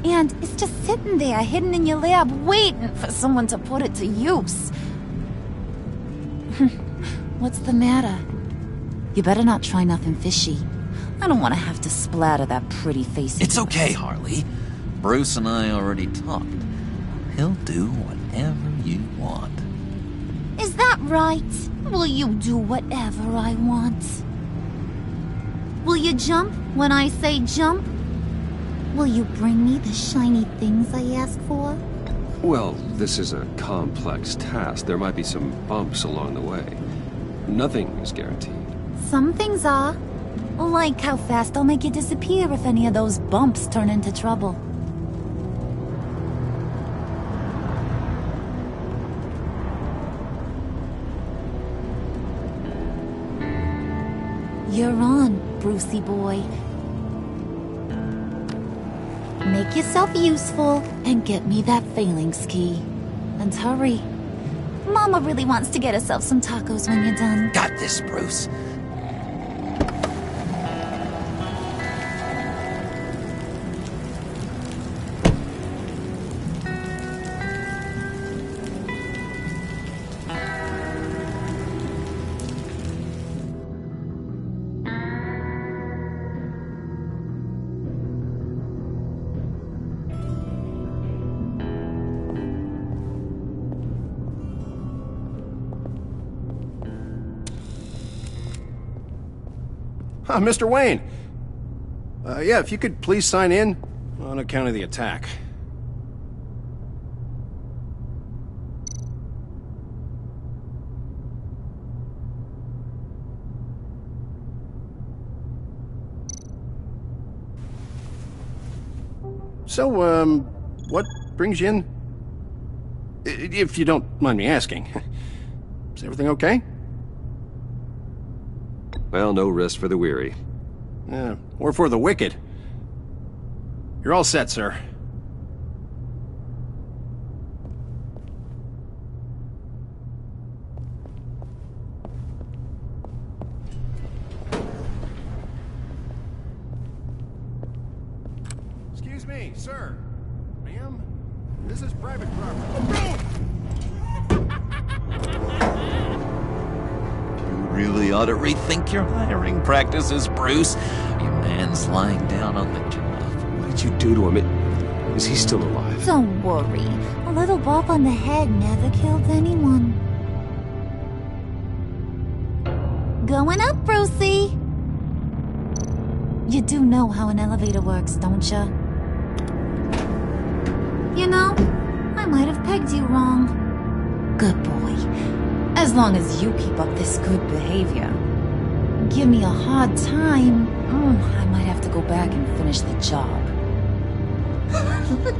And it's just sitting there, hidden in your lab, waiting for someone to put it to use. What's the matter? You better not try nothing fishy. I don't want to have to splatter that pretty face. It's okay, Harley. Bruce and I already talked. He'll do whatever you want. Is that right? Will you do whatever I want? Will you jump when I say jump? Will you bring me the shiny things I ask for? Well, this is a complex task. There might be some bumps along the way. Nothing is guaranteed. Some things are. Like how fast I'll make you disappear if any of those bumps turn into trouble. You're on, Brucey boy. Make yourself useful and get me that phalanx key. And hurry. Mama really wants to get herself some tacos when you're done. Got this, Bruce. Mr. Wayne. Yeah, if you could please sign in on account of the attack. So, what brings you in? If you don't mind me asking. Is everything okay? Well, no rest for the weary. Or for the wicked. You're all set, sir. Excuse me, sir. Ma'am? This is private property. Really ought to rethink your hiring practices, Bruce. Your man's lying down on the job. What did you do to him? Is he still alive? Don't worry. A little bump on the head never killed anyone. Going up, Brucey! You do know how an elevator works, don't you? You know, I might have pegged you wrong. Good boy. As long as you keep up this good behavior. Give me a hard time, I might have to go back and finish the job.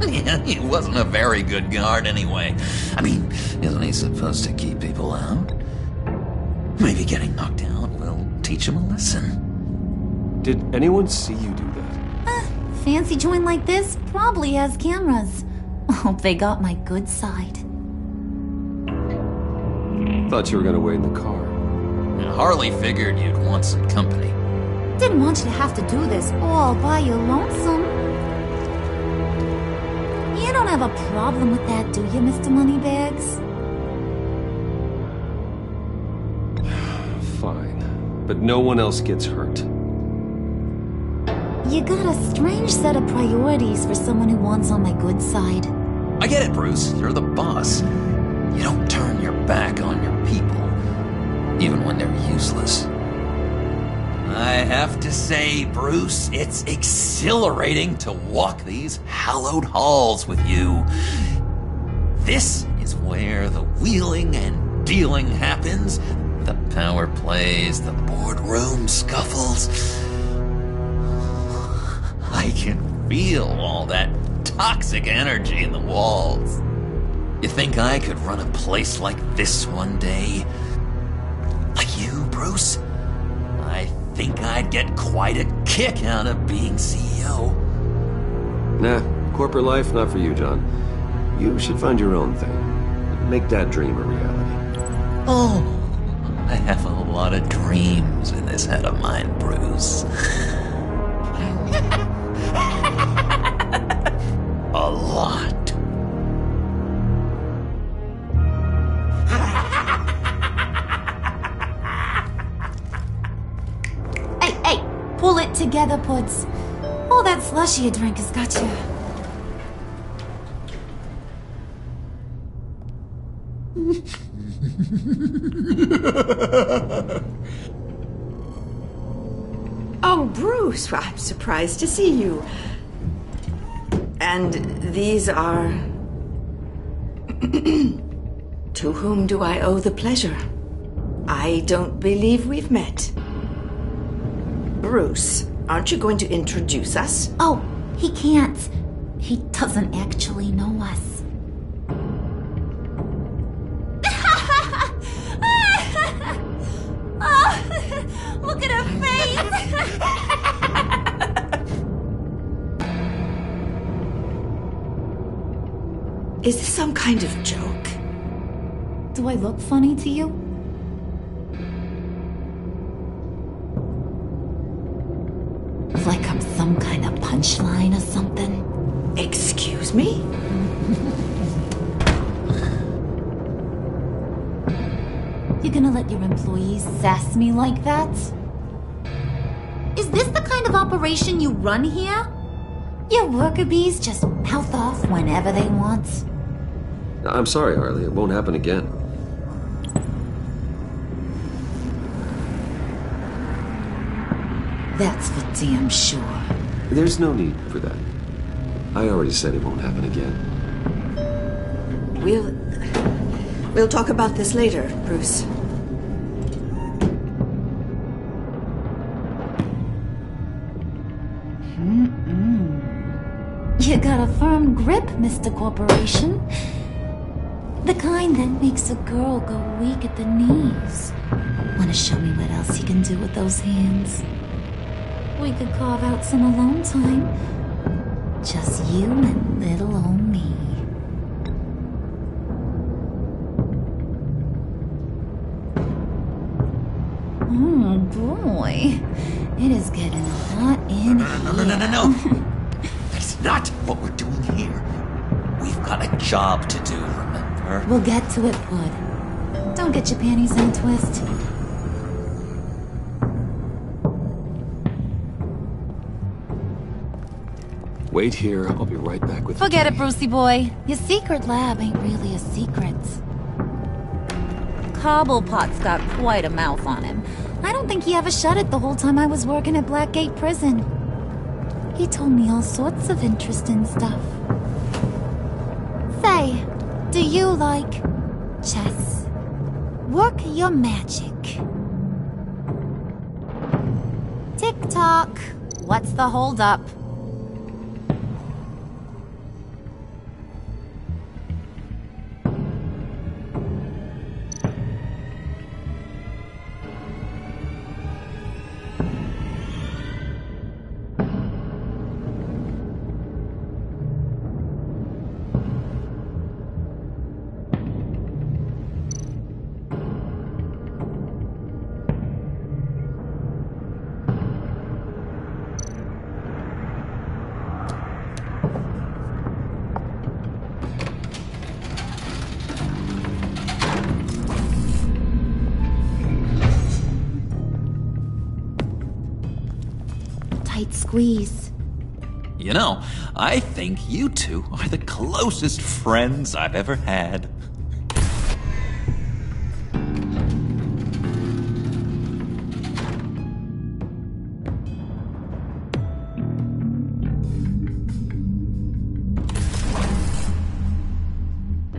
Yeah, he wasn't a very good guard anyway. I mean, isn't he supposed to keep people out? Maybe getting knocked out will teach him a lesson. Did anyone see you do that? Fancy joint like this probably has cameras. Hope they got my good side. Thought you were gonna wait in the car. Harley figured you'd want some company. Didn't want you to have to do this all by your lonesome. You don't have a problem with that, do you, Mr. Moneybags? Fine. But no one else gets hurt. You got a strange set of priorities for someone who wants on my good side. I get it, Bruce. You're the boss. You don't turn your back on your people, even when they're useless. I have to say, Bruce, it's exhilarating to walk these hallowed halls with you. This is where the wheeling and dealing happens, the power plays, the boardroom scuffles. I can feel all that toxic energy in the walls. You think I could run a place like this one day? Like you, Bruce? I think I'd get quite a kick out of being CEO. Nah, corporate life, not for you, John. You should find your own thing. Make that dream a reality. Oh, I have a lot of dreams in this head of mine, Bruce. A lot. Hey, pull it together, Puds. All that slushy you drank has got you. Oh, Bruce, I'm surprised to see you. And these are... To whom do I owe the pleasure? I don't believe we've met. Bruce, aren't you going to introduce us? Oh, he can't. He doesn't actually know us. Oh, look at her face! Is this some kind of joke? Do I look funny to you? Like I'm some kind of punchline or something? Excuse me? You gonna let your employees sass me like that? Is this the kind of operation you run here? Your worker bees just mouth off whenever they want. I'm sorry, Harley. It won't happen again. That's for damn sure. There's no need for that. I already said it won't happen again. We'll talk about this later, Bruce. You got a firm grip, Mr. Corporation. The kind that makes a girl go weak at the knees. Wanna show me what else you can do with those hands? We could carve out some alone time. Just you and little old me. Oh boy. It is getting hot in here. No. That's not what we're doing here. We've got a job to do, remember? We'll get to it, Bud. Don't get your panties in a twist. Wait here. I'll be right back with Forget it, Brucey boy. Your secret lab ain't really a secret. Cobblepot's got quite a mouth on him. I don't think he ever shut it the whole time I was working at Blackgate Prison. He told me all sorts of interesting stuff. Say, do you like chess? Work your magic. Tick-tock. What's the holdup? Squeeze. You know, I think you two are the closest friends I've ever had.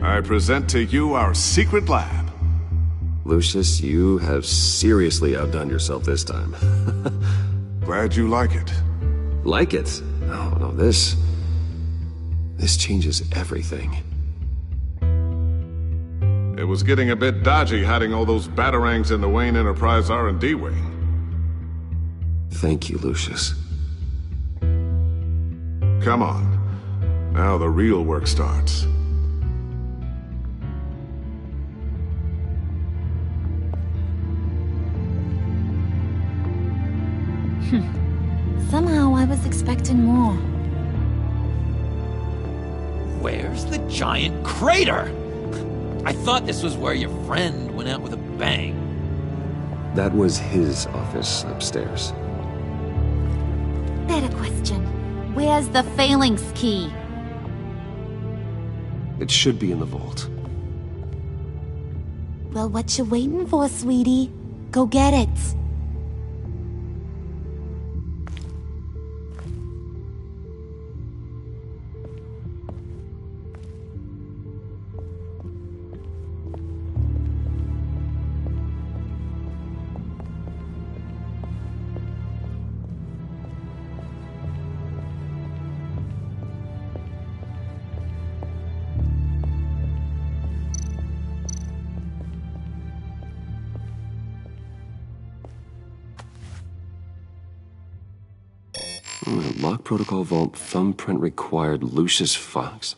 I present to you our secret lab. Lucius, you have seriously outdone yourself this time. Glad you like it. Like it? No, this changes everything. It was getting a bit dodgy hiding all those batarangs in the Wayne Enterprise R&D wing. Thank you, Lucius. Come on. Now the real work starts. Somehow I was expecting more. Where's the giant crater? I thought this was where your friend went out with a bang. That was his office upstairs. Better question. Where's the phalanx key? It should be in the vault. Well, what you waiting for, sweetie? Go get it. Lock protocol vault thumbprint required Lucius Fox.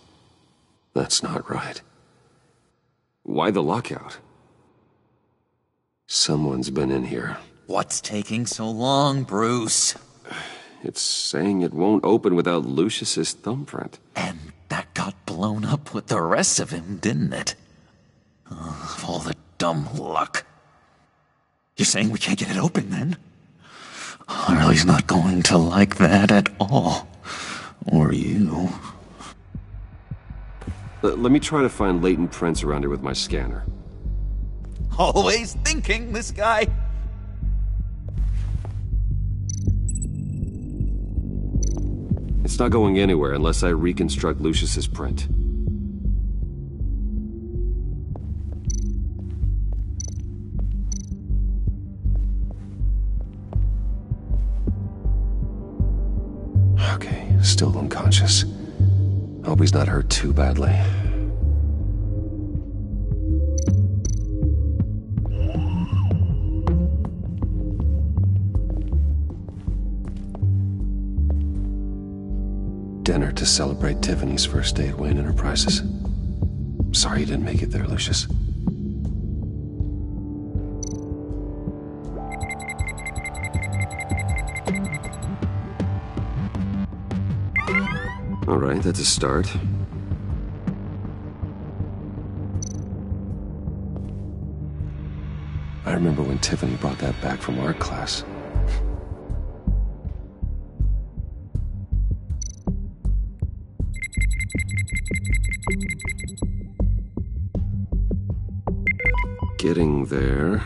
That's not right. Why the lockout? Someone's been in here. What's taking so long, Bruce? It's saying it won't open without Lucius's thumbprint. And that got blown up with the rest of him, didn't it? All the dumb luck. You're saying we can't get it open, then? Harley's not going to like that at all. Or you. Let me try to find latent prints around here with my scanner. Always thinking, this guy. It's not going anywhere unless I reconstruct Lucius's print. Okay, still unconscious. Hope he's not hurt too badly. Dinner to celebrate Tiffany's first day at Wayne Enterprises. Sorry you didn't make it there, Lucius. All right, that's a start. I remember when Tiffany brought that back from art class. Getting there.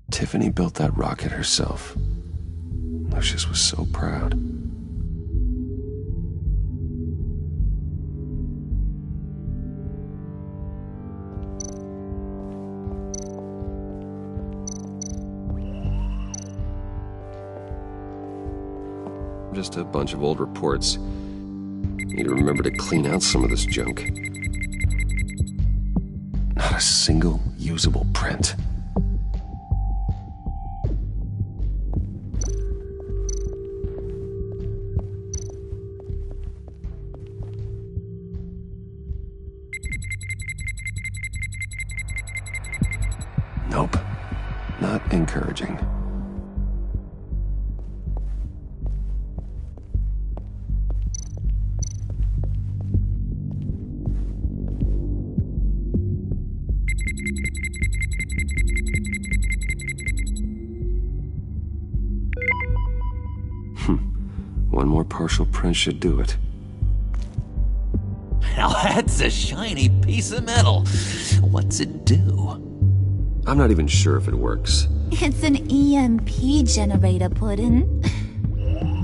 Tiffany built that rocket herself. Lucius was so proud. Just a bunch of old reports. Need to remember to clean out some of this junk. Not a single usable print. Nope. Not encouraging. One more partial print should do it. Now that's a shiny piece of metal. What's it do? I'm not even sure if it works. It's an EMP generator, Puddin'.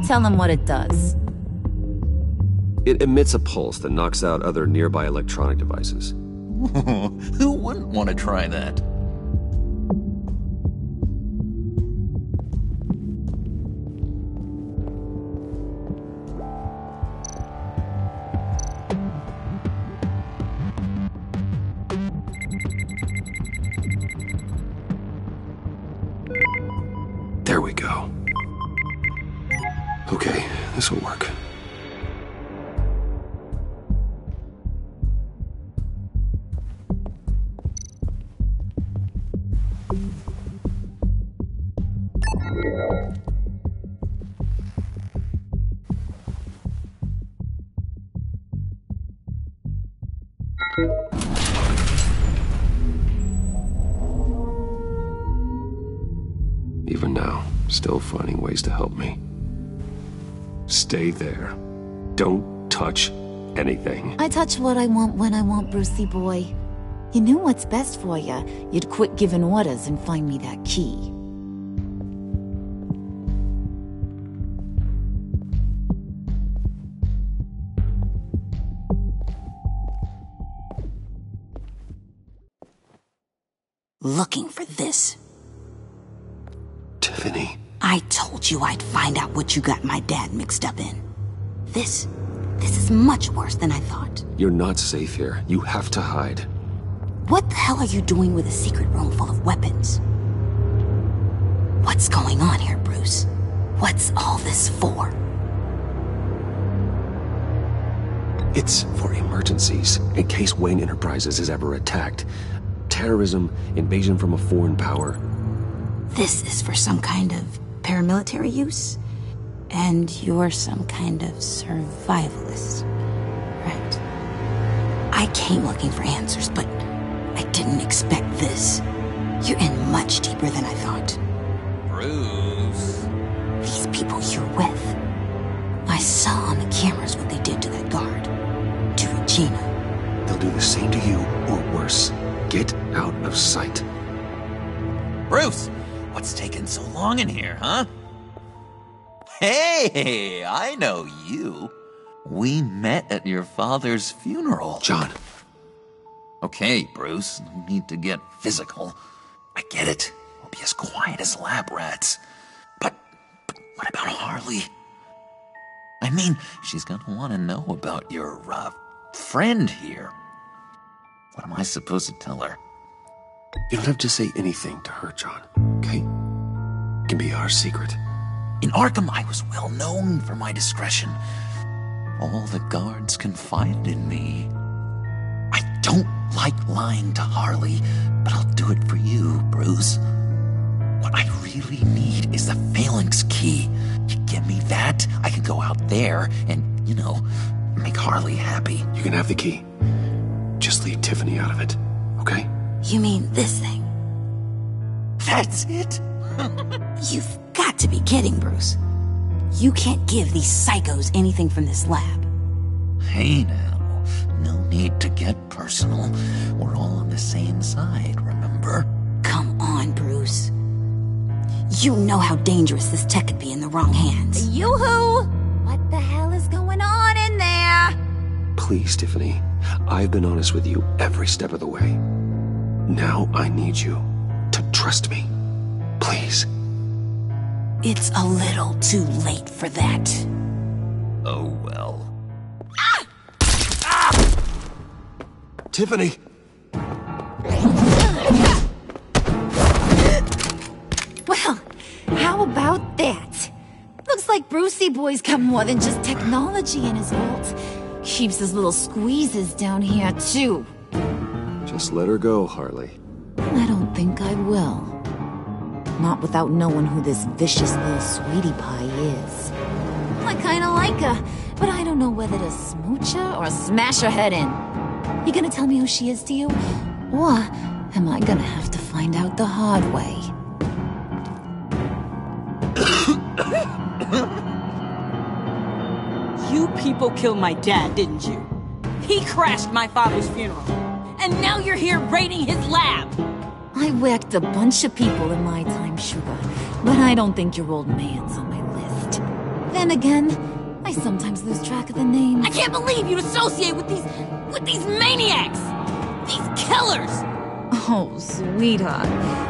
Tell him what it does. It emits a pulse that knocks out other nearby electronic devices. Who wouldn't want to try that? There we go. Okay, this will work. Even now, still finding ways to help me. Stay there. Don't touch anything. I touch what I want when I want, Brucey boy. You knew what's best for you. You'd quit giving orders and find me that key. Looking for this. Tiffany. I told you I'd find out what you got my dad mixed up in. This is much worse than I thought. You're not safe here. You have to hide. What the hell are you doing with a secret room full of weapons? What's going on here, Bruce? What's all this for? It's for emergencies, in case Wayne Enterprises is ever attacked. Terrorism, invasion from a foreign power. This is for some kind of paramilitary use? And you're some kind of survivalist, right? I came looking for answers, but I didn't expect this. You're in much deeper than I thought. Bruce. These people you're with. I saw on the cameras what they did to that guard. To Regina. They'll do the same to you, or worse. Get out of sight. Bruce, what's taking so long in here, huh? Hey, I know you. We met at your father's funeral. John. Okay, Bruce, no need to get physical. I get it. We'll be as quiet as lab rats. But what about Harley? I mean, she's gonna want to know about your, friend here. What am I supposed to tell her? You don't have to say anything to her, John, okay? It can be our secret. In Arkham, I was well known for my discretion. All the guards confided in me. I don't like lying to Harley, but I'll do it for you, Bruce. What I really need is the Phalanx key. You give me that, I can go out there and, make Harley happy. You can have the key. Just leave Tiffany out of it, okay? You mean this thing? That's it? You've got to be kidding, Bruce. You can't give these psychos anything from this lab. Hey now, no need to get personal. We're all on the same side, remember? Come on, Bruce. You know how dangerous this tech could be in the wrong hands. Yoo-hoo! What the hell is going on in there? Please, Tiffany. I've been honest with you every step of the way. Now I need you to trust me. Please. It's a little too late for that. Oh, well. Tiffany! Well, how about that? Looks like Brucey Boy's got more than just technology in his vault. Keeps his little squeezes down here, too. Just let her go, Harley. I don't think I will. Not without knowing who this vicious little sweetie pie is. I kinda like her, but I don't know whether to smooch her or smash her head in. You gonna tell me who she is to you? Or am I gonna have to find out the hard way? You people killed my dad, didn't you? He crashed my father's funeral. And now you're here raiding his lab! I whacked a bunch of people in my time, Sugar, but I don't think your old man's on my list. Then again, I sometimes lose track of the names. I can't believe you'd associate with these maniacs! These killers! Oh, sweetheart.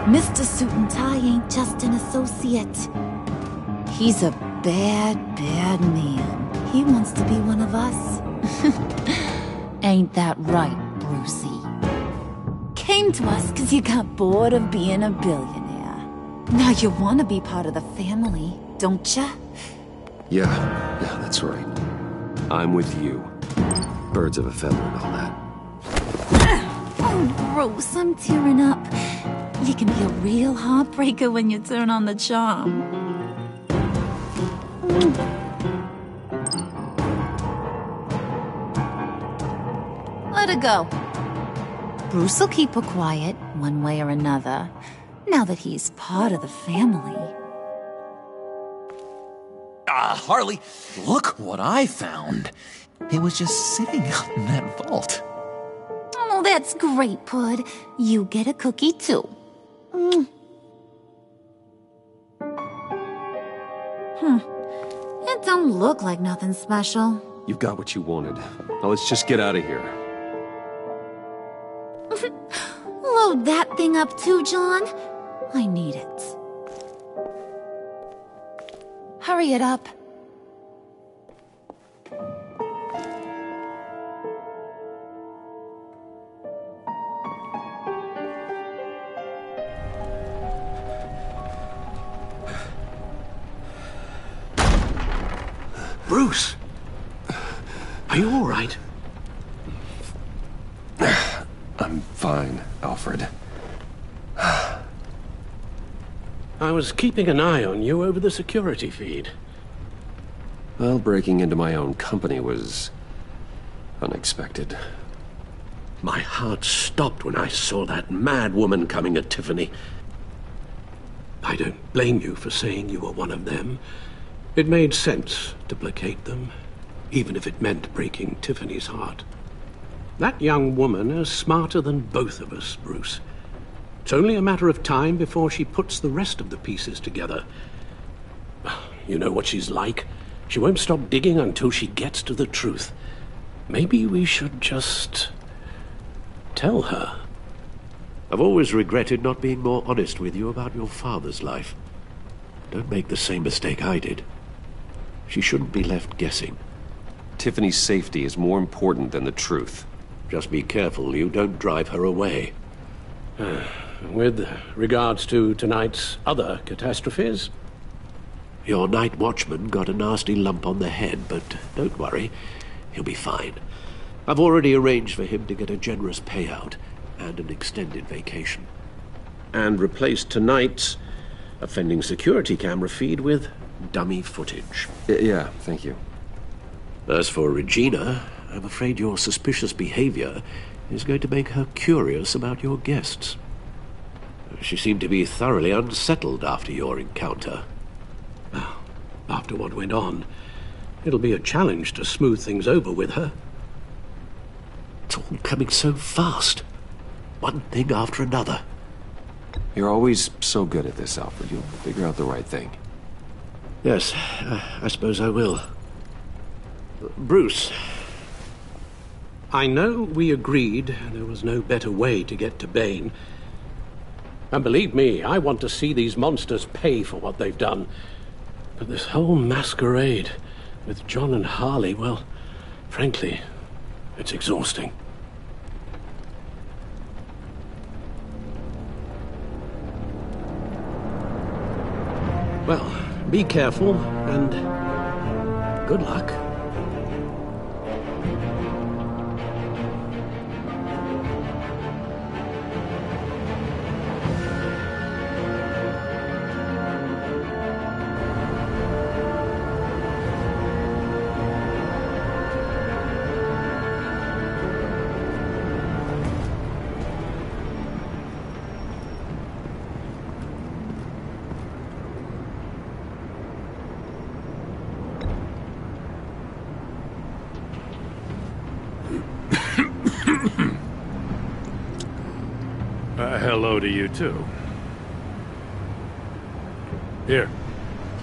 Mr. Suit and Tie ain't just an associate. He's a bad, bad man. He wants to be one of us. Ain't that right, Brucey? Came to us because you got bored of being a billionaire. Now you want to be part of the family, don't ya? Yeah, that's right. I'm with you. Birds of a feather and all that. Oh, Bruce, I'm tearing up. You can be a real heartbreaker when you turn on the charm. Let her go. Bruce will keep her quiet, one way or another, now that he's part of the family. Harley, look what I found. It was just sitting out in that vault. Oh, that's great, Pud. You get a cookie, too. It don't look like nothing special. You've got what you wanted. Now let's just get out of here. Load that thing up too, John. I need it. Hurry it up. Bruce! Are you all right? I'm fine, Alfred. I was keeping an eye on you over the security feed. Well, breaking into my own company was unexpected. My heart stopped when I saw that mad woman coming at Tiffany. I don't blame you for saying you were one of them. It made sense to placate them, even if it meant breaking Tiffany's heart. That young woman is smarter than both of us, Bruce. It's only a matter of time before she puts the rest of the pieces together. You know what she's like. She won't stop digging until she gets to the truth. Maybe we should just tell her. I've always regretted not being more honest with you about your father's life. Don't make the same mistake I did. She shouldn't be left guessing. Tiffany's safety is more important than the truth. Just be careful you don't drive her away. With regards to tonight's other catastrophes? Your night watchman got a nasty lump on the head, but don't worry, he'll be fine. I've already arranged for him to get a generous payout and an extended vacation. And replaced tonight's offending security camera feed with dummy footage. Yeah, thank you. As for Regina, I'm afraid your suspicious behavior is going to make her curious about your guests. She seemed to be thoroughly unsettled after your encounter. After what went on, it'll be a challenge to smooth things over with her. It's all coming so fast. One thing after another. You're always so good at this, Alfred. You'll figure out the right thing. Yes, I suppose I will. Bruce, I know we agreed there was no better way to get to Bane. And believe me, I want to see these monsters pay for what they've done. But this whole masquerade with John and Harley, well, frankly, it's exhausting. Well, be careful, and good luck. Hello to you, too. Here.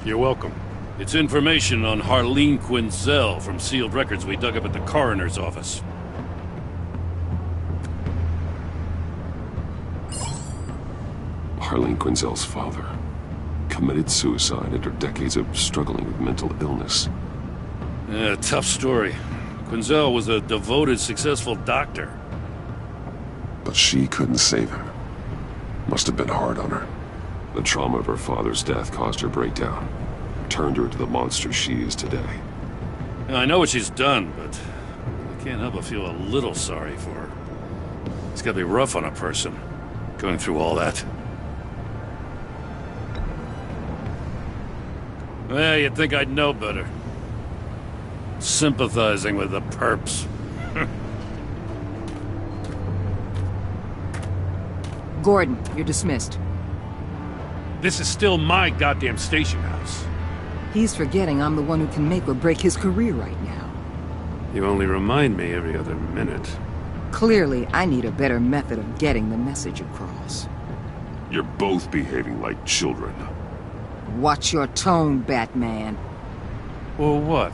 You're welcome. It's information on Harleen Quinzel from sealed records we dug up at the coroner's office. Harleen Quinzel's father committed suicide after decades of struggling with mental illness. Yeah, tough story. Quinzel was a devoted, successful doctor. But she couldn't save him. Must have been hard on her. The trauma of her father's death caused her breakdown. Turned her into the monster she is today. Now, I know what she's done, but I can't help but feel a little sorry for her. It's gotta be rough on a person, going through all that. Well, you'd think I'd know better. Sympathizing with the perps. Gordon, you're dismissed. This is still my goddamn station house. He's forgetting I'm the one who can make or break his career right now. You only remind me every other minute. Clearly, I need a better method of getting the message across. You're both behaving like children. Watch your tone, Batman. Well, what?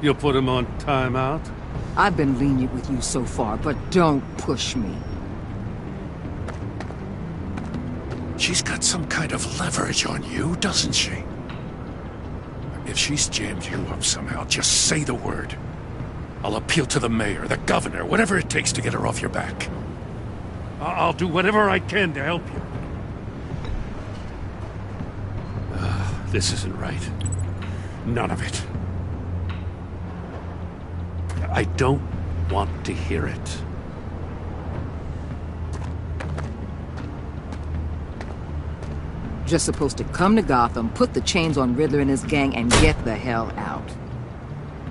You'll put him on timeout? I've been lenient with you so far, but don't push me. She's got some kind of leverage on you, doesn't she? If she's jammed you up somehow, just say the word. I'll appeal to the mayor, the governor, whatever it takes to get her off your back. I'll do whatever I can to help you. This isn't right. None of it. I don't want to hear it. Just supposed to come to Gotham, put the chains on Riddler and his gang, and get the hell out.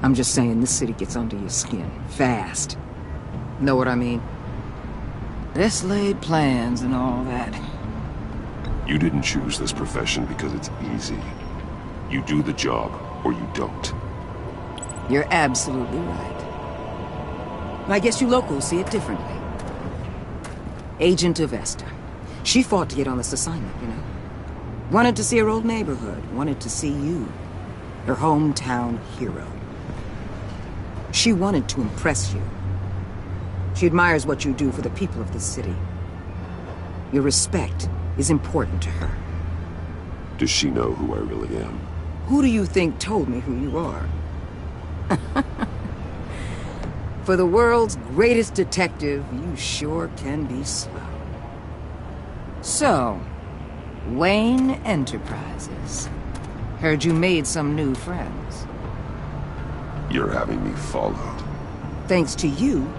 I'm just saying, this city gets under your skin. Fast. Know what I mean? Let's lay plans and all that. You didn't choose this profession because it's easy. You do the job, or you don't. You're absolutely right. I guess you locals see it differently. Agent of Esther. She fought to get on this assignment, you know? Wanted to see her old neighborhood. Wanted to see you. Her hometown hero. She wanted to impress you. She admires what you do for the people of the city. Your respect is important to her. Does she know who I really am? Who do you think told me who you are? For the world's greatest detective, you sure can be slow. So, Wayne Enterprises. Heard you made some new friends. You're having me followed. Thanks to you,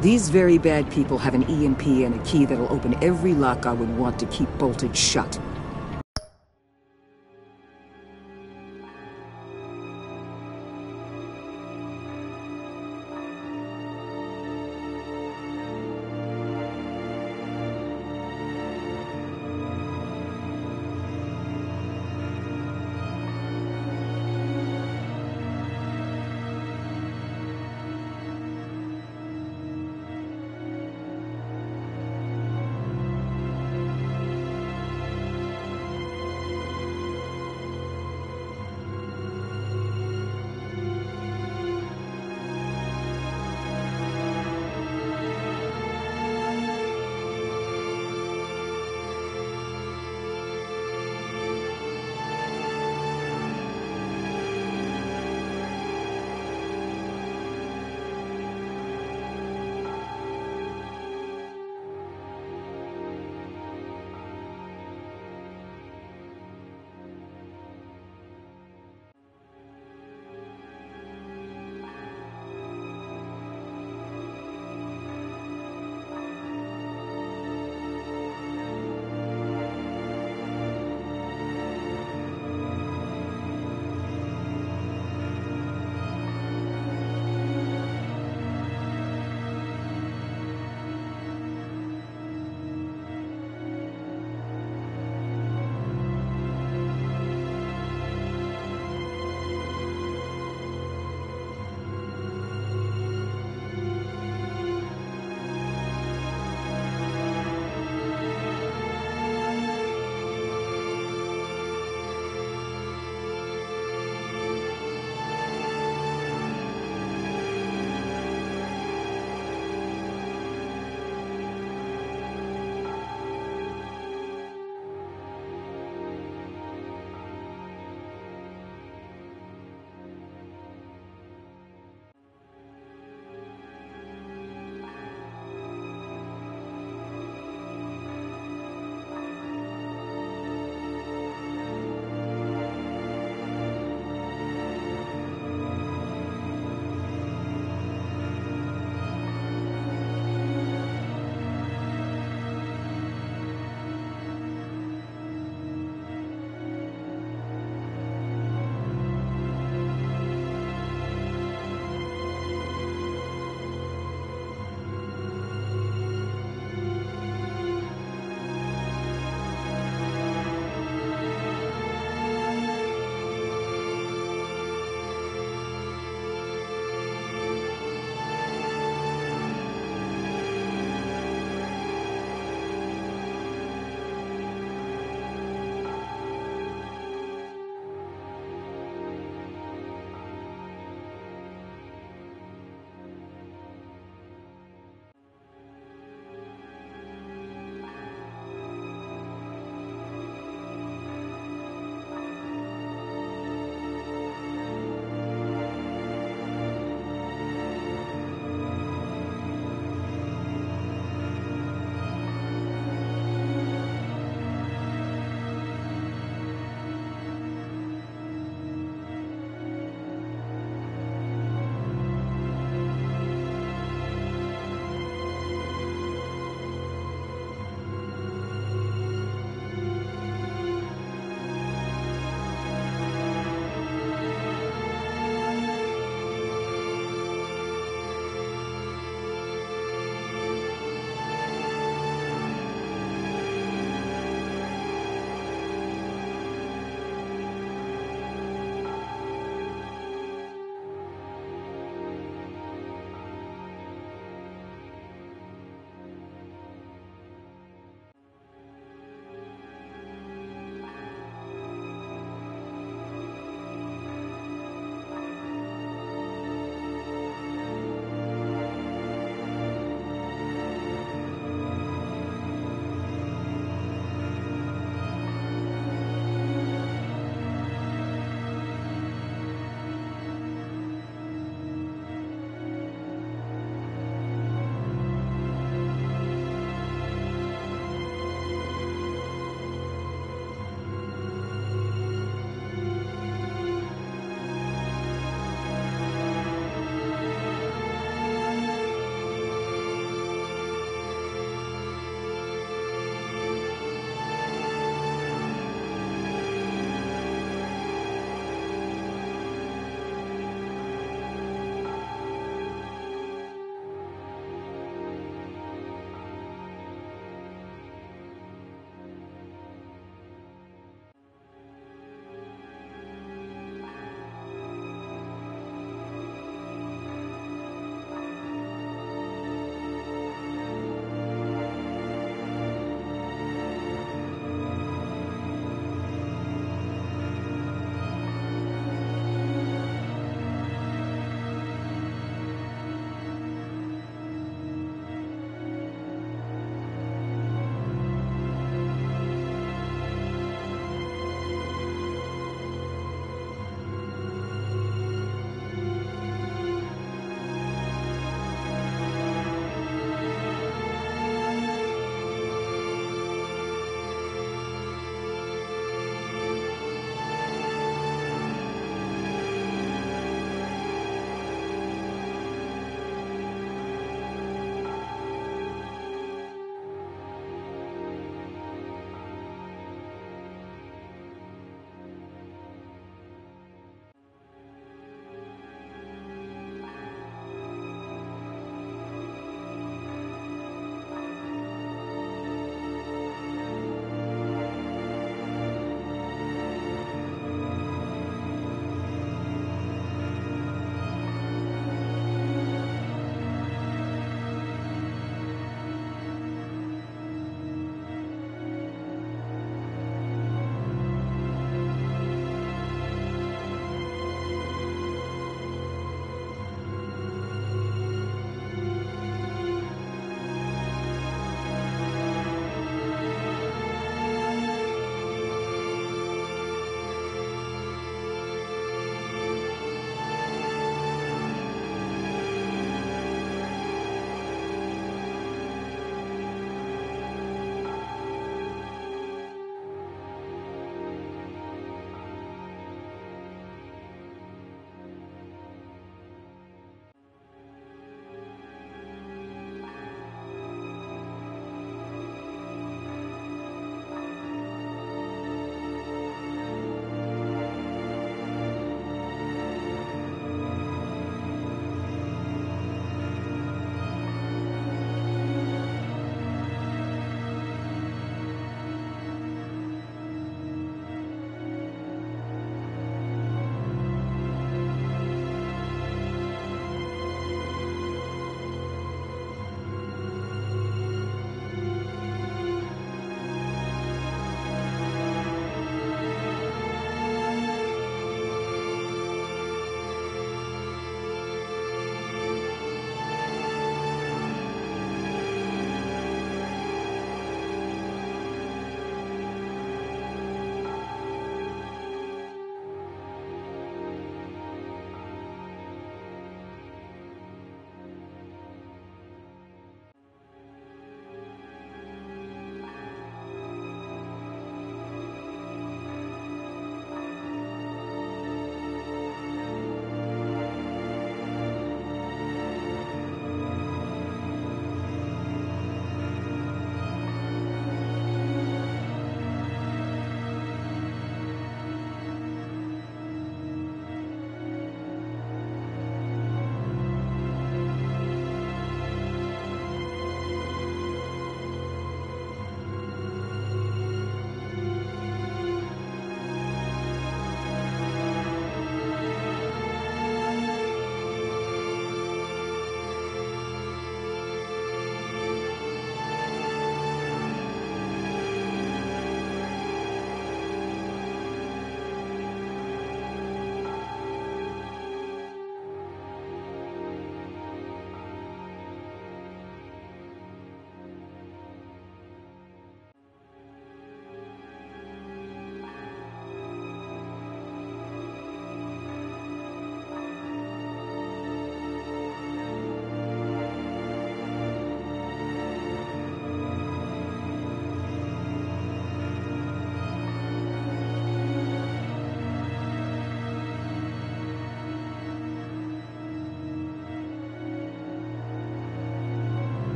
these very bad people have an EMP and a key that'll open every lock I would want to keep bolted shut.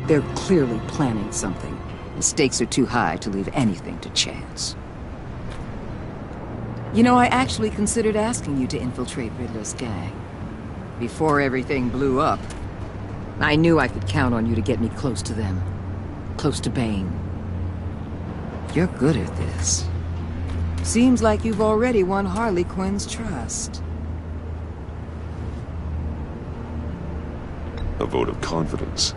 They're clearly planning something. The stakes are too high to leave anything to chance. You know, I actually considered asking you to infiltrate Riddler's gang. Before everything blew up, I knew I could count on you to get me close to them. Close to Bane. You're good at this. Seems like you've already won Harley Quinn's trust. A vote of confidence.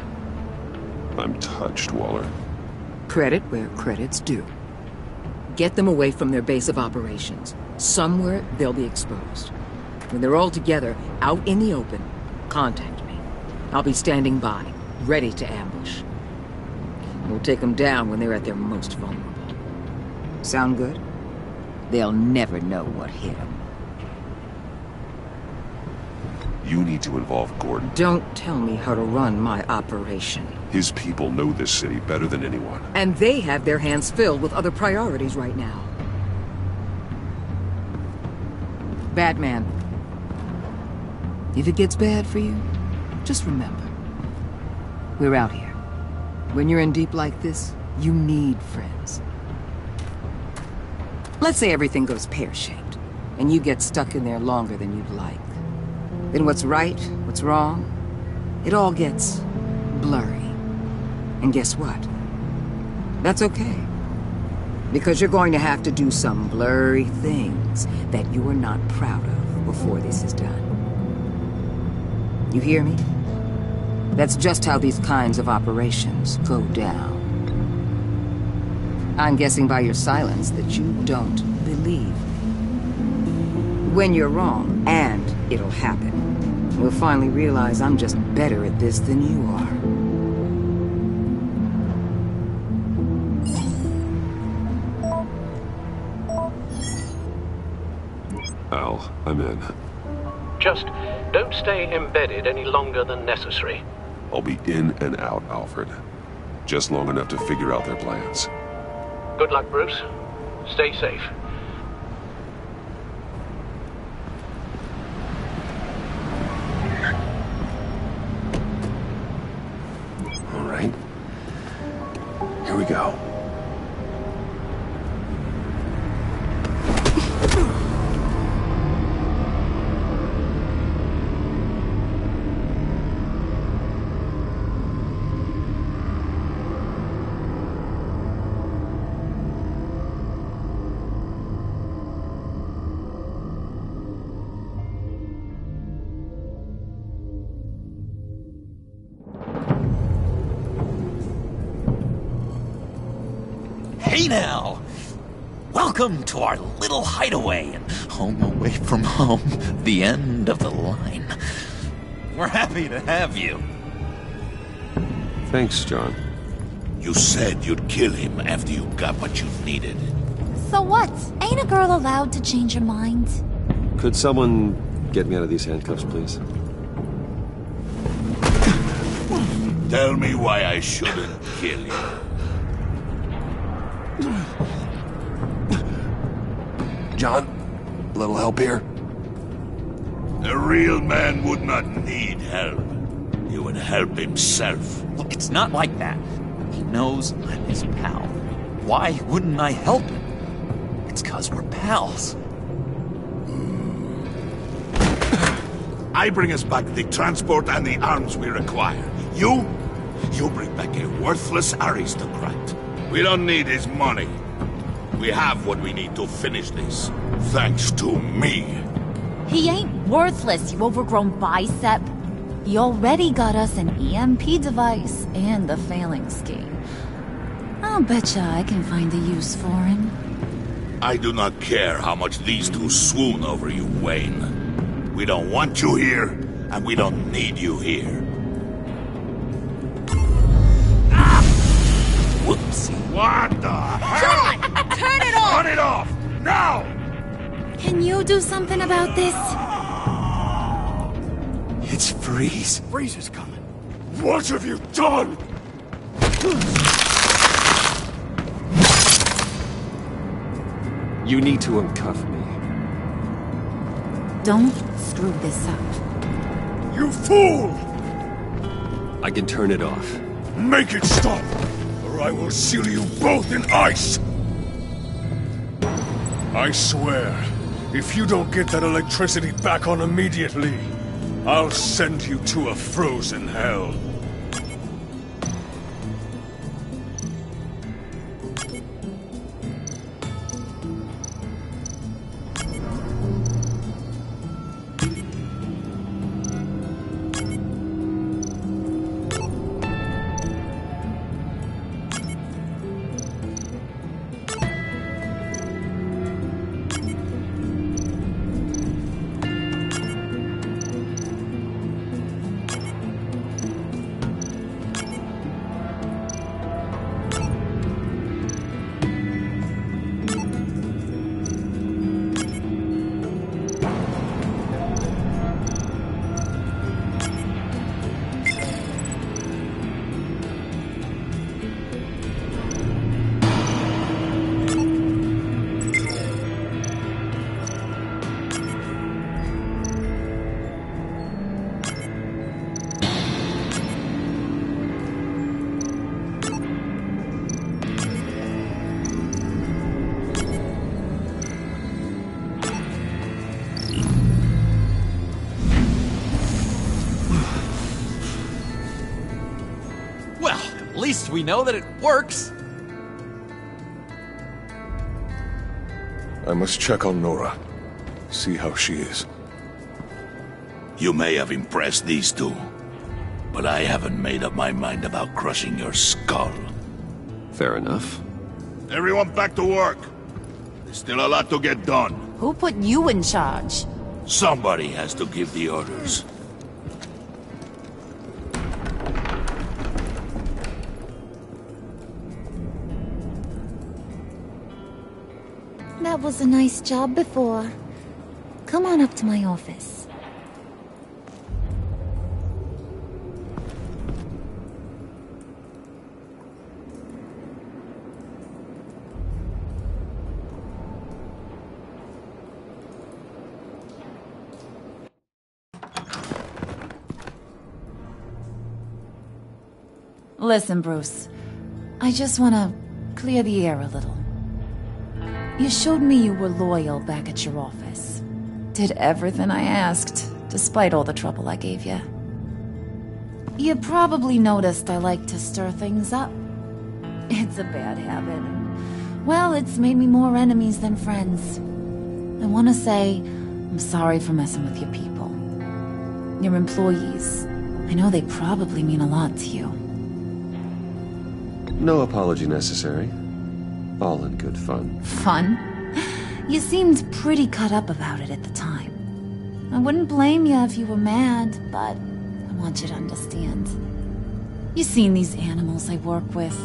I'm touched, Waller. Credit where credit's due. Get them away from their base of operations. Somewhere they'll be exposed. When they're all together, out in the open, contact me. I'll be standing by, ready to ambush. We'll take them down when they're at their most vulnerable. Sound good? They'll never know what hit them. You need to involve Gordon. Don't tell me how to run my operation. His people know this city better than anyone. And they have their hands filled with other priorities right now. Batman. If it gets bad for you, just remember. We're out here. When you're in deep like this, you need friends. Let's say everything goes pear-shaped, and you get stuck in there longer than you'd like. Then what's right, what's wrong, it all gets blurry. And guess what? That's okay. Because you're going to have to do some blurry things that you're not proud of before this is done. You hear me? That's just how these kinds of operations go down. I'm guessing by your silence that you don't believe. When you're wrong, and it'll happen, we'll finally realize I'm just better at this than you are. Al, I'm in. Just don't stay embedded any longer than necessary. I'll be in and out, Alfred. Just long enough to figure out their plans. Good luck, Bruce. Stay safe. All right. Here we go. Hey now! Welcome to our little hideaway and home away from home, the end of the line. We're happy to have you. Thanks, John. You said you'd kill him after you got what you needed. So what? Ain't a girl allowed to change her mind? Could someone get me out of these handcuffs, please? Tell me why I shouldn't kill you. John, a little help here? A real man would not need help. He would help himself. Look, it's not like that. He knows I'm his pal. Why wouldn't I help him? It's 'cause we're pals. I bring us back the transport and the arms we require. You bring back a worthless aristocrat. We don't need his money. We have what we need to finish this, thanks to me. He ain't worthless, you overgrown bicep. He already got us an EMP device and the phalanx scheme. I'll betcha I can find a use for him. I do not care how much these two swoon over you, Wayne. We don't want you here, and we don't need you here. Whoopsie. What the hell? John! Turn it off! Turn it off! Now! Can you do something about this? It's Freeze. Freeze is coming. What have you done? You need to uncuff me. Don't screw this up. You fool! I can turn it off. Make it stop, or I will seal you both in ice! I swear, if you don't get that electricity back on immediately, I'll send you to a frozen hell. At least we know that it works. I must check on Nora. See how she is. You may have impressed these two, but I haven't made up my mind about crushing your skull. Fair enough. Everyone back to work. There's still a lot to get done. Who put you in charge? Somebody has to give the orders. That was a nice job before. Come on up to my office. Listen, Bruce. I just want to clear the air a little. You showed me you were loyal back at your office. Did everything I asked, despite all the trouble I gave you. You probably noticed I like to stir things up. It's a bad habit. Well, it's made me more enemies than friends. I want to say I'm sorry for messing with your people. Your employees. I know they probably mean a lot to you. No apology necessary. All in good fun. Fun? You seemed pretty cut up about it at the time. I wouldn't blame you if you were mad, but I want you to understand. You've seen these animals I work with.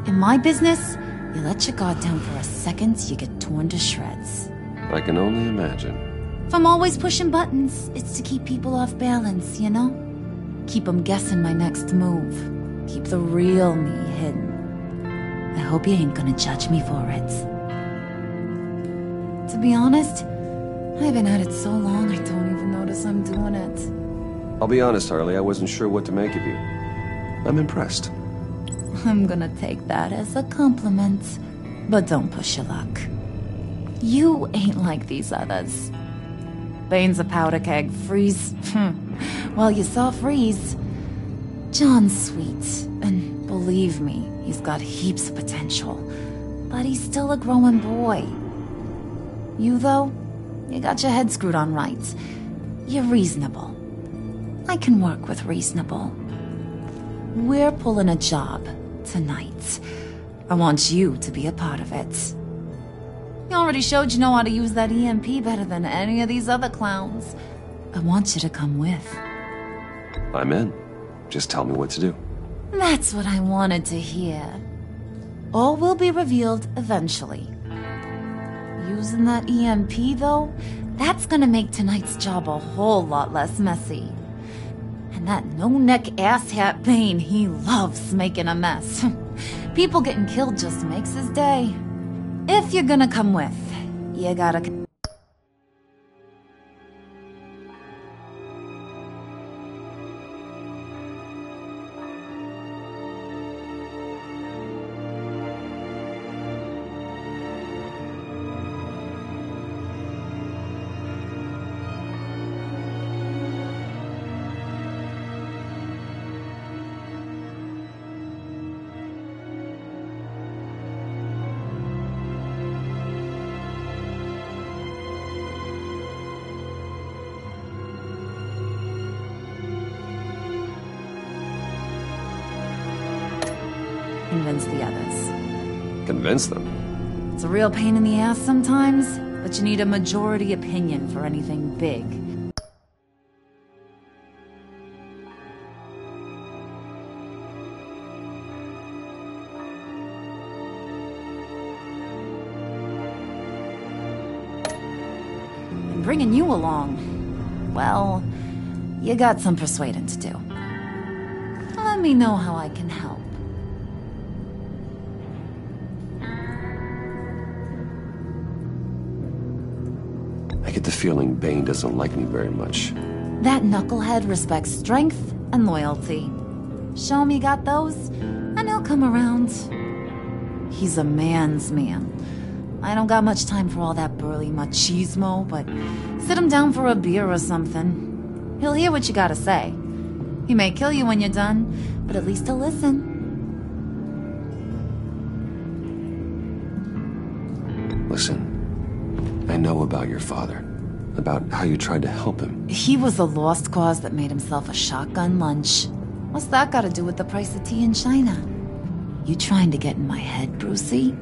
In my business, you let your guard down for a second, you get torn to shreds. I can only imagine. If I'm always pushing buttons, it's to keep people off balance, you know? Keep them guessing my next move. Keep the real me hidden. I hope you ain't gonna judge me for it. To be honest, I've been at it so long I don't even notice I'm doing it. I'll be honest, Harley, I wasn't sure what to make of you. I'm impressed. I'm gonna take that as a compliment. But don't push your luck. You ain't like these others. Bane's a powder keg, Freeze. Well, you saw Freeze. John's sweet, and believe me, he's got heaps of potential. But he's still a growing boy. You, though, you got your head screwed on right. You're reasonable. I can work with reasonable. We're pulling a job tonight. I want you to be a part of it. You already showed you know how to use that EMP better than any of these other clowns. I want you to come with. I'm in. Just tell me what to do. That's what I wanted to hear. All will be revealed eventually. Using that EMP, though, that's gonna make tonight's job a whole lot less messy. And that no-neck asshat Bane, he loves making a mess. People getting killed just makes his day. If you're gonna come with, you gotta... convince the others. Convince them? It's a real pain in the ass sometimes, but you need a majority opinion for anything big. And bringing you along, well, you got some persuading to do. Let me know how I can help. I get the feeling Bane doesn't like me very much. That knucklehead respects strength and loyalty. Show him you got those, and he'll come around. He's a man's man. I don't got much time for all that burly machismo, but sit him down for a beer or something. He'll hear what you gotta say. He may kill you when you're done, but at least he'll listen. Listen, I know about your father. About how you tried to help him. He was a lost cause that made himself a shotgun lunch. What's that got to do with the price of tea in China? You trying to get in my head, Brucey?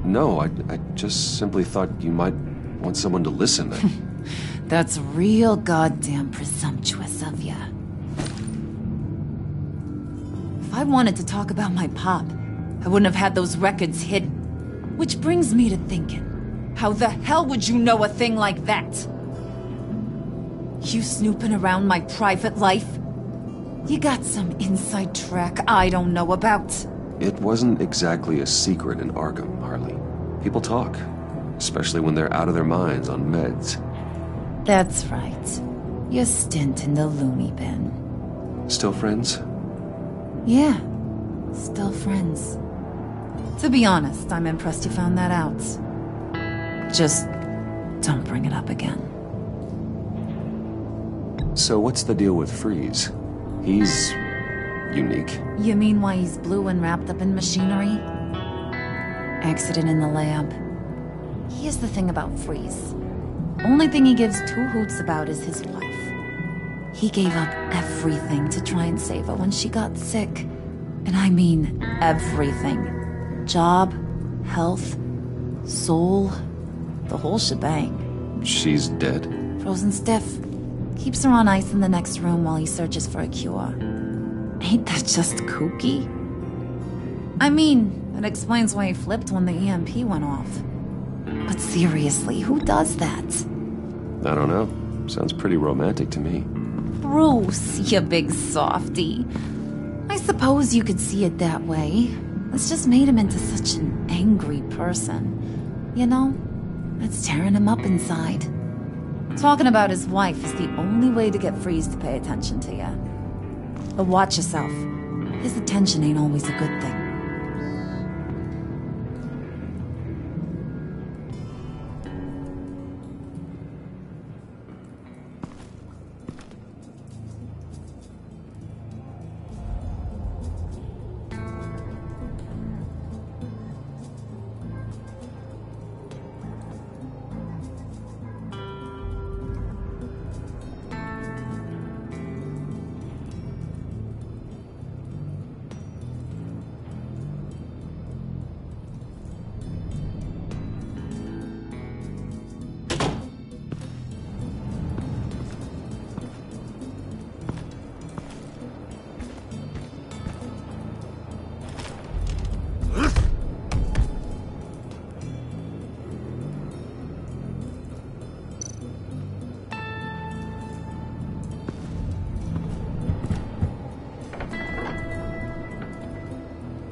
No, I just simply thought you might want someone to listen. That's real goddamn presumptuous of ya. If I wanted to talk about my pop, I wouldn't have had those records hidden. Which brings me to thinking, how the hell would you know a thing like that? You snooping around my private life? You got some inside track I don't know about. It wasn't exactly a secret in Arkham, Harley. People talk, especially when they're out of their minds on meds. That's right. Your stint in the loony bin. Still friends? Yeah, still friends. To be honest, I'm impressed you found that out. Just don't bring it up again. So what's the deal with Freeze? He's unique. You mean why he's blue and wrapped up in machinery? Accident in the lab. Here's the thing about Freeze. Only thing he gives two hoots about is his wife. He gave up everything to try and save her when she got sick. And I mean everything. Job, health, soul, the whole shebang. She's dead? Frozen stiff. Keeps her on ice in the next room while he searches for a cure. Ain't that just kooky? I mean, it explains why he flipped when the EMP went off. But seriously, who does that? I don't know. Sounds pretty romantic to me. Bruce, you big softy. I suppose you could see it that way. It's just made him into such an angry person. You know, it's tearing him up inside. Talking about his wife is the only way to get Freeze to pay attention to you. But watch yourself. His attention ain't always a good thing.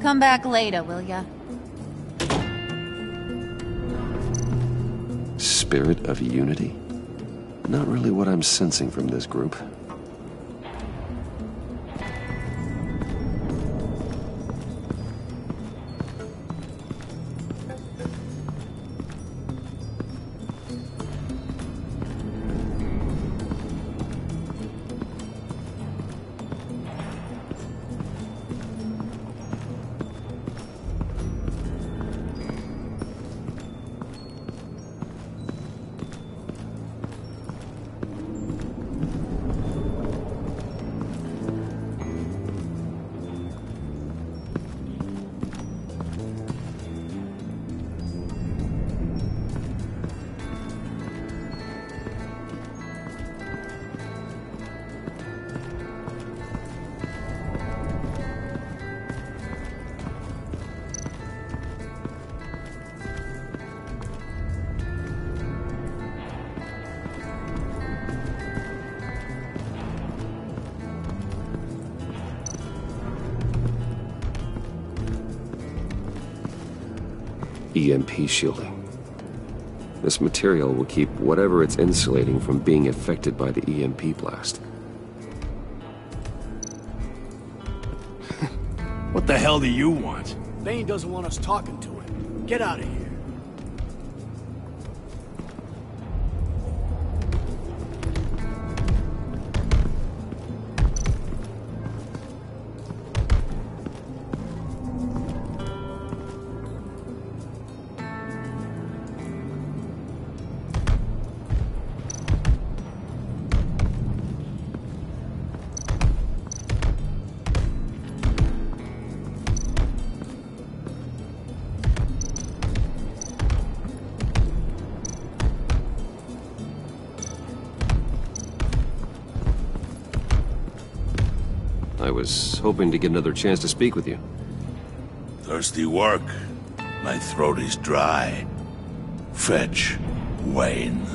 Come back later, will ya? Spirit of unity? Not really what I'm sensing from this group. EMP shielding. This material will keep whatever it's insulating from being affected by the EMP blast. What the hell do you want? Bane doesn't want us talking to him. Get out of here. I was hoping to get another chance to speak with you. Thirsty work. My throat is dry. Fetch Wayne.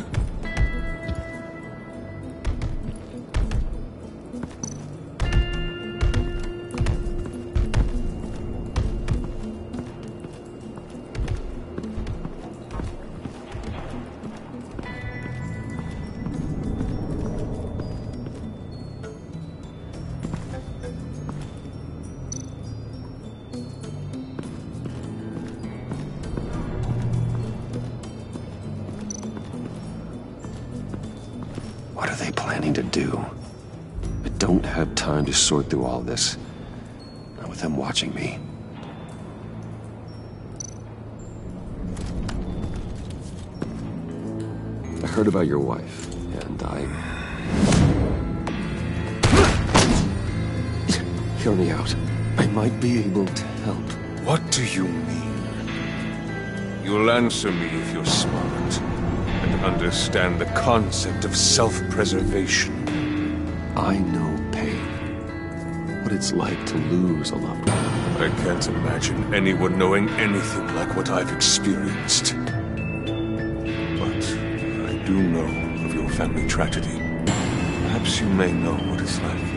What are they planning to do? I don't have time to sort through all this. Not with them watching me. I heard about your wife, and Hear me out. I might be able to help. What do you mean? You'll answer me if you're smart and understand the concept of self-preservation. I know pain. What it's like to lose a loved one. I can't imagine anyone knowing anything like what I've experienced. But I do know of your family tragedy. Perhaps you may know what it's like.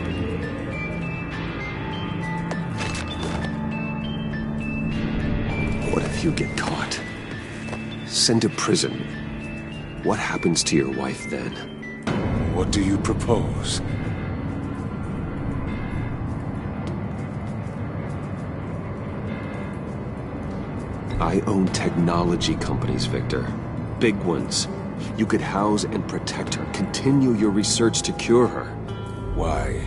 What if you get caught? Sent to prison? What happens to your wife then? What do you propose? I own technology companies, Victor. Big ones. You could house and protect her. Continue your research to cure her. Why?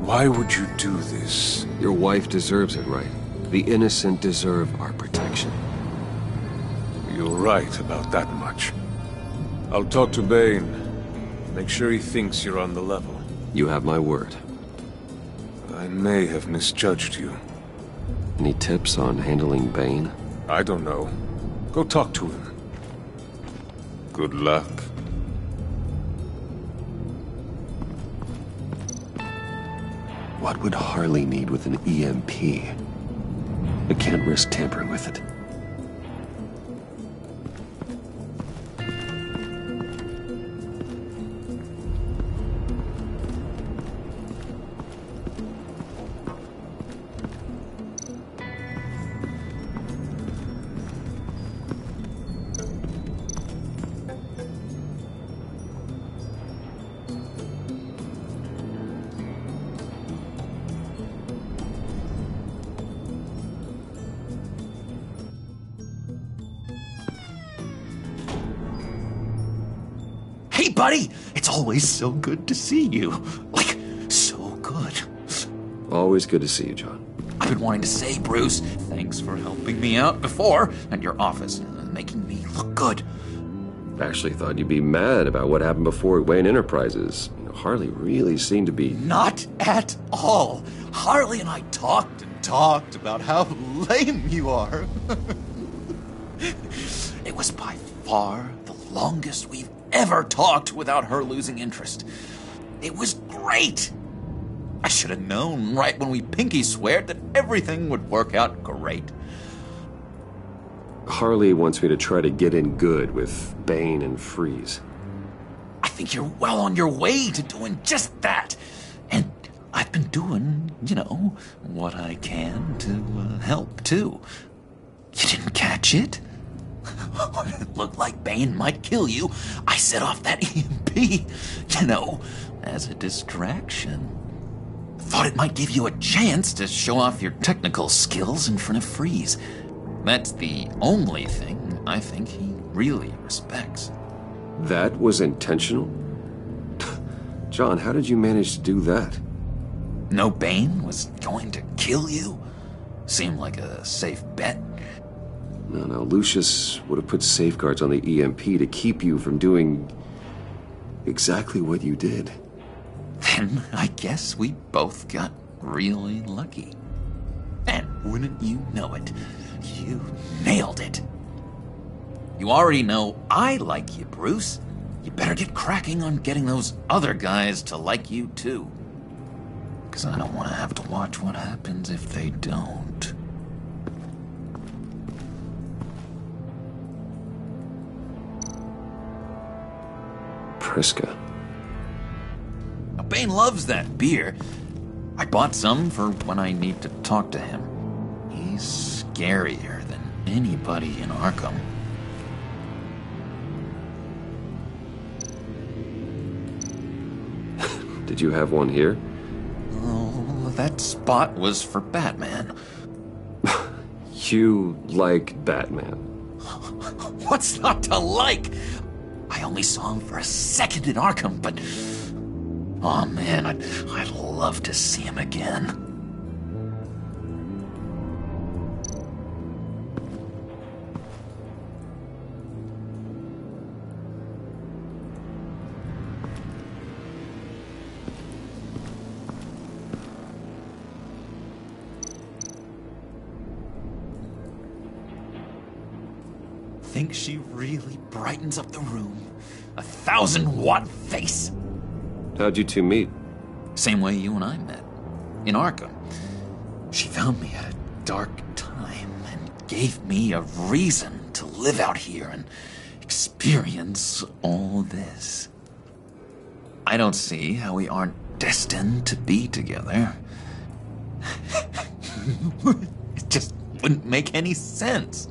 Why would you do this? Your wife deserves it, right? The innocent deserve our protection. You're right about that much. I'll talk to Bane. Make sure he thinks you're on the level. You have my word. I may have misjudged you. Any tips on handling Bane? I don't know. Go talk to him. Good luck. What would Harley need with an EMP? I can't risk tampering with it. Hey, buddy! It's always so good to see you. Like, so good. Always good to see you, John. I've been wanting to say, Bruce, thanks for helping me out before at your office, making me look good. Actually thought you'd be mad about what happened before Wayne Enterprises. Harley really seemed to be... Not at all. Harley and I talked and talked about how lame you are. It was by far the longest we've ever talked without her losing interest. It was great. I should have known right when we pinky sweared that everything would work out great. Harley wants me to try to get in good with Bane and Freeze. I think you're well on your way to doing just that. And I've been doing, what I can to help, too. You didn't catch it? It looked like Bane might kill you. I set off that EMP, you know, as a distraction. Thought it might give you a chance to show off your technical skills in front of Freeze. That's the only thing I think he really respects. That was intentional? John, how did you manage to do that? No Bane was going to kill you? Seemed like a safe bet. No, Lucius would have put safeguards on the EMP to keep you from doing exactly what you did. Then I guess we both got really lucky. And wouldn't you know it, you nailed it. You already know I like you, Bruce. You better get cracking on getting those other guys to like you too. Because I don't want to have to watch what happens if they don't. Priska. Now, Bane loves that beer. I bought some for when I need to talk to him. He's scarier than anybody in Arkham. Did you have one here? Oh, that spot was for Batman. You like Batman? What's not to like? I only saw him for a second in Arkham, but... oh man, I'd love to see him again. Think she really brightens up the room? 1,000-watt face! How'd you two meet? Same way you and I met. In Arkham. She found me at a dark time and gave me a reason to live out here and experience all this. I don't see how we aren't destined to be together. It just wouldn't make any sense.